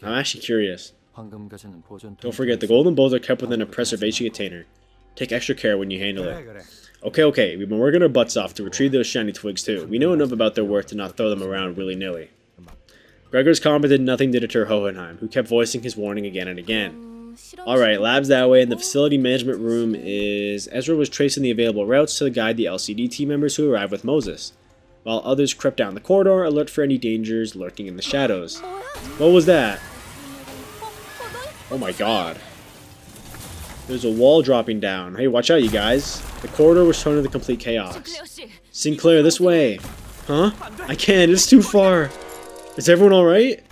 B: I'm actually curious. Don't forget, the golden bowls are kept within a preservation container. Take extra care when you handle it. Okay, we've been working our butts off to retrieve those shiny twigs too. We know enough about their worth to not throw them around willy-nilly. Gregor's comment did nothing to deter Hohenheim, who kept voicing his warning again and again. Alright, labs that way, and the facility management room is... Ezra was tracing the available routes to guide the LCD team members who arrived with Moses, while others crept down the corridor, alert for any dangers lurking in the shadows. What was that? Oh my god. There's a wall dropping down. Hey, watch out, you guys. The corridor was thrown into complete chaos. Sinclair, this way. Huh? I can't, it's too far. Is everyone alright?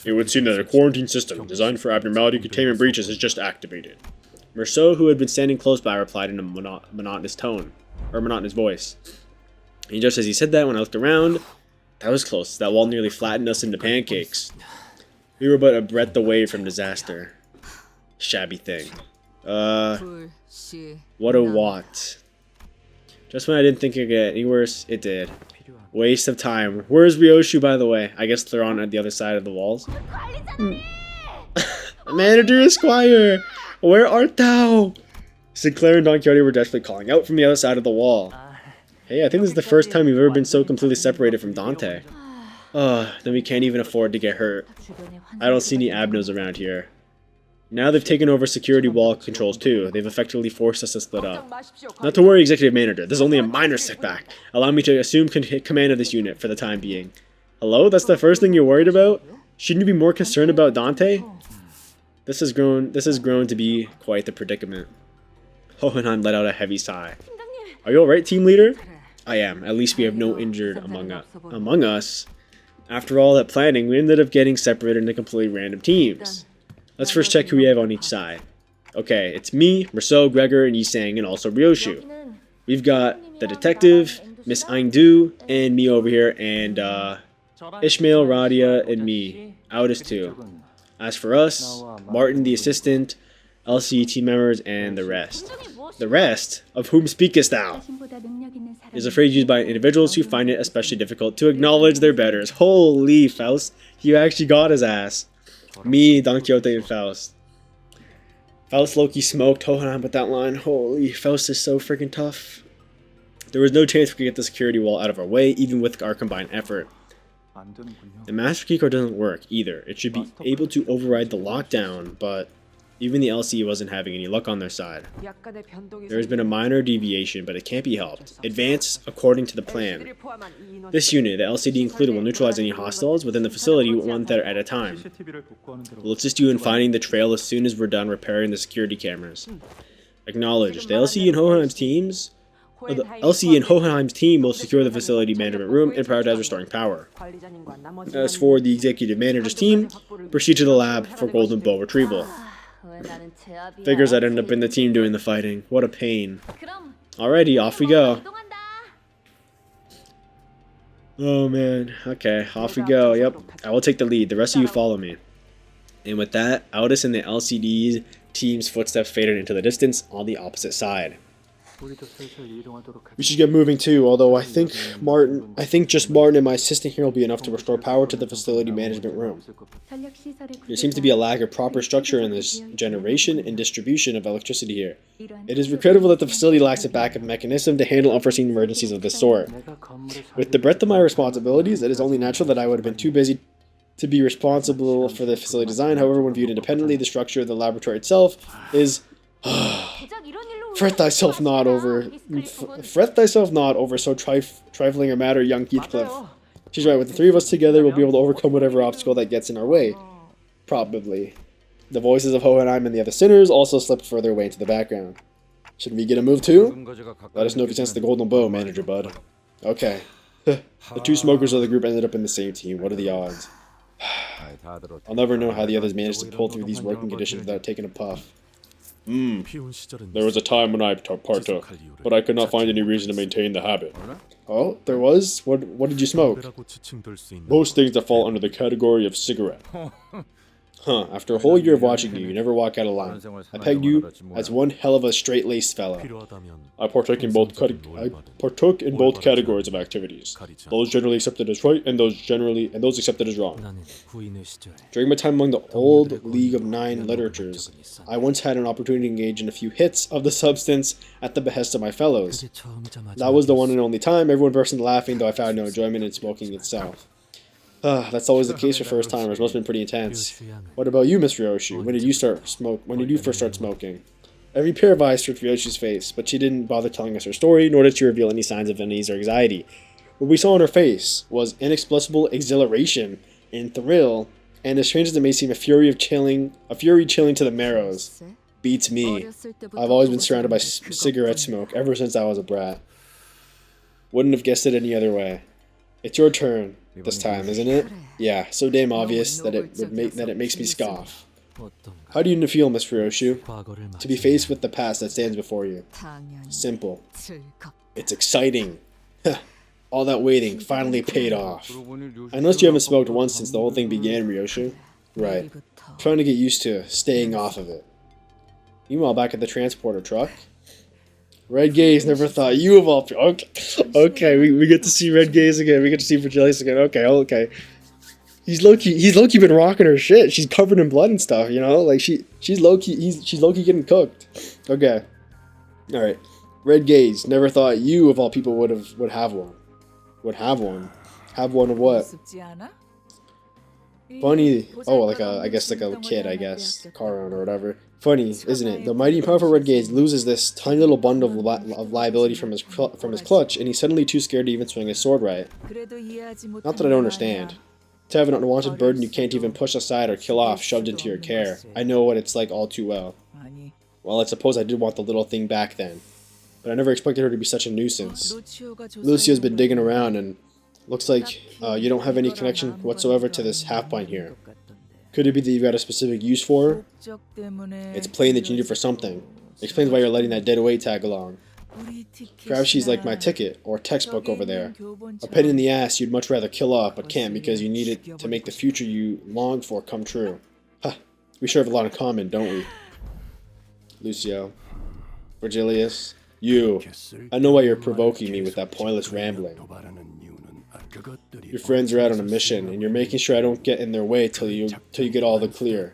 B: It would seem that a quarantine system designed for abnormality containment breaches is just activated. Merceau, who had been standing close by, replied in a monotonous tone, or monotonous voice. And just as he said that, when I looked around, that was close. That wall nearly flattened us into pancakes. We were but a breath away from disaster. Shabby thing. What a watt. Just when I didn't think it could get any worse, it did. Waste of time. Where's Ryoshu, by the way? I guess they're on the other side of the walls. Manager Esquire! Where art thou? Sinclair and Don Quixote were desperately calling out from the other side of the wall. Hey, I think this is the first time we've ever been so completely separated from Dante. Then we can't even afford to get hurt. I don't see any abnos around here. Now they've taken over security wall controls too. They've effectively forced us to split up. Not to worry, Executive Manager. This is only a minor setback. Allow me to assume command of this unit for the time being. Hello? That's the first thing you're worried about? Shouldn't you be more concerned about Dante? This has grown to be quite the predicament. Hohenheim let out a heavy sigh. Are you alright, team leader? I am. At least we have no injured among us. After all that planning, we ended up getting separated into completely random teams. Let's first check who we have on each side. Okay, it's me, Merceau, Gregor, and Yisang, and also Ryoshu. We've got the detective, Miss Aingdu, and me over here, and Ishmael, Radia, and me. Otis too. As for us, Martin the assistant, LCE team members, and the rest. The rest? Of whom speakest thou? Is a phrase used by individuals who find it especially difficult to acknowledge their betters. Holy Faust, you actually got his ass. Me, Don Quixote, and Faust. Faust Loki smoked Hohenheim with that line. Holy, Faust is so freaking tough. There was no chance we could get the security wall out of our way, even with our combined effort. The master keycard doesn't work either. It should be able to override the lockdown, but even the LCE wasn't having any luck on their side. There has been a minor deviation, but it can't be helped. Advance according to the plan. This unit, the LCD included, will neutralize any hostiles within the facility one threat at a time. We'll assist you in finding the trail as soon as we're done repairing the security cameras. Acknowledged. The LCE and Hohenheim's team will secure the facility management room and prioritize restoring power. As for the executive manager's team, proceed to the lab for golden bow retrieval. Figures I'd end up in the team doing the fighting. What a pain. Alrighty, off we go. Oh man, okay, off we go. Yep, I will take the lead. The rest of you follow me. And with that, Aldous and the LCD's team's footsteps faded into the distance on the opposite side. We should get moving too, although I think just Martin and my assistant here will be enough to restore power to the facility management room. There seems to be a lack of proper structure in this generation and distribution of electricity here. It is regrettable that the facility lacks a backup mechanism to handle unforeseen emergencies of this sort. With the breadth of my responsibilities, it is only natural that I would have been too busy to be responsible for the facility design. However, when viewed independently, the structure of the laboratory itself is... Fret thyself not over so trifling a matter, young Heathcliff. She's right, with the three of us together, we'll be able to overcome whatever obstacle that gets in our way. Probably. The voices of Hohenheim and the other sinners also slipped further away into the background. Should we get a move too? Let us know if you sense the golden bow, Manager Bud. Okay. The two smokers of the group ended up in the same team. What are the odds? I'll never know how the others managed to pull through these working conditions without taking a puff. There was a time when I partook, but I could not find any reason to maintain the habit.
A: Oh, there was? What did you smoke?
B: Most things that fall under the category of cigarette.
A: Huh, after a whole year of watching you, you never walk out of line. I pegged you as one hell of a straight-laced fellow.
B: I partook in both categories of activities. Those generally accepted as right and those accepted as wrong.
A: During my time among the old League of Nine literatures, I once had an opportunity to engage in a few hits of the substance at the behest of my fellows. That was the one and only time everyone burst into laughing, though I found no enjoyment in smoking itself. That's always the case for first-timers. Must have been pretty intense. What about you, Miss Ryoshi? When did you first start smoking? Every pair of eyes searched Ryoshi's face, but she didn't bother telling us her story, nor did she reveal any signs of unease or anxiety. What we saw on her face was inexplicable exhilaration and thrill, and as strange as it may seem, a fury chilling to the marrows. Beats me. I've always been surrounded by cigarette smoke ever since I was a brat. Wouldn't have guessed it any other way. It's your turn this time, isn't it? Yeah, so damn obvious that it makes me scoff. How do you feel, Miss Ryoshi? To be faced with the past that stands before you. Simple. It's exciting. All that waiting finally paid off. I noticed you haven't smoked once since the whole thing began, Ryoshi. Right. I'm trying to get used to staying off of it. Meanwhile, back at the transporter truck. Red Gaze never thought you of all people. Okay, we get to see Red Gaze again. We get to see Virgilius again. Okay. He's low-key been rocking her shit. She's covered in blood and stuff, you know? Like, she's low-key getting cooked. Okay. Alright. Red Gaze never thought you of all people would have one. Would have one. Have one of what? Funny. Oh, like I guess like a kid, car owner or whatever. Funny, isn't it? The mighty and powerful Red Gaze loses this tiny little bundle of liability from his clutch, and he's suddenly too scared to even swing his sword right. Not that I don't understand. To have an unwanted burden you can't even push aside or kill off shoved into your care. I know what it's like all too well. Well, I suppose I did want the little thing back then. But I never expected her to be such a nuisance. Lucio's been digging around, and looks like you don't have any connection whatsoever to this half-pint here. Could it be that you've got a specific use for her? It's plain that you need it for something. Explains why you're letting that dead weight tag along. Perhaps she's like my ticket, or textbook over there. A pain in the ass you'd much rather kill off, but can't because you need it to make the future you long for come true. Ha! We sure have a lot in common, don't we? Lucio. Virgilius. You. I know why you're provoking me with that pointless rambling. Your friends are out on a mission, and you're making sure I don't get in their way till you get all clear.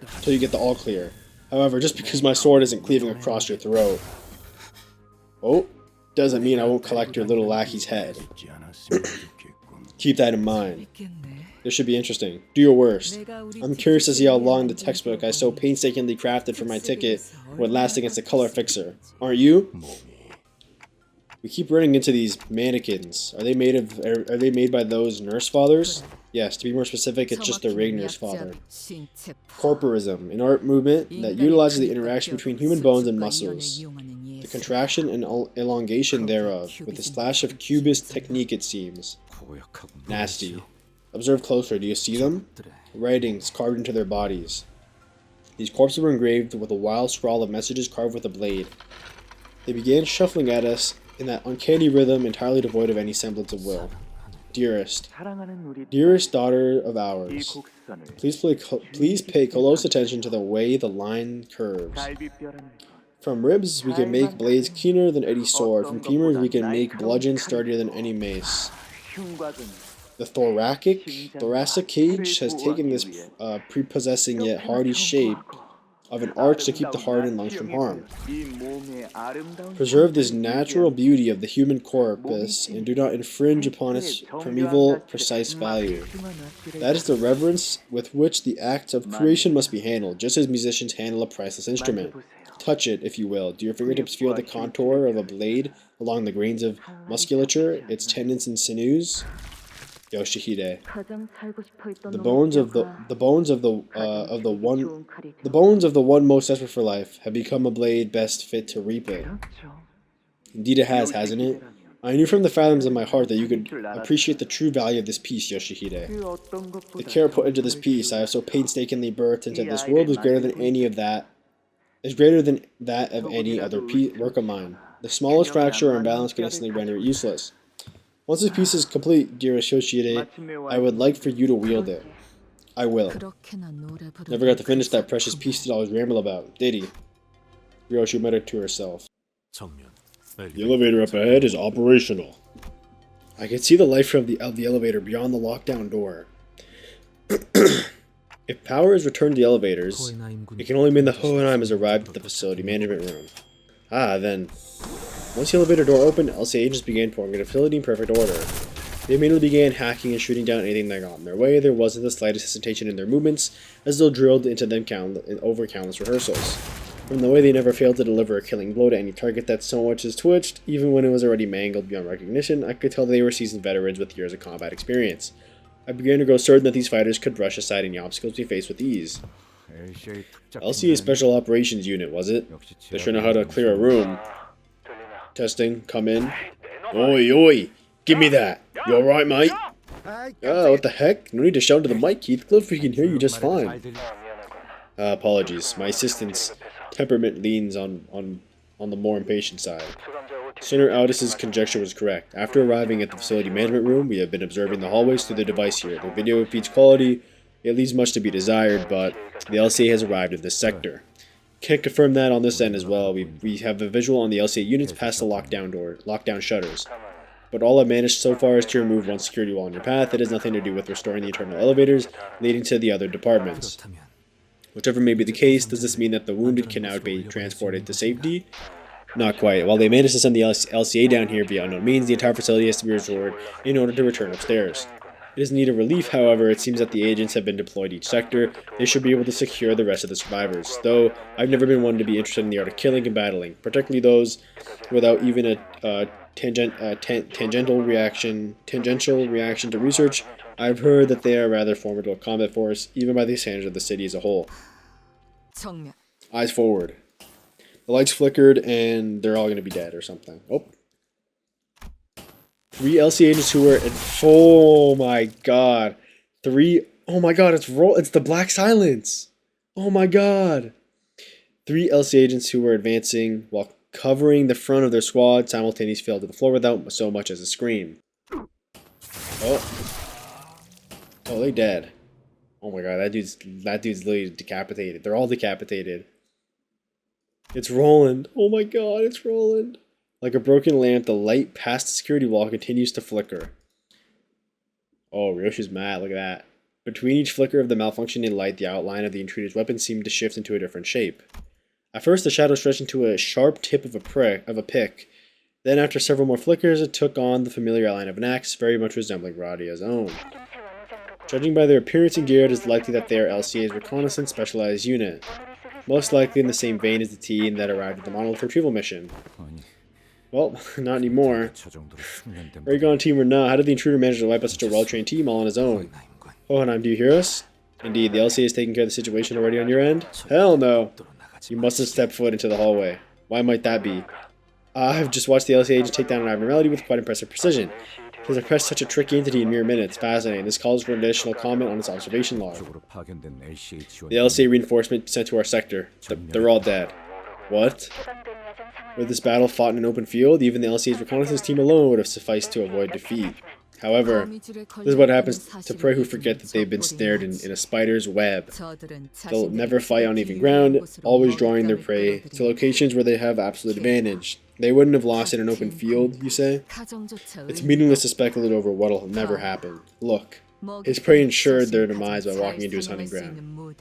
A: However, just because my sword isn't cleaving across your throat. Oh, doesn't mean I won't collect your little lackey's head. Keep that in mind. This should be interesting. Do your worst. I'm curious to see how long the textbook I so painstakingly crafted for my ticket would last against a color fixer. Aren't you? We keep running into these mannequins. Are they made by those nurse fathers? Yes, to be more specific, it's just the rig nurse father. Corporism, an art movement that utilizes the interaction between human bones and muscles. The contraction and elongation thereof, with a splash of cubist technique it seems. Nasty. Observe closer, do you see them? Writings carved into their bodies. These corpses were engraved with a wild scrawl of messages carved with a blade. They began shuffling at us in that uncanny rhythm entirely devoid of any semblance of will. Dearest daughter of ours, please pay close attention to the way the line curves. From ribs we can make blades keener than any sword, from femurs we can make bludgeons sturdier than any mace. The thoracic cage has taken this prepossessing yet hardy shape of an arch to keep the heart and lungs from harm. Preserve this natural beauty of the human corpus and do not infringe upon its primeval, precise value. That is the reverence with which the act of creation must be handled, just as musicians handle a priceless instrument. Touch it, if you will. Do your fingertips feel the contour of a blade along the grains of musculature, its tendons and sinews? Yoshihide. The bones of the one most desperate for life have become a blade best fit to reap it. Indeed it has, hasn't it? I knew from the fathoms of my heart that you could appreciate the true value of this piece, Yoshihide. The care put into this piece I have so painstakingly birthed into this world is greater than any of that. is greater than that of any other work of mine. The smallest fracture or imbalance can instantly render it useless. Once this piece is complete, dear associate, I would like for you to wield it. I will. Never got to finish that precious piece that I always ramble about, did he? Ryoshi muttered to herself. The elevator up ahead is operational. I can see the light from the elevator beyond the lockdown door. If power is returned to the elevators, it can only mean that Hohenheim has arrived at the facility management room. Ah, then. Once the elevator door opened, LCA agents began pouring into the facility in perfect order. They immediately began hacking and shooting down anything that got in their way. There wasn't the slightest hesitation in their movements, as though drilled into them over countless rehearsals. From the way they never failed to deliver a killing blow to any target that so much as twitched, even when it was already mangled beyond recognition, I could tell they were seasoned veterans with years of combat experience. I began to grow certain that these fighters could brush aside any obstacles we faced with ease. LCA Special Operations Unit, was it? They sure know how to clear a room. Testing, come in. Oi, oi! Give me that! You alright, mate? What the heck? No need to shout into the mic, Heathcliff. We can hear you just fine. Apologies. My assistant's temperament leans on the more impatient side. Senator Aldis's conjecture was correct. After arriving at the facility management room, we have been observing the hallways through the device here. The video feeds quality. It leaves much to be desired, but the LCA has arrived in this sector. Can't confirm that on this end as well. We have a visual on the LCA units past the lockdown shutters. But all I've managed so far is to remove one security wall in your path. It has nothing to do with restoring the internal elevators leading to the other departments. Whichever may be the case, does this mean that the wounded can now be transported to safety? Not quite. While they managed to send the LCA down here via unknown means, the entire facility has to be restored in order to return upstairs. It is in need of relief, however. It seems that the agents have been deployed each sector. They should be able to secure the rest of the survivors, though I've never been one to be interested in the art of killing and battling, particularly those without even a tangential reaction to research. I've heard that they are a rather formidable combat force, even by the standards of the city as a whole. Eyes forward. The lights flickered, and they're all going to be dead or something. Oh. 3 LC agents who were... Oh my god. 3... Oh my god, it's the Black Silence. Oh my god. 3 LC agents who were advancing while covering the front of their squad simultaneously fell to the floor without so much as a scream. Oh. Oh, they dead. Oh my god, that dude's literally decapitated. They're all decapitated. It's Roland. Oh my god, it's Roland. Like a broken lamp, the light past the security wall continues to flicker. Oh, Ryoshi's mad. Look at that. Between each flicker of the malfunctioning light, the outline of the intruder's weapon seemed to shift into a different shape. At first, the shadow stretched into a sharp tip of a pick. Then, after several more flickers, it took on the familiar outline of an axe, very much resembling Radia's own. Judging by their appearance and gear, it is likely that they are LCA's reconnaissance specialized unit. Most likely in the same vein as the team that arrived at the monolith retrieval mission. Well, not anymore. Raygon team or not, how did the intruder manage to wipe out such a well-trained team all on his own? Hohenheim, do you hear us? Indeed, the LCA is taking care of the situation already on your end? Hell no! You mustn't step foot into the hallway. Why might that be? I've just watched the LCA agent take down an abnormality with quite impressive precision. He has impressed such a tricky entity in mere minutes. Fascinating. This calls for an additional comment on its observation log. The LCA reinforcement sent to our sector. They're all dead. What? With this battle fought in an open field, even the LCA's reconnaissance team alone would have sufficed to avoid defeat. However, this is what happens to prey who forget that they've been snared in a spider's web. They'll never fight on even ground, always drawing their prey to locations where they have absolute advantage. They wouldn't have lost in an open field, you say? It's meaningless to speculate over what'll never happen. Look, his prey ensured their demise by walking into his hunting ground.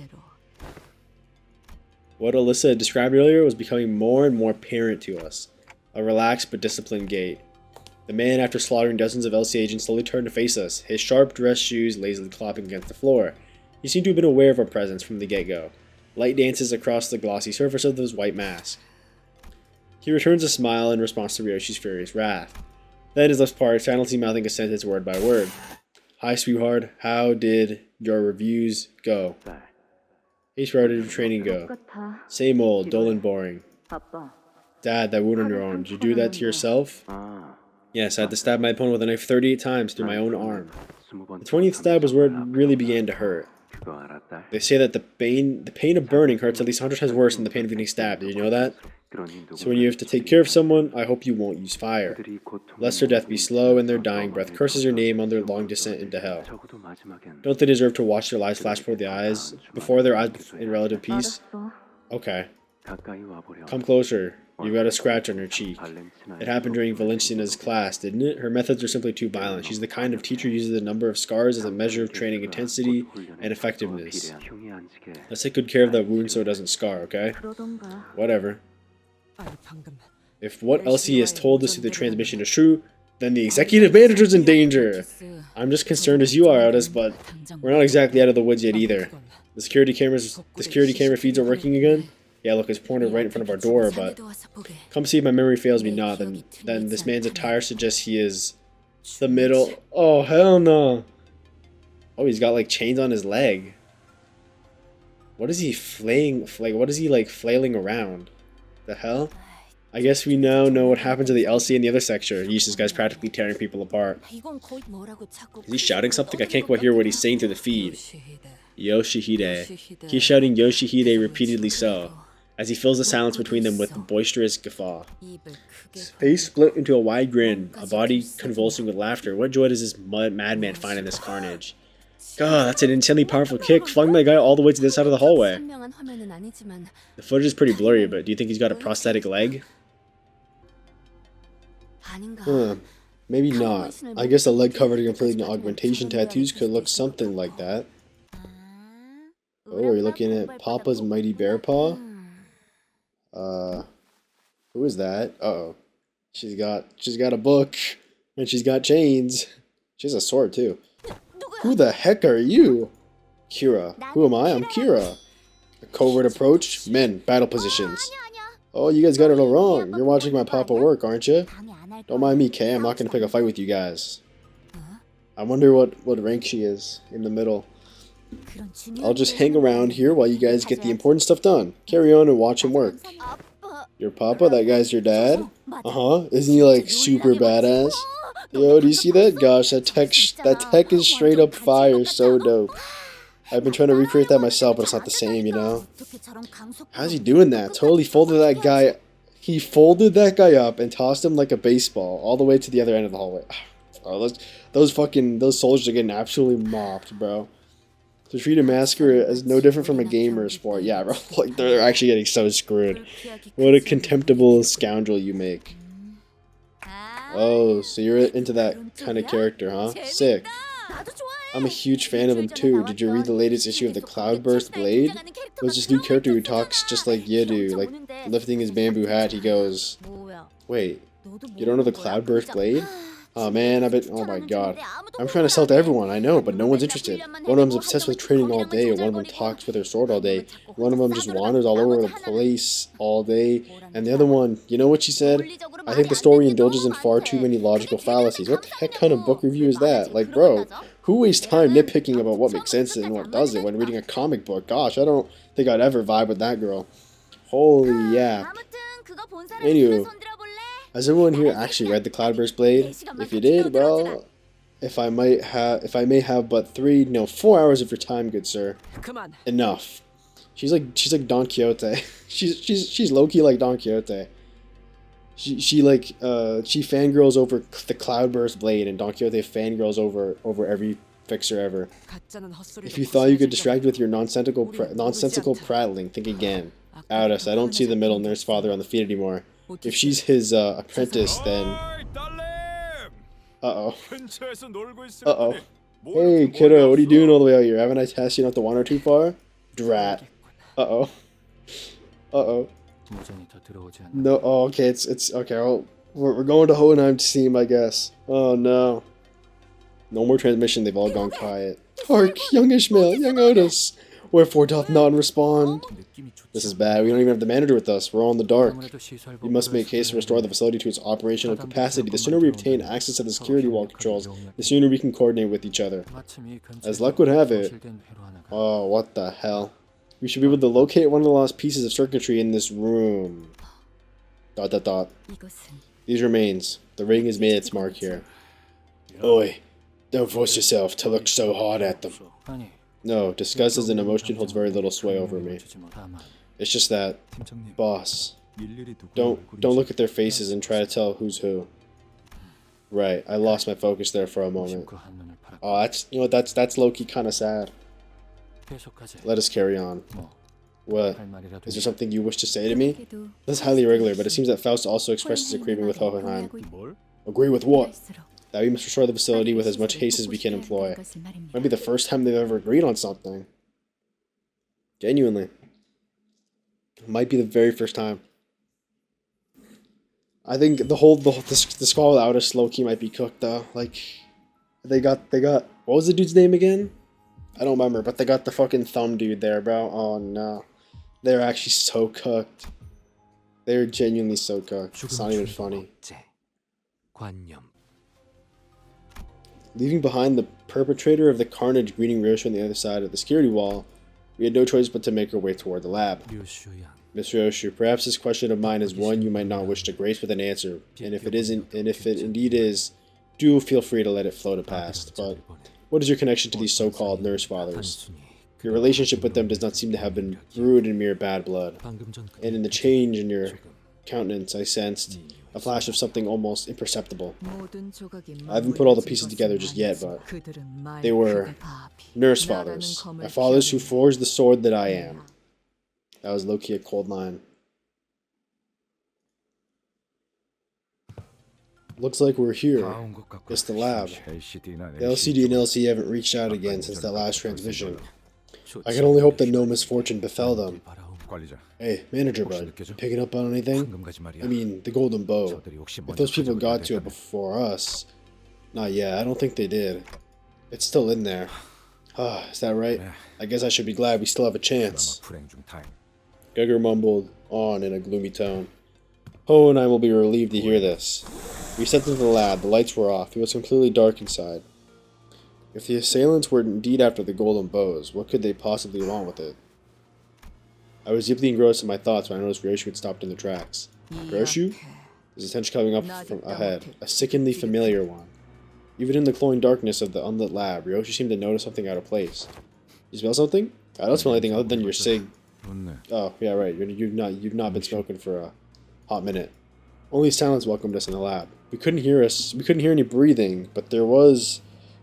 A: What Alyssa had described earlier was becoming more and more apparent to us. A relaxed but disciplined gait. The man, after slaughtering dozens of LC agents, slowly turned to face us, his sharp dress shoes lazily clopping against the floor. He seemed to have been aware of our presence from the get-go. Light dances across the glossy surface of his white mask. He returns a smile in response to Ryoshi's furious wrath. Then his lips part, silently mouthing a sentence word by word. Hi, sweetheart. How did your reviews go? Hey, how did your training go? Same old, dull and boring. Dad, that wound on your arm. Did you do that to yourself? Yes, I had to stab my opponent with a knife 38 times through my own arm. The 20th stab was where it really began to hurt.
B: They say that the pain of burning hurts at least 100 times worse than the pain of getting stabbed. Did you know that? So when you have to take care of someone, I hope you won't use fire. Lest their death be slow and their dying breath curses your name on their long descent into hell. Don't they deserve to watch their lives flash before their eyes in relative peace? Okay. Come closer. You got a scratch on her cheek. It happened during Valenciana's class, didn't it? Her methods are simply too violent. She's the kind of teacher who uses the number of scars as a measure of training intensity and effectiveness. Let's take good care of that wound so it doesn't scar, okay? Whatever. If what Elsie has told us through the transmission is true, then the executive manager's in danger. I'm just concerned as you are, Otis, but we're not exactly out of the woods yet either. The security camera feeds are working again? Yeah, look, it's pointed right in front of our door, but come see if my memory fails me not, then this man's attire suggests he is the middle. Oh, hell no. Oh, he's got like chains on his leg. What is he flailing around? The hell? I guess we now know what happened to the LC in the other section. Yeesh, this guy's practically tearing people apart. Is he shouting something? I can't quite hear what he's saying through the feed. Yoshihide. He's shouting Yoshihide repeatedly so, as he fills the silence between them with a boisterous guffaw. His face split into a wide grin, a body convulsing with laughter. What joy does this madman find in this carnage? God, that's an insanely powerful kick. Flung that guy all the way to the side of the hallway. The footage is pretty blurry, but do you think he's got a prosthetic leg? Maybe not. I guess a leg covered in complete augmentation tattoos could look something like that. Oh, are you looking at Papa's Mighty Bear Paw? Who is that? Uh-oh. She's got a book, and she's got chains. She has a sword, too. Who the heck are you? Kira. Who am I? I'm Kira. A covert approach? Men, battle positions. Oh, you guys got it all wrong. You're watching my Papa work, aren't you? Don't mind me, Kay. I'm not gonna pick a fight with you guys. I wonder what rank she is in the middle. I'll just hang around here while you guys get the important stuff done. Carry on and watch him work. Your Papa? That guy's your dad? Uh-huh. Isn't he like super badass? Yo, do you see that? Gosh, that tech is straight up fire. So dope. I've been trying to recreate that myself, but it's not the same, you know? How's he doing that? Totally folded that guy. He folded that guy up and tossed him like a baseball all the way to the other end of the hallway. Oh, those soldiers are getting absolutely mopped, bro. To treat a massacre as no different from a game or a sport. Yeah, bro. Like, they're actually getting so screwed. What a contemptible scoundrel you make. Oh, so you're into that kind of character, huh? Sick. I'm a huge fan of him too. Did you read the latest issue of the Cloudburst Blade? There's this new character who talks just like you do, like lifting his bamboo hat. He goes, "Wait, you don't know the Cloudburst Blade? Oh man, oh my god. I'm trying to sell to everyone, I know, but no one's interested. One of them's obsessed with training all day, one of them talks with her sword all day, one of them just wanders all over the place all day, and the other one, you know what she said? I think the story indulges in far too many logical fallacies. What the heck kind of book review is that? Like, bro, who wastes time nitpicking about what makes sense and what doesn't when reading a comic book? Gosh, I don't think I'd ever vibe with that girl. Holy yap. Anywho, has everyone here actually read the Cloudburst Blade? If you did, well, if I may have but 4 hours of your time, good sir. Enough. She's like Don Quixote. she's low-key like Don Quixote. She fangirls over the Cloudburst Blade, and Don Quixote fangirls over every fixer ever. If you thought you could distract with your nonsensical prattling, think again. Otis, I don't see the middle nurse father on the feed anymore. If she's his apprentice, then... Uh-oh. Uh-oh. Hey, kiddo, what are you doing all the way out here? Haven't I tasked you not to wander too far? Drat. Uh-oh. Uh-oh. No, oh, okay, it's okay, well, we're going to Hohenheim to see him, I guess. Oh, no. No more transmission, they've all gone quiet. Hark, young Ishmael, young Otis. Wherefore doth none respond? This is bad. We don't even have the manager with us. We're all in the dark. We must make haste to restore the facility to its operational capacity. The sooner we obtain access to the security wall controls, the sooner we can coordinate with each other. As luck would have it. Oh, what the hell. We should be able to locate one of the lost pieces of circuitry in this room. ... These remains. The ring has made its mark here. Oi, don't force yourself to look so hard at them.
A: No, disgust as an emotion holds very little sway over me. It's just that, boss, don't look at their faces and try to tell who's who. Right, I lost my focus there for a moment. Oh, that's low-key kind of sad. Let us carry on. What? Is there something you wish to say to me? This is highly irregular, but it seems that Faust also expresses agreement with Hohenheim. Agree with what? That we must restore the facility with as much haste as we can employ. Might be the first time they've ever agreed on something. Genuinely. Might be the very first time. I think the squad without us low-key might be cooked though. Like, they got what was the dude's name again? I don't remember, but they got the fucking thumb dude there, bro. Oh no. They're actually so cooked. They're genuinely so cooked. It's not even funny. Leaving behind the perpetrator of the carnage greeting Ryoshi on the other side of the security wall, we had no choice but to make our way toward the lab. Miss Ryoshi, perhaps this question of mine is one you might not wish to grace with an answer, and if it indeed is, do feel free to let it float past. But what is your connection to these so-called nurse fathers? Your relationship with them does not seem to have been brewed in mere bad blood, and in the change in your countenance I sensed a flash of something almost imperceptible. I haven't put all the pieces together just yet, but they were nurse fathers. My fathers who forged the sword that I am. That was low-key a cold line. Looks like we're here. It's the lab. The LCD and LC haven't reached out again since that last transmission. I can only hope that no misfortune befell them. Hey, manager bud, you picking up on anything? I mean, the golden bow. If those people got to it before us... Not yet, I don't think they did. It's still in there. Ah, is that right? I guess I should be glad we still have a chance. Geiger mumbled on in a gloomy tone. Ho and I will be relieved to hear this. We stepped into the lab, the lights were off, it was completely dark inside. If the assailants were indeed after the golden bows, what could they possibly want with it? I was deeply engrossed in my thoughts when I noticed Ryoshi had stopped in the tracks. Ryoshi? His attention coming up from ahead, a sickeningly familiar one. Even in the glowing darkness of the unlit lab, Ryoshi seemed to notice something out of place. You smell something? I don't smell anything other than your cig. Oh, yeah, right. You've not been smoking for a hot minute. Only silence welcomed us in the lab. We couldn't hear any breathing, but there was,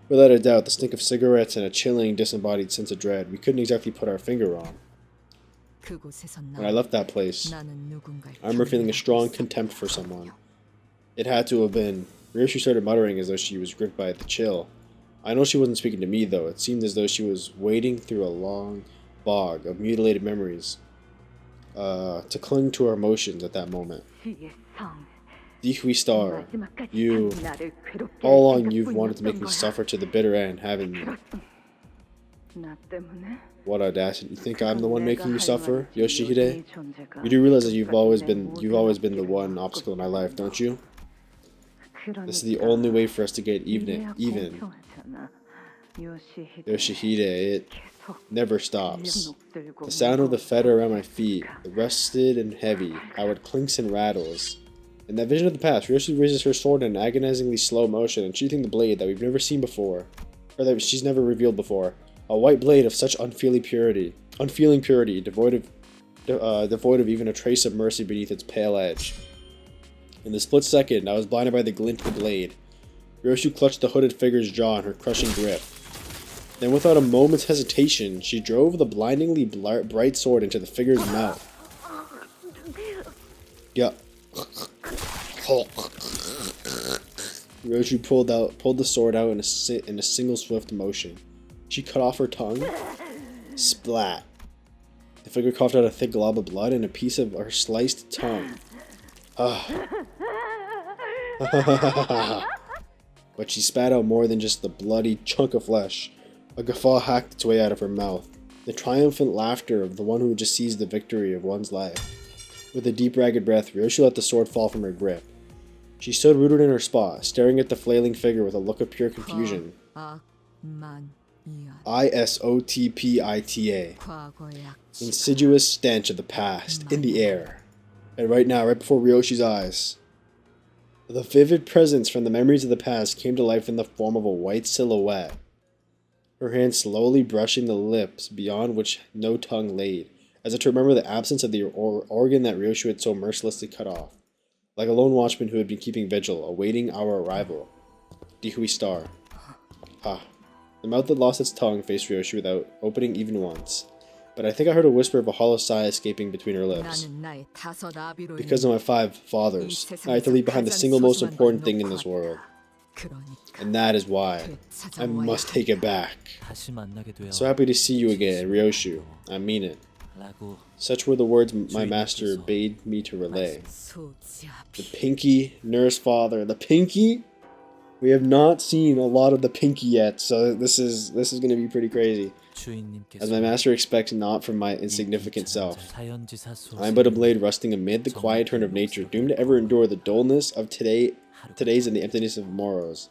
A: without a doubt, the stink of cigarettes and a chilling, disembodied sense of dread we couldn't exactly put our finger on. When I left that place, I remember feeling a strong contempt for someone. It had to have been. Ryoshi started muttering as though she was gripped by the chill. I know she wasn't speaking to me, though. It seemed as though she was wading through a long bog of mutilated memories to cling to her emotions at that moment. Dihui Star, all along you've wanted to make me suffer to the bitter end, haven't you? What audacity! You think I'm the one making you suffer, Yoshihide? You do realize that you've always been the one obstacle in my life, don't you? This is the only way for us to get even. Yoshihide, it never stops. The sound of the fetter around my feet, the rested and heavy, how it clinks and rattles. In that vision of the past, Ryoshi raises her sword in an agonizingly slow motion, unsheathing the blade that we've never seen before, or that she's never revealed before. A white blade of such unfeeling purity, devoid of even a trace of mercy beneath its pale edge. In the split second, I was blinded by the glint of the blade. Ryoshi clutched the hooded figure's jaw in her crushing grip. Then, without a moment's hesitation, she drove the blindingly bright sword into the figure's mouth. Yeah. Ryoshi pulled the sword out in a single swift motion. She cut off her tongue. Splat. The figure coughed out a thick glob of blood and a piece of her sliced tongue. But she spat out more than just the bloody chunk of flesh. A guffaw hacked its way out of her mouth. The triumphant laughter of the one who had just seized the victory of one's life. With a deep, ragged breath, Ryoshi let the sword fall from her grip. She stood rooted in her spot, staring at the flailing figure with a look of pure confusion. ISOTPITA. Insidious stench of the past, in the air. And right now, right before Ryoshi's eyes, the vivid presence from the memories of the past came to life in the form of a white silhouette. her hand slowly brushing the lips beyond which no tongue laid, as if to remember the absence of the organ that Ryoshu had so mercilessly cut off. Like a lone watchman who had been keeping vigil, awaiting our arrival. Dihui Star. Ha. The mouth that lost its tongue faced Ryoshu without opening even once. But I think I heard a whisper of a hollow sigh escaping between her lips. Because of my 5 fathers, I had to leave behind the single most important thing in this world. And that is why I must take it back. So happy to see you again, Ryoshu. I mean it. Such were the words my master bade me to relay. The Pinky, Nurse Father. The Pinky? We have not seen a lot of the Pinky yet, so this is going to be pretty crazy. As my master expects not from my insignificant self. I am but a blade rusting amid the quiet turn of nature, doomed to ever endure the dullness of today's and the emptiness of tomorrow's.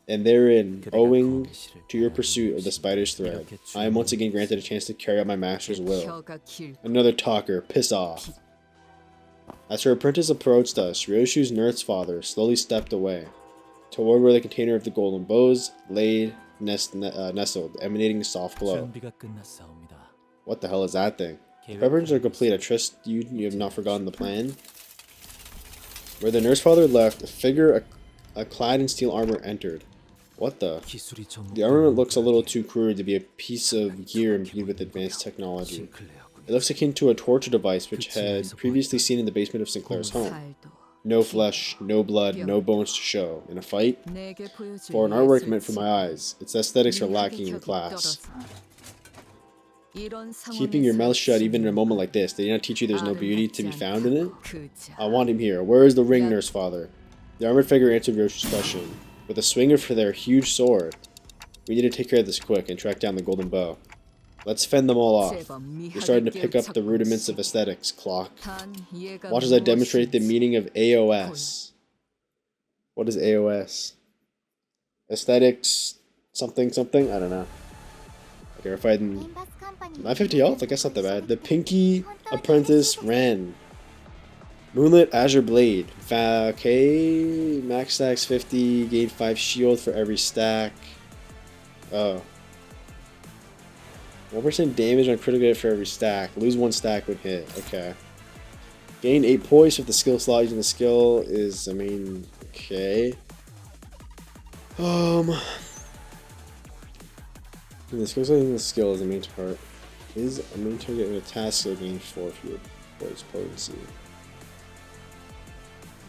A: And therein, owing to your pursuit of the spider's thread, I am once again granted a chance to carry out my master's will. Another talker, piss off. As her apprentice approached us, Ryoshu's nurse father slowly stepped away, toward where the container of the golden bows lay nestled, emanating a soft glow. What the hell is that thing? Preparations are complete. I trust you have not forgotten the plan. Where the nurse father left, a figure clad in steel armor entered. What the? The armament looks a little too crude to be a piece of gear imbued with advanced technology. It looks akin to a torture device which had previously seen in the basement of Sinclair's home. No flesh, no blood, no bones to show. In a fight? For an artwork meant for my eyes, its aesthetics are lacking in class. Keeping your mouth shut even in a moment like this, did he not teach you there's no beauty to be found in it? I want him here. Where is the ring, nurse father? The armored figure answered Ryoshu's question. With a swinger for their huge sword. We need to take care of this quick and track down the golden bow. Let's fend them all off. You're starting to pick up the rudiments of aesthetics, Clock. Watch as I demonstrate the meaning of AOS. What is AOS? Aesthetics, something, something? I don't know. Okay, we're fighting 950 health? I guess not that bad. The Pinky Apprentice Ren. Moonlit Azure Blade. Okay, max stacks 50, gain 5 shield for every stack. Oh. 1% damage on critical hit for every stack. Lose 1 stack when hit. Okay. Gain 8 poise if the skill slot using the skill is, I mean, okay. The skill slot using the skill is the main part. Is a main target in a task skill gain 4 fewer poise potency.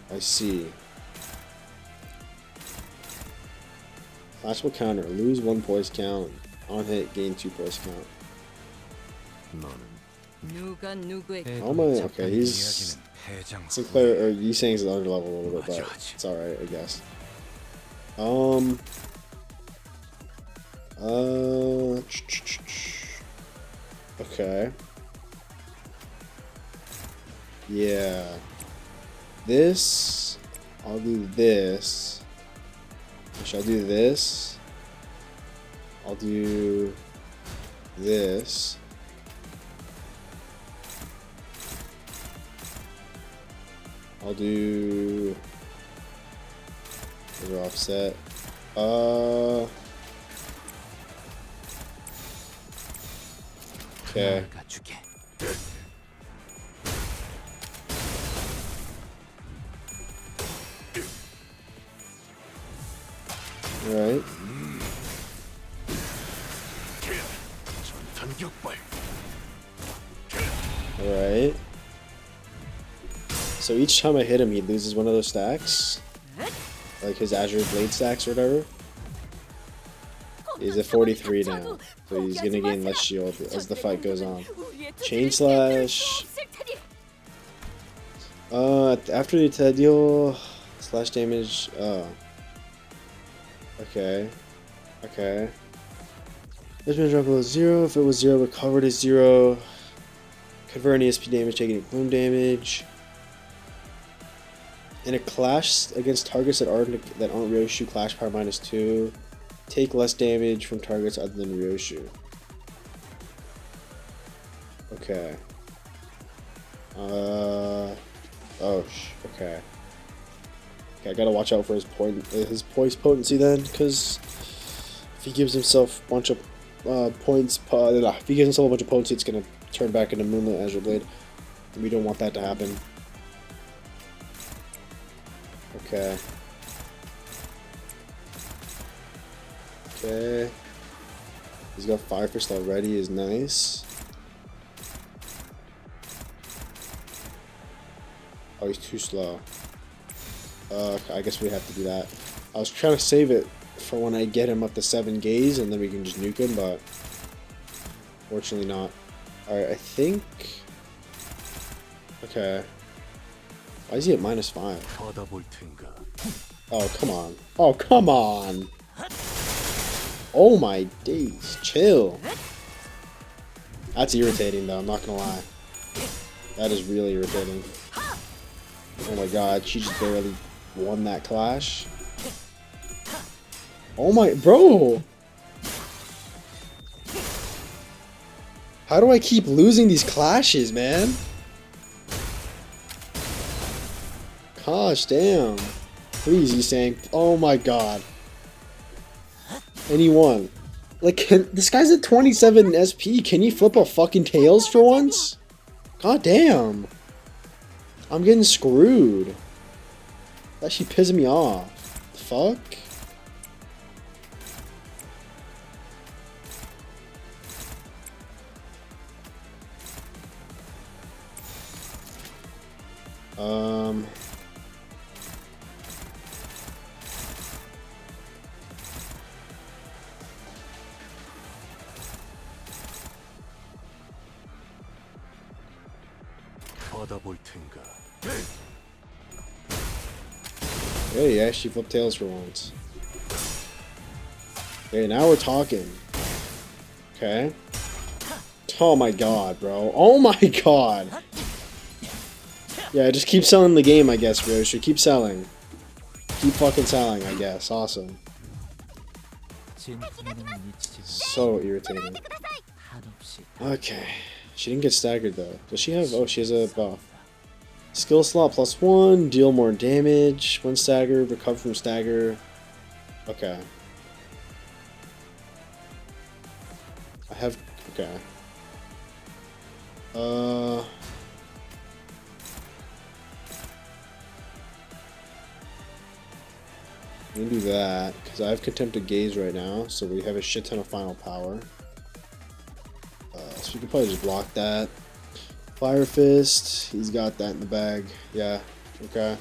A: I see. Flashable counter. Lose 1 poise count. On hit, gain 2 poise count. Oh my, okay, he's Sinclair, or Yisang's is under level a little bit, but it's alright, I guess. Okay. Yeah. This, I'll do this. I'll do this. I'll do this. I'll do the offset. Okay. Alright. Alright. So each time I hit him, he loses one of those stacks. Like his Azure Blade stacks or whatever. He's at 43 now. So he's gonna gain less shield as the fight goes on. Chain Slash. After the deal slash damage. Okay. Okay. This drop below 0. If it was 0, recover to 0. Convert any SP damage taking gloom damage. In a clash against targets that aren't Ryoshu, clash power -2. Take less damage from targets other than Ryoshu. Okay. Okay. Okay, I gotta watch out for his poise potency then, because If he gives himself a bunch of points, if he gives himself a bunch of potency, it's gonna turn back into Moonlit Azure Blade. And we don't want that to happen. Okay. Okay. He's got Fire Fist already, is nice. Oh, he's too slow. I guess we have to do that. I was trying to save it for when I get him up to 7 gaze, and then we can just nuke him, but fortunately not. Alright, I think... Okay. Why is he at -5? Oh, come on. Oh, come on! Oh my days, chill. That's irritating though, I'm not gonna lie. That is really irritating. Oh my god, she just barely won that clash. Oh my, bro! How do I keep losing these clashes, man? Gosh, damn. Please, he's saying, oh my god. And he won. Like, this guy's at 27 SP. Can you flip a fucking tails for once? God damn. I'm getting screwed. That actually pissing me off. The fuck? Hey, he actually flipped tails for once. Okay, now we're talking. Okay. Oh my god, bro. Oh my god. Yeah, just keep selling the game, I guess, bro. Should keep selling. Keep fucking selling, I guess. Awesome. So irritating. Okay. She didn't get staggered, though. Does she have... Oh, she has a buff. Skill slot +1. Deal more damage. When staggered. Recover from stagger. Okay. I have... Okay. We can do that, because I have Contempted Gaze right now, so we have a shit ton of final power. So we can probably just block that. Fire Fist, he's got that in the bag. Yeah, okay.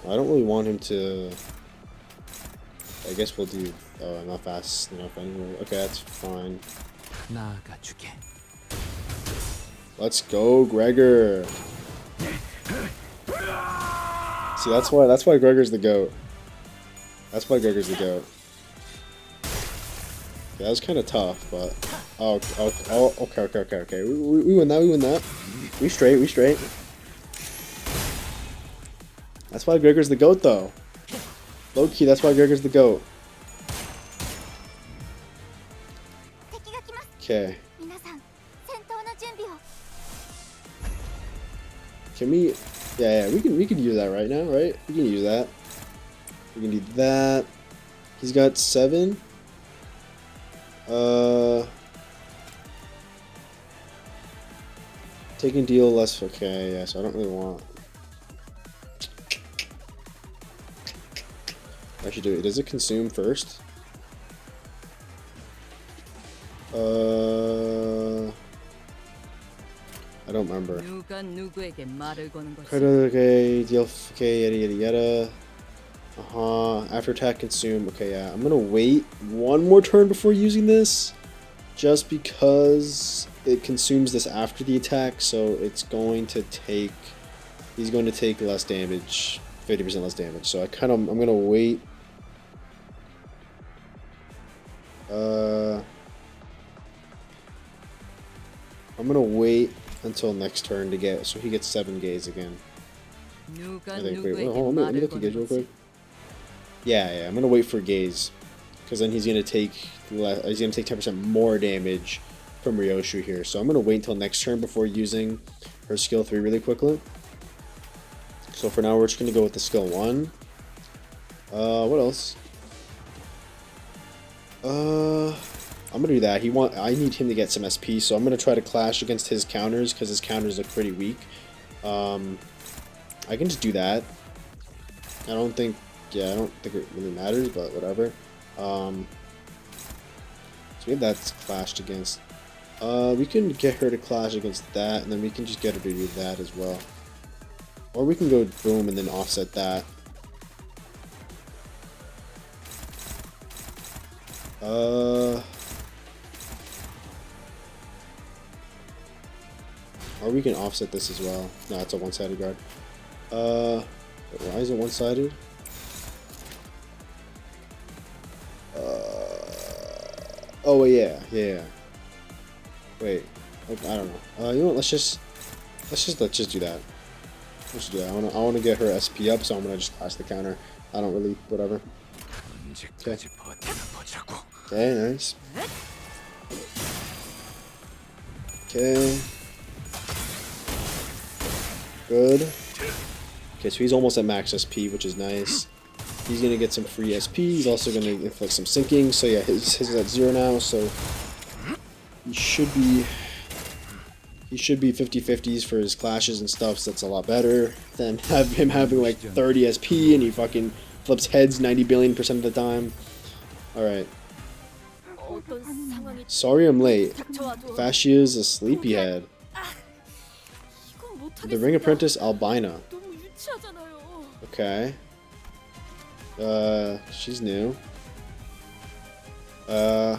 A: I don't really want him to... I guess we'll do... Oh, I'm not fast enough anyway. Okay, that's fine. Let's go, Gregor! See, that's why Gregor's the GOAT. That's why Gregor's the GOAT. Yeah, that was kind of tough, but... Oh, okay. We win that. We straight. That's why Gregor's the GOAT, though. Low key, that's why Gregor's the GOAT. Okay. Can we... Yeah, we can use that right now, right? We can use that. We can do that. He's got 7. Taking deal less... Okay, yeah, so I don't really want... I should do it. Does it consume first? I don't remember. Okay, deal. Okay, yada. After attack, consume. Okay, yeah. I'm gonna wait one more turn before using this, just because it consumes this after the attack. So it's going to take. He's going to take less damage, 50% less damage. So I'm gonna wait. I'm gonna wait until next turn to get, so he gets 7 gaze again. I think. Wait, hold on, let me look at gaze real quick. Yeah, I'm gonna wait for gaze, because then he's gonna take 10% more damage from Ryoshu here. So I'm gonna wait until next turn before using her skill 3 really quickly. So for now, we're just gonna go with the skill 1. What else? I'm gonna do that. I need him to get some SP, so I'm gonna try to clash against his counters because his counters look pretty weak. I can just do that. I don't think it really matters, but whatever. So we have that clashed against. We can get her to clash against that, and then we can just get her to do that as well. Or we can go boom and then offset that. Or we can offset this as well. No, it's a one-sided guard. Why is it one-sided? Oh yeah. Wait, I don't know. You know what? Let's just do that. Let's do that. I wanna get her SP up, so I'm gonna just clash the counter. I don't really, whatever. Okay. Okay, nice. Okay. Good. Okay, so he's almost at max SP, which is nice. He's gonna get some free SP. He's also gonna inflict some sinking. So yeah, his is at 0 now. So he should be 50-50s for his clashes and stuff. So that's a lot better than him having like 30 SP and he fucking flips heads 90 billion% of the time. All right. Sorry I'm late. Fascia's a sleepyhead. The Ring Apprentice Albina. Okay. She's new. Huh.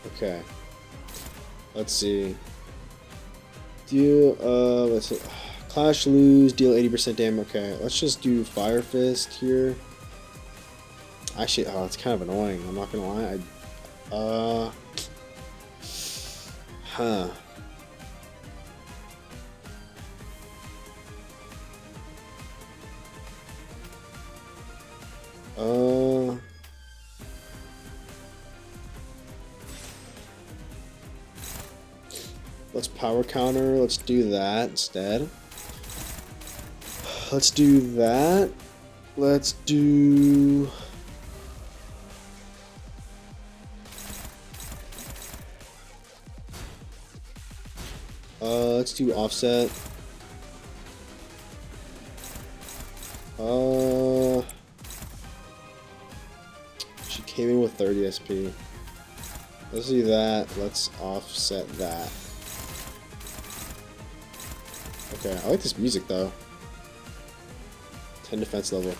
A: Okay. Let's see. Let's see. Clash, lose, deal 80% damage. Okay, let's just do Fire Fist here. Actually, it's kind of annoying. I'm not gonna lie. Huh. Let's power counter. Let's do that instead. Let's do that. Let's do... let's do offset. She came in with 30 SP. Let's do that. Let's offset that. Okay, I like this music though. 10 defense level.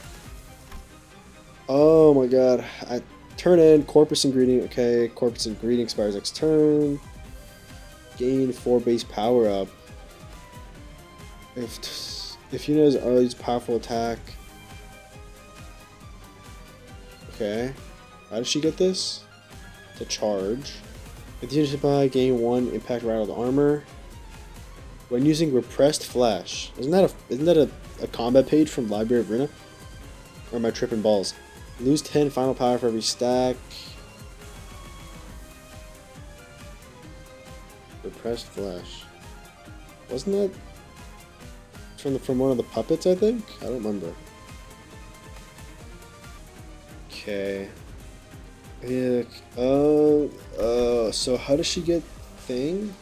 A: Oh my god. Turn in, Corpus and Greeting. Okay, Corpus and Greeting expires next turn. Gain 4 base power up. If you know his always powerful attack. Okay. How does she get this? To charge. If you use by gain 1 impact rattled armor. When using repressed flash. Isn't that a combat page from Library of Runa? Or am I tripping balls? Lose 10 final power for every stack. Repressed flash. Wasn't that from one of the puppets, I think? I don't remember. Okay. Yeah. So how does she get thing?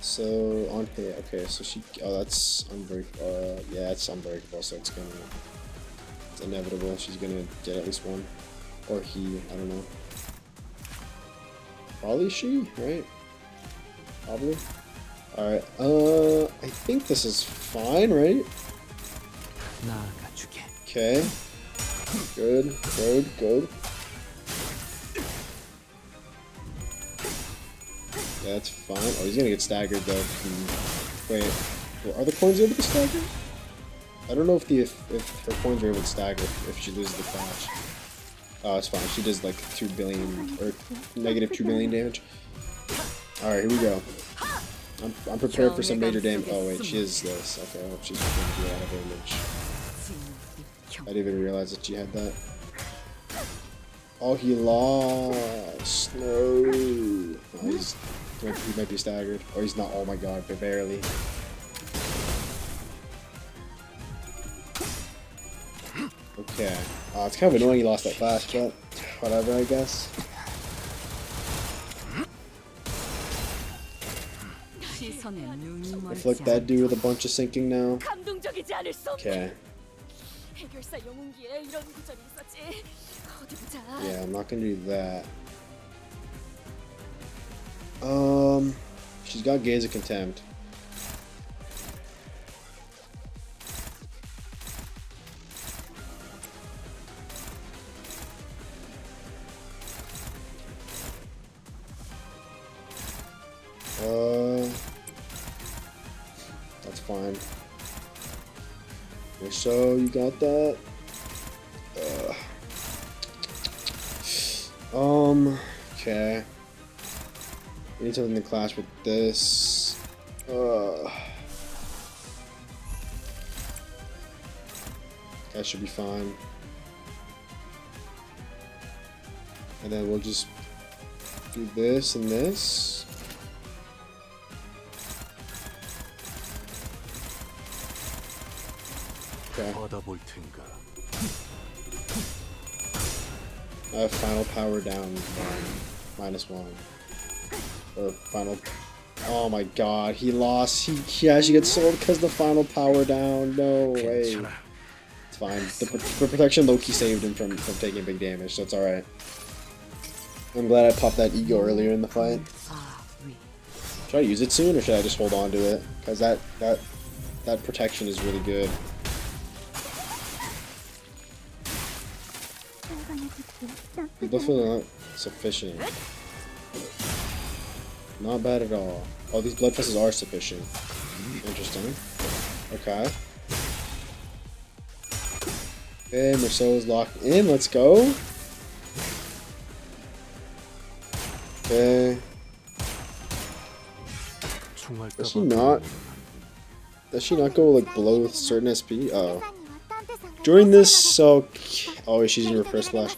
A: So on here, okay, so she, that's unbreakable, yeah, it's unbreakable, so it's inevitable, she's gonna get at least one, or he, I don't know, probably she, right, probably, alright, I think this is fine, right, okay, good, yeah, that's fine. Oh, he's gonna get staggered though. Wait, are the coins able to stagger? I don't know if her coins are able to stagger if she loses the clash. Oh, it's fine. She does like 2 billion or negative 2 billion damage. Alright, here we go. I'm prepared for some major damage. Oh wait, she is this. Okay, I hope she's going to do a lot of damage. I didn't even realize that she had that. Oh, he lost. No. He might be staggered. Or he's not. Oh my god, but barely. Okay. It's kind of annoying he lost that fast, but whatever, I guess. Inflict that dude with a bunch of sinking now. Okay. Yeah, I'm not gonna do that. She's got Gaze of Contempt. That's fine. Okay, so you got that. Okay. We need something to clash with this. That should be fine. And then we'll just do this and this. Okay. Final power down -1. Or final. Oh my god, he lost. He actually gets sold because the final power down. No way. It's fine. The protection Loki saved him from taking big damage, so it's alright. I'm glad I popped that ego earlier in the fight. Should I use it soon or should I just hold on to it? Because that protection is really good. It's definitely not sufficient. Not bad at all. Oh, these blood fesses are sufficient. Interesting. Okay. Okay, Marceau's locked in. Let's go. Okay. Does she not? Does she not go like below certain SP? Oh. During this, so oh, she's in reverse flash.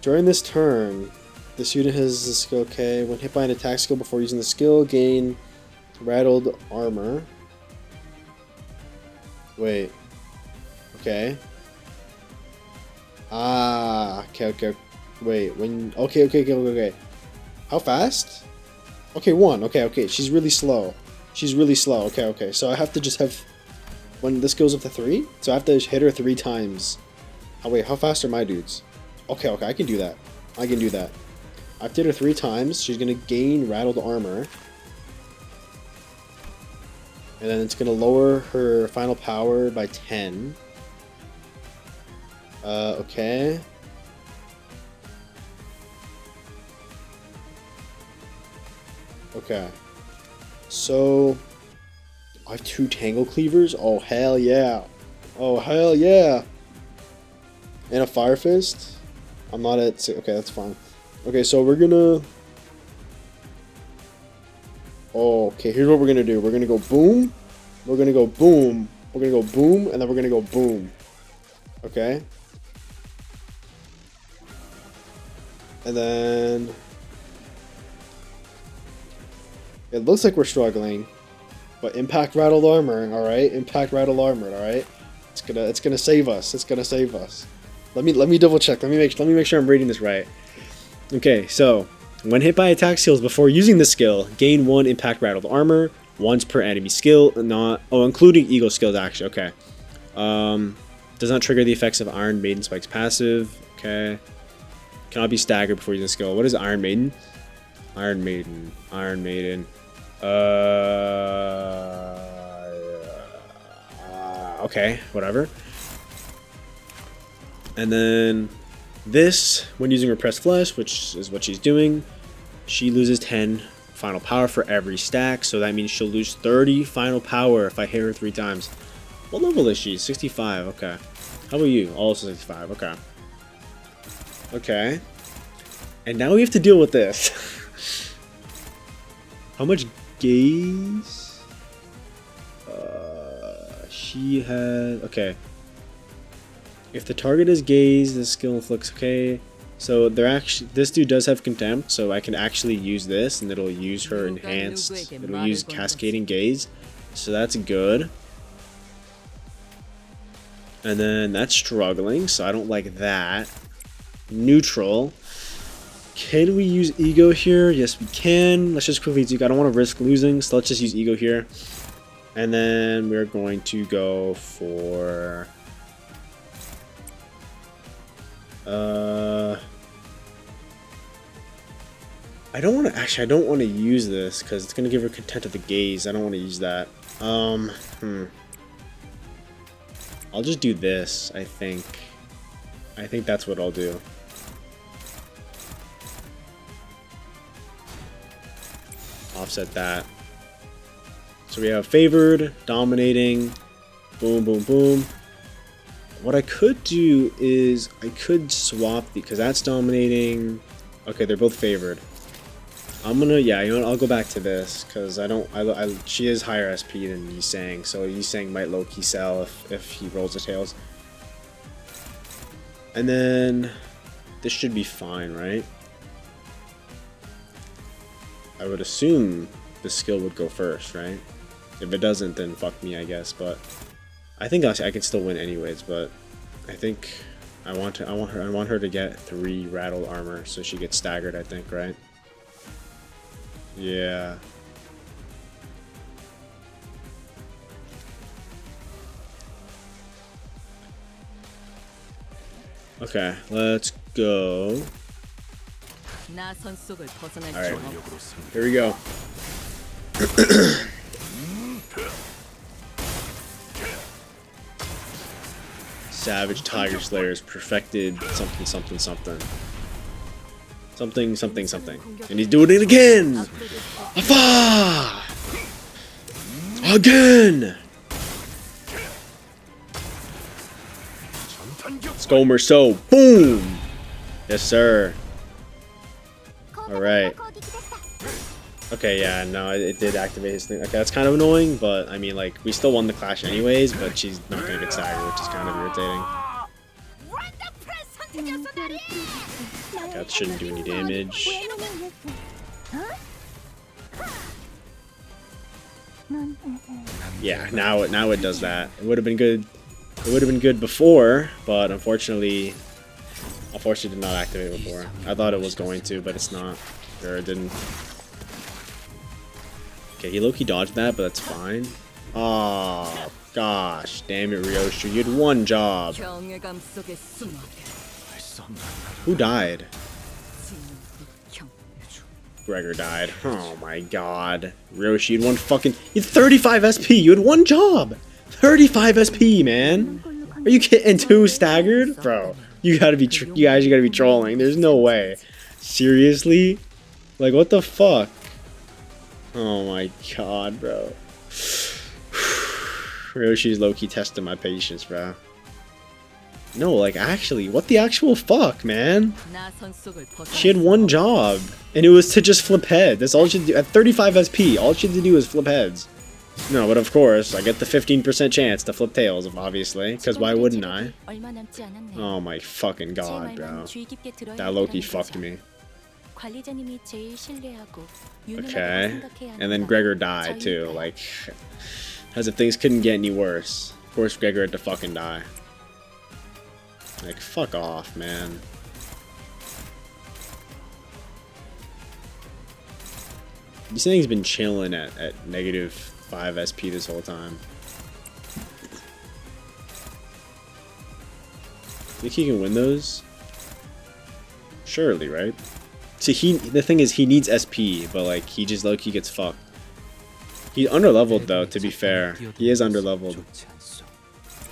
A: During this turn, the student has the skill. Okay, when hit by an attack skill before using the skill, gain rattled armor. Wait. Okay. Okay. Wait. When? Okay. How fast? Okay, 1. Okay. She's really slow. Okay. So I have to just have. When this goes up to 3, so I have to hit her 3 times. Oh wait, how fast are my dudes? Okay, I can do that. I have to hit her 3 times. She's gonna gain rattled armor, and then it's gonna lower her final power by 10. Okay. Okay. So I have 2 Tangle Cleavers? Oh, hell yeah. And a Fire Fist? I'm not at 6. Okay, that's fine. Okay, so we're gonna... Oh, okay, here's what we're gonna do. We're gonna go boom. We're gonna go boom. We're gonna go boom, and then we're gonna go boom. Okay? And then... It looks like we're struggling. But impact rattled armor, alright? Alright? It's gonna save us. Let me double check. Let me make sure I'm reading this right. Okay, so when hit by attack skills before using the skill, gain 1 impact rattled armor once per enemy skill, including eagle skills actually. Okay. Does not trigger the effects of Iron Maiden Spike's passive. Okay. Cannot be staggered before using the skill. What is Iron Maiden? Iron Maiden. Okay, whatever. And then this, when using Repressed Flesh, which is what she's doing, she loses 10 final power for every stack, so that means she'll lose 30 final power if I hit her 3 times. What level is she? 65, okay. How about you? Also 65, okay.
B: Okay. And now we have to deal with this. How much gaze? She had... Okay. If the target is gaze, the skill inflicts... Okay. So they're actually... This dude does have contempt, so I can actually use this, and it'll use her enhanced... It'll use cascading gaze. So that's good. And then that's struggling, so I don't like that. Neutral. Can we use ego here? Yes, we can. Let's just quickly do. I don't want to risk losing, so let's just use ego here. And then we're going to go for... I don't want to... Actually, I don't want to use this, because it's going to give her content of the gaze. I don't want to use that. I'll just do this, I think. I think that's what I'll do. Offset that. So we have favored, dominating, boom, boom, boom. What I could do is I could swap because that's dominating. Okay, they're both favored. I'm gonna, yeah, you know what, I'll go back to this because she is higher SP than Yisang, so Yisang might low-key sell if he rolls the tails. And then this should be fine, right? I would assume the skill would go first, right? If it doesn't, then fuck me, I guess. But I think I can still win anyways. But I think I want her to get 3 rattled armor, so she gets staggered. I think, right? Yeah. Okay, let's go. Alright, here we go. Savage Tiger Slayers perfected something something something. Something something something. And he's doing it again! Afa! Again! Let's go, Merceau. Boom! Yes, sir. Alright. Okay, yeah, no, it did activate his thing. Okay, that's kind of annoying, but I mean, like, we still won the clash anyways, but she's not gonna get staggered, which is kind of irritating. That shouldn't do any damage. Yeah, now it does that. It would have been good. It would have been good before, but unfortunately did not activate before. I thought it was going to, but it's not. Or it didn't. Okay, he low-key dodged that, but that's fine. Oh, gosh. Damn it, Ryoshi. You had one job. Who died? Gregor died. Oh my god. Ryoshi, you had one fucking... You had 35 SP! You had one job! 35 SP, man! Are you kidding? And 2 staggered? Bro, you gotta be... You guys gotta be trolling. There's no way. Seriously? Like, what the fuck? Oh my god, bro. Ryoshi's low-key testing my patience, bro. No, like, actually, what the actual fuck, man? She had one job, and it was to just flip heads. That's all she had to do. At 35 SP, all she had to do was flip heads. No, but of course, I get the 15% chance to flip tails, obviously, because why wouldn't I? Oh my fucking god, bro. That low-key fucked me. Okay, and then Gregor died too, like, as if things couldn't get any worse. Of course Gregor had to fucking die. Like, fuck off, man. This thing's been chilling at negative 5 SP this whole time. Think he can win those? Surely, right? See, the thing is, he needs SP, but like, he just low-key gets fucked. He's underleveled though, to be fair. He is underleveled.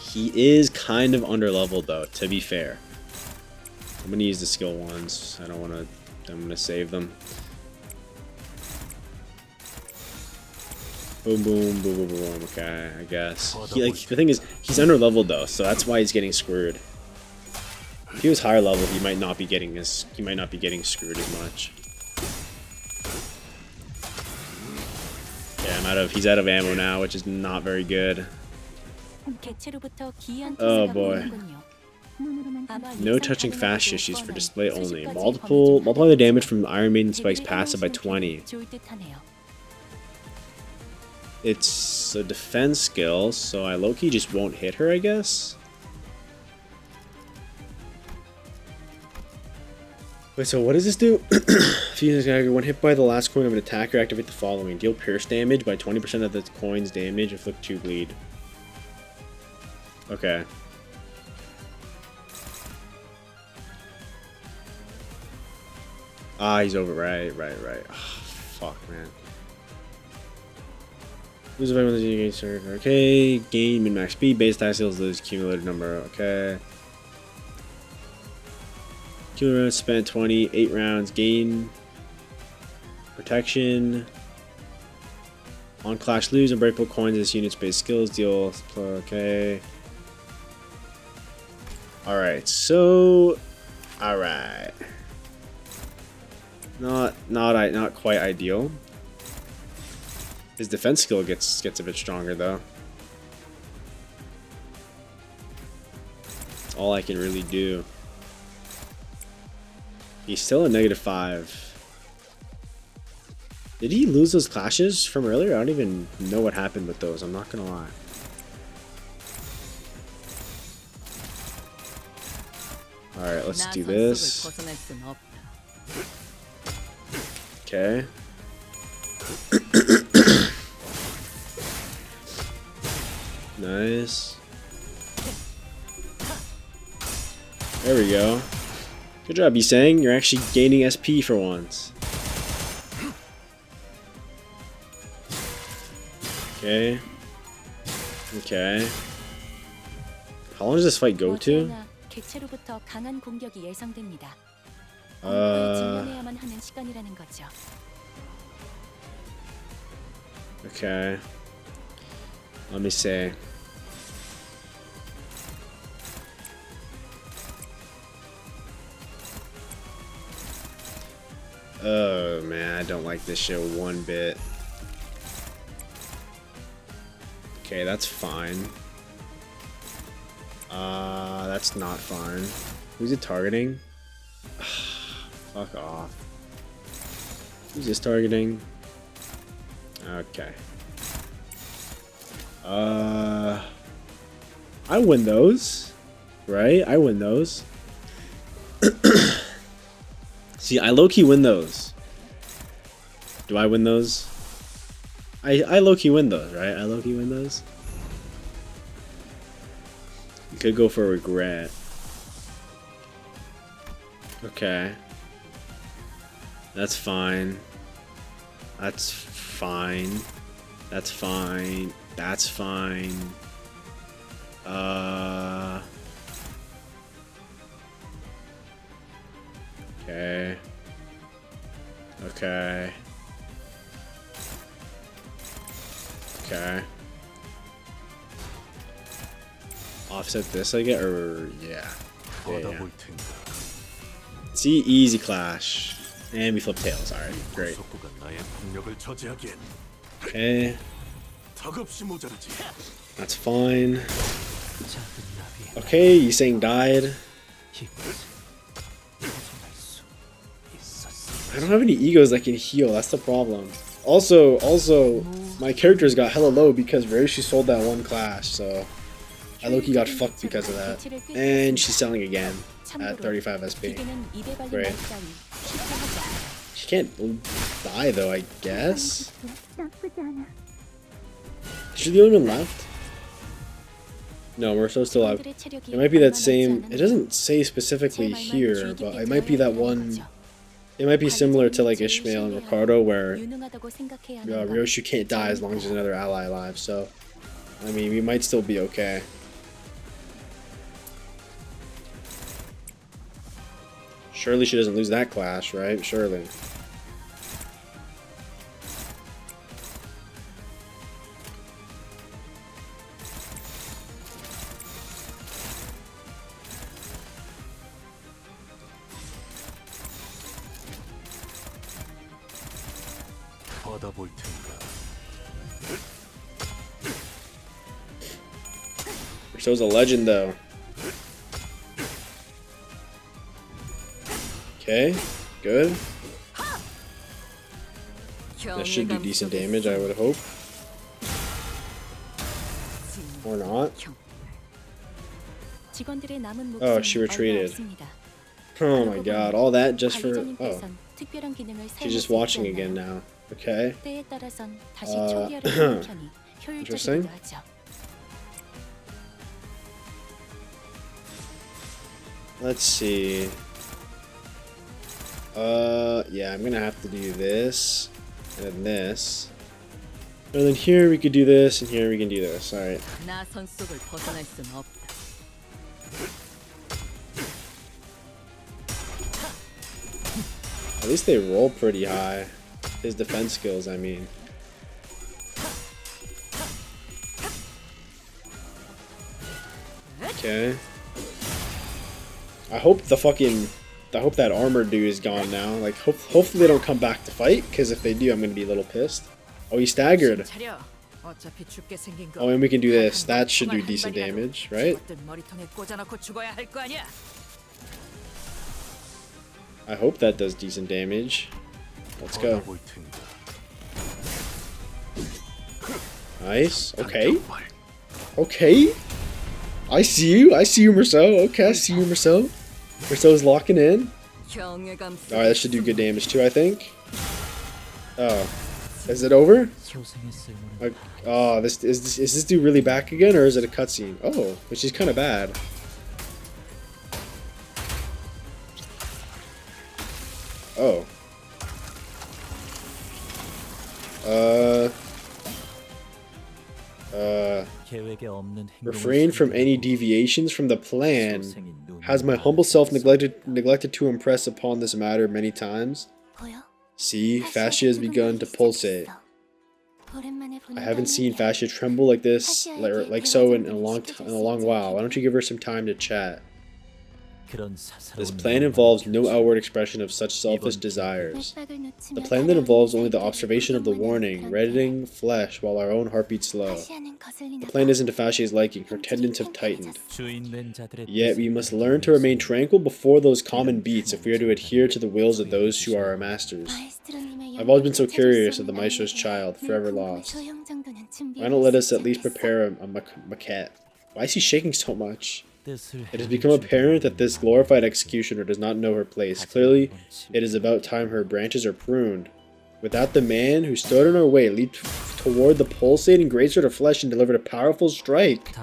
B: He is kind of underleveled though, to be fair. I'm gonna use the skill ones. I don't wanna, I'm gonna save them. Boom, boom, boom, boom, boom, okay, I guess. He, like, the thing is, he's underleveled though, so that's why he's getting screwed. If he was higher level, he might not be getting screwed as much. Yeah, he's out of ammo now, which is not very good. Oh boy. No touching fast shishies for display only. Multiply the damage from Iron Maiden Spike's passive by 20. It's a defense skill, so I low-key just won't hit her, I guess? Wait, so what does this do? When hit by the last coin of an attacker, activate the following. Deal pierce damage by 20% of the coin's damage, inflict 2 bleed. Okay. Ah, he's over. Right. Oh, fuck, man. Lose a when you gain certain. Okay. Gain min max speed. Base attack skills lose cumulative number. Okay. Killer rounds spent 20. 8 rounds. Gain protection. On clash, lose unbreakable coins as unit space skills. Deal. Okay. Alright. So. Alright. Not quite ideal. His defense skill gets a bit stronger though. That's all I can really do. He's still at -5. Did he lose those clashes from earlier? I don't even know what happened with those, I'm not gonna lie. Alright, let's do this. Okay. Nice. There we go. Good job, Yisang. You're actually gaining SP for once. Okay. Okay. How long does this fight go to? Okay. Let me see. Oh man, I don't like this show one bit. Okay, that's fine. That's not fine. Who's it targeting? Fuck off. Who's this targeting? Okay. I win those, right? I win those. See, I low-key win those. Do I win those? I low-key win those, right? I low-key win those. You could go for a regret. Okay. That's fine. That's fine. That's fine. That's fine. Okay. Okay. Okay. Offset this, I get, or yeah. Yeah. See, easy clash. And we flip tails. Alright, great. Okay. That's fine. Okay, Yisang died. I don't have any egos that can heal, that's the problem. Also, my character's got hella low because Ryoshi sold that one clash, so I low-key got fucked because of that. And she's selling again at 35 SP. Great. She can't die though, I guess? Is she the only one left? No, we're still alive. It might be that same, it doesn't say specifically here, but it might be that one. It might be similar to like Ishmael and Ricardo, where Ryoshi can't die as long as there's another ally alive, so I mean, we might still be okay. Surely she doesn't lose that clash, right? Surely. Rousseau's a legend, though. Okay, good. That should do decent damage, I would hope. Or not. Oh, she retreated. Oh my god, all that just for... Oh. She's just watching again now. Okay. Interesting. Let's see. Yeah, I'm gonna have to do this. And then this. And then here we could do this, and here we can do this. Alright. At least they roll pretty high. His defense skills, I mean. Okay. I hope that armor dude is gone now. Like, hopefully they don't come back to fight, because if they do, I'm gonna be a little pissed. Oh, he staggered. Oh, and we can do this. That should do decent damage, right? I hope that does decent damage. Let's go. Nice. Okay. Okay. I see you. I see you, Rousseau. Okay, I see you, Rousseau. Rousseau's locking in. Alright, that should do good damage too, I think. Oh. Is it over? Oh, is this dude really back again, or is it a cutscene? Oh, which is kind of bad. Oh. Refrain from any deviations from the plan. Has my humble self neglected to impress upon this matter many times? See, fascia has begun to pulsate. I haven't seen fascia tremble like this, like so in a long while. Why don't you give her some time to chat? This plan involves no outward expression of such selfish desires. The plan that involves only the observation of the warning, reddening flesh while our own heart beats slow. The plan isn't to Fascia's liking, her tendons have tightened. Yet we must learn to remain tranquil before those common beats if we are to adhere to the wills of those who are our masters. I've always been so curious of the Maestro's child, forever lost. Why not let us at least prepare a maquette? Why is he shaking so much? It has become apparent that this glorified executioner does not know her place. Clearly, it is about time her branches are pruned. With that, the man who stood in our way leaped toward the pulsating great sword of flesh and delivered a powerful strike.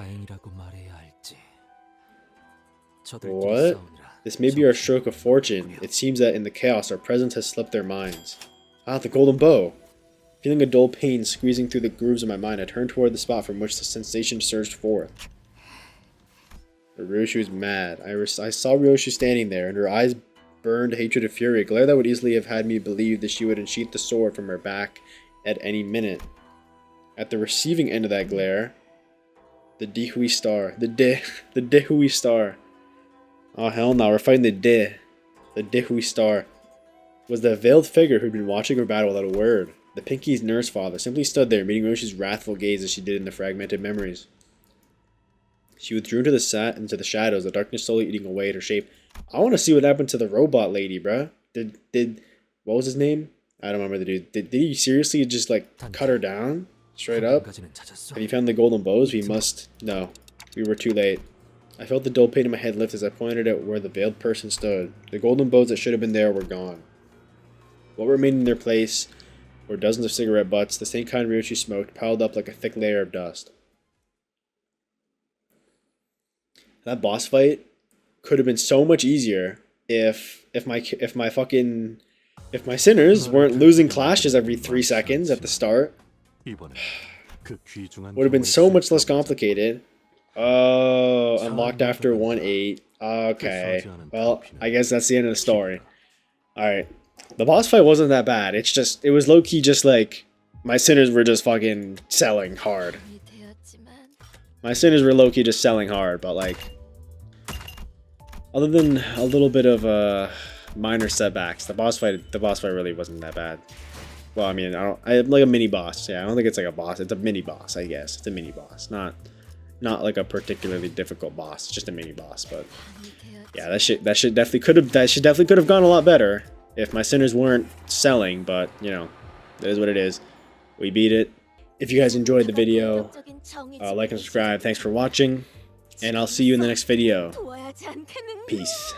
B: What? This may be our stroke of fortune. It seems that in the chaos, our presence has slipped their minds. Ah, the golden bow! Feeling a dull pain squeezing through the grooves of my mind, I turned toward the spot from which the sensation surged forth. Ryoshu is mad. I saw Ryoshu standing there, and her eyes burned hatred and fury, a glare that would easily have had me believe that she would unsheath the sword from her back at any minute. At the receiving end of that glare, the Dehui star. The Dehui star. Oh hell no, we're fighting the Dehui star. Was the veiled figure who'd been watching her battle without a word. The Pinky's nurse father simply stood there, meeting Ryoshu's wrathful gaze as she did in the fragmented memories. She withdrew into the shadows, the darkness slowly eating away at her shape. I want to see what happened to the robot lady, bruh. What was his name? I don't remember the dude. Did he seriously just, like, cut her down? Straight up? Have you found the golden bows? We must... No. We were too late. I felt the dull pain in my head lift as I pointed out where the veiled person stood. The golden bows that should have been there were gone. What remained in their place were dozens of cigarette butts, the same kind Ryoshu smoked, piled up like a thick layer of dust. That boss fight could have been so much easier if my sinners weren't losing clashes every 3 seconds at the start. Would have been so much less complicated. Oh, unlocked after 1-8. Okay. Well, I guess that's the end of the story. Alright. The boss fight wasn't that bad. It was low-key just like my sinners were just fucking selling hard. My sinners were low-key just selling hard, but like, other than a little bit of minor setbacks, the boss fight really wasn't that bad. Well, I mean, I like a mini boss. Yeah, I don't think it's like a boss. It's a mini boss, I guess. It's a mini boss, not like a particularly difficult boss. It's just a mini boss. But yeah, that shit definitely could have gone a lot better if my sinners weren't selling. But you know, that is what it is. We beat it. If you guys enjoyed the video, like and subscribe. Thanks for watching, and I'll see you in the next video. Peace.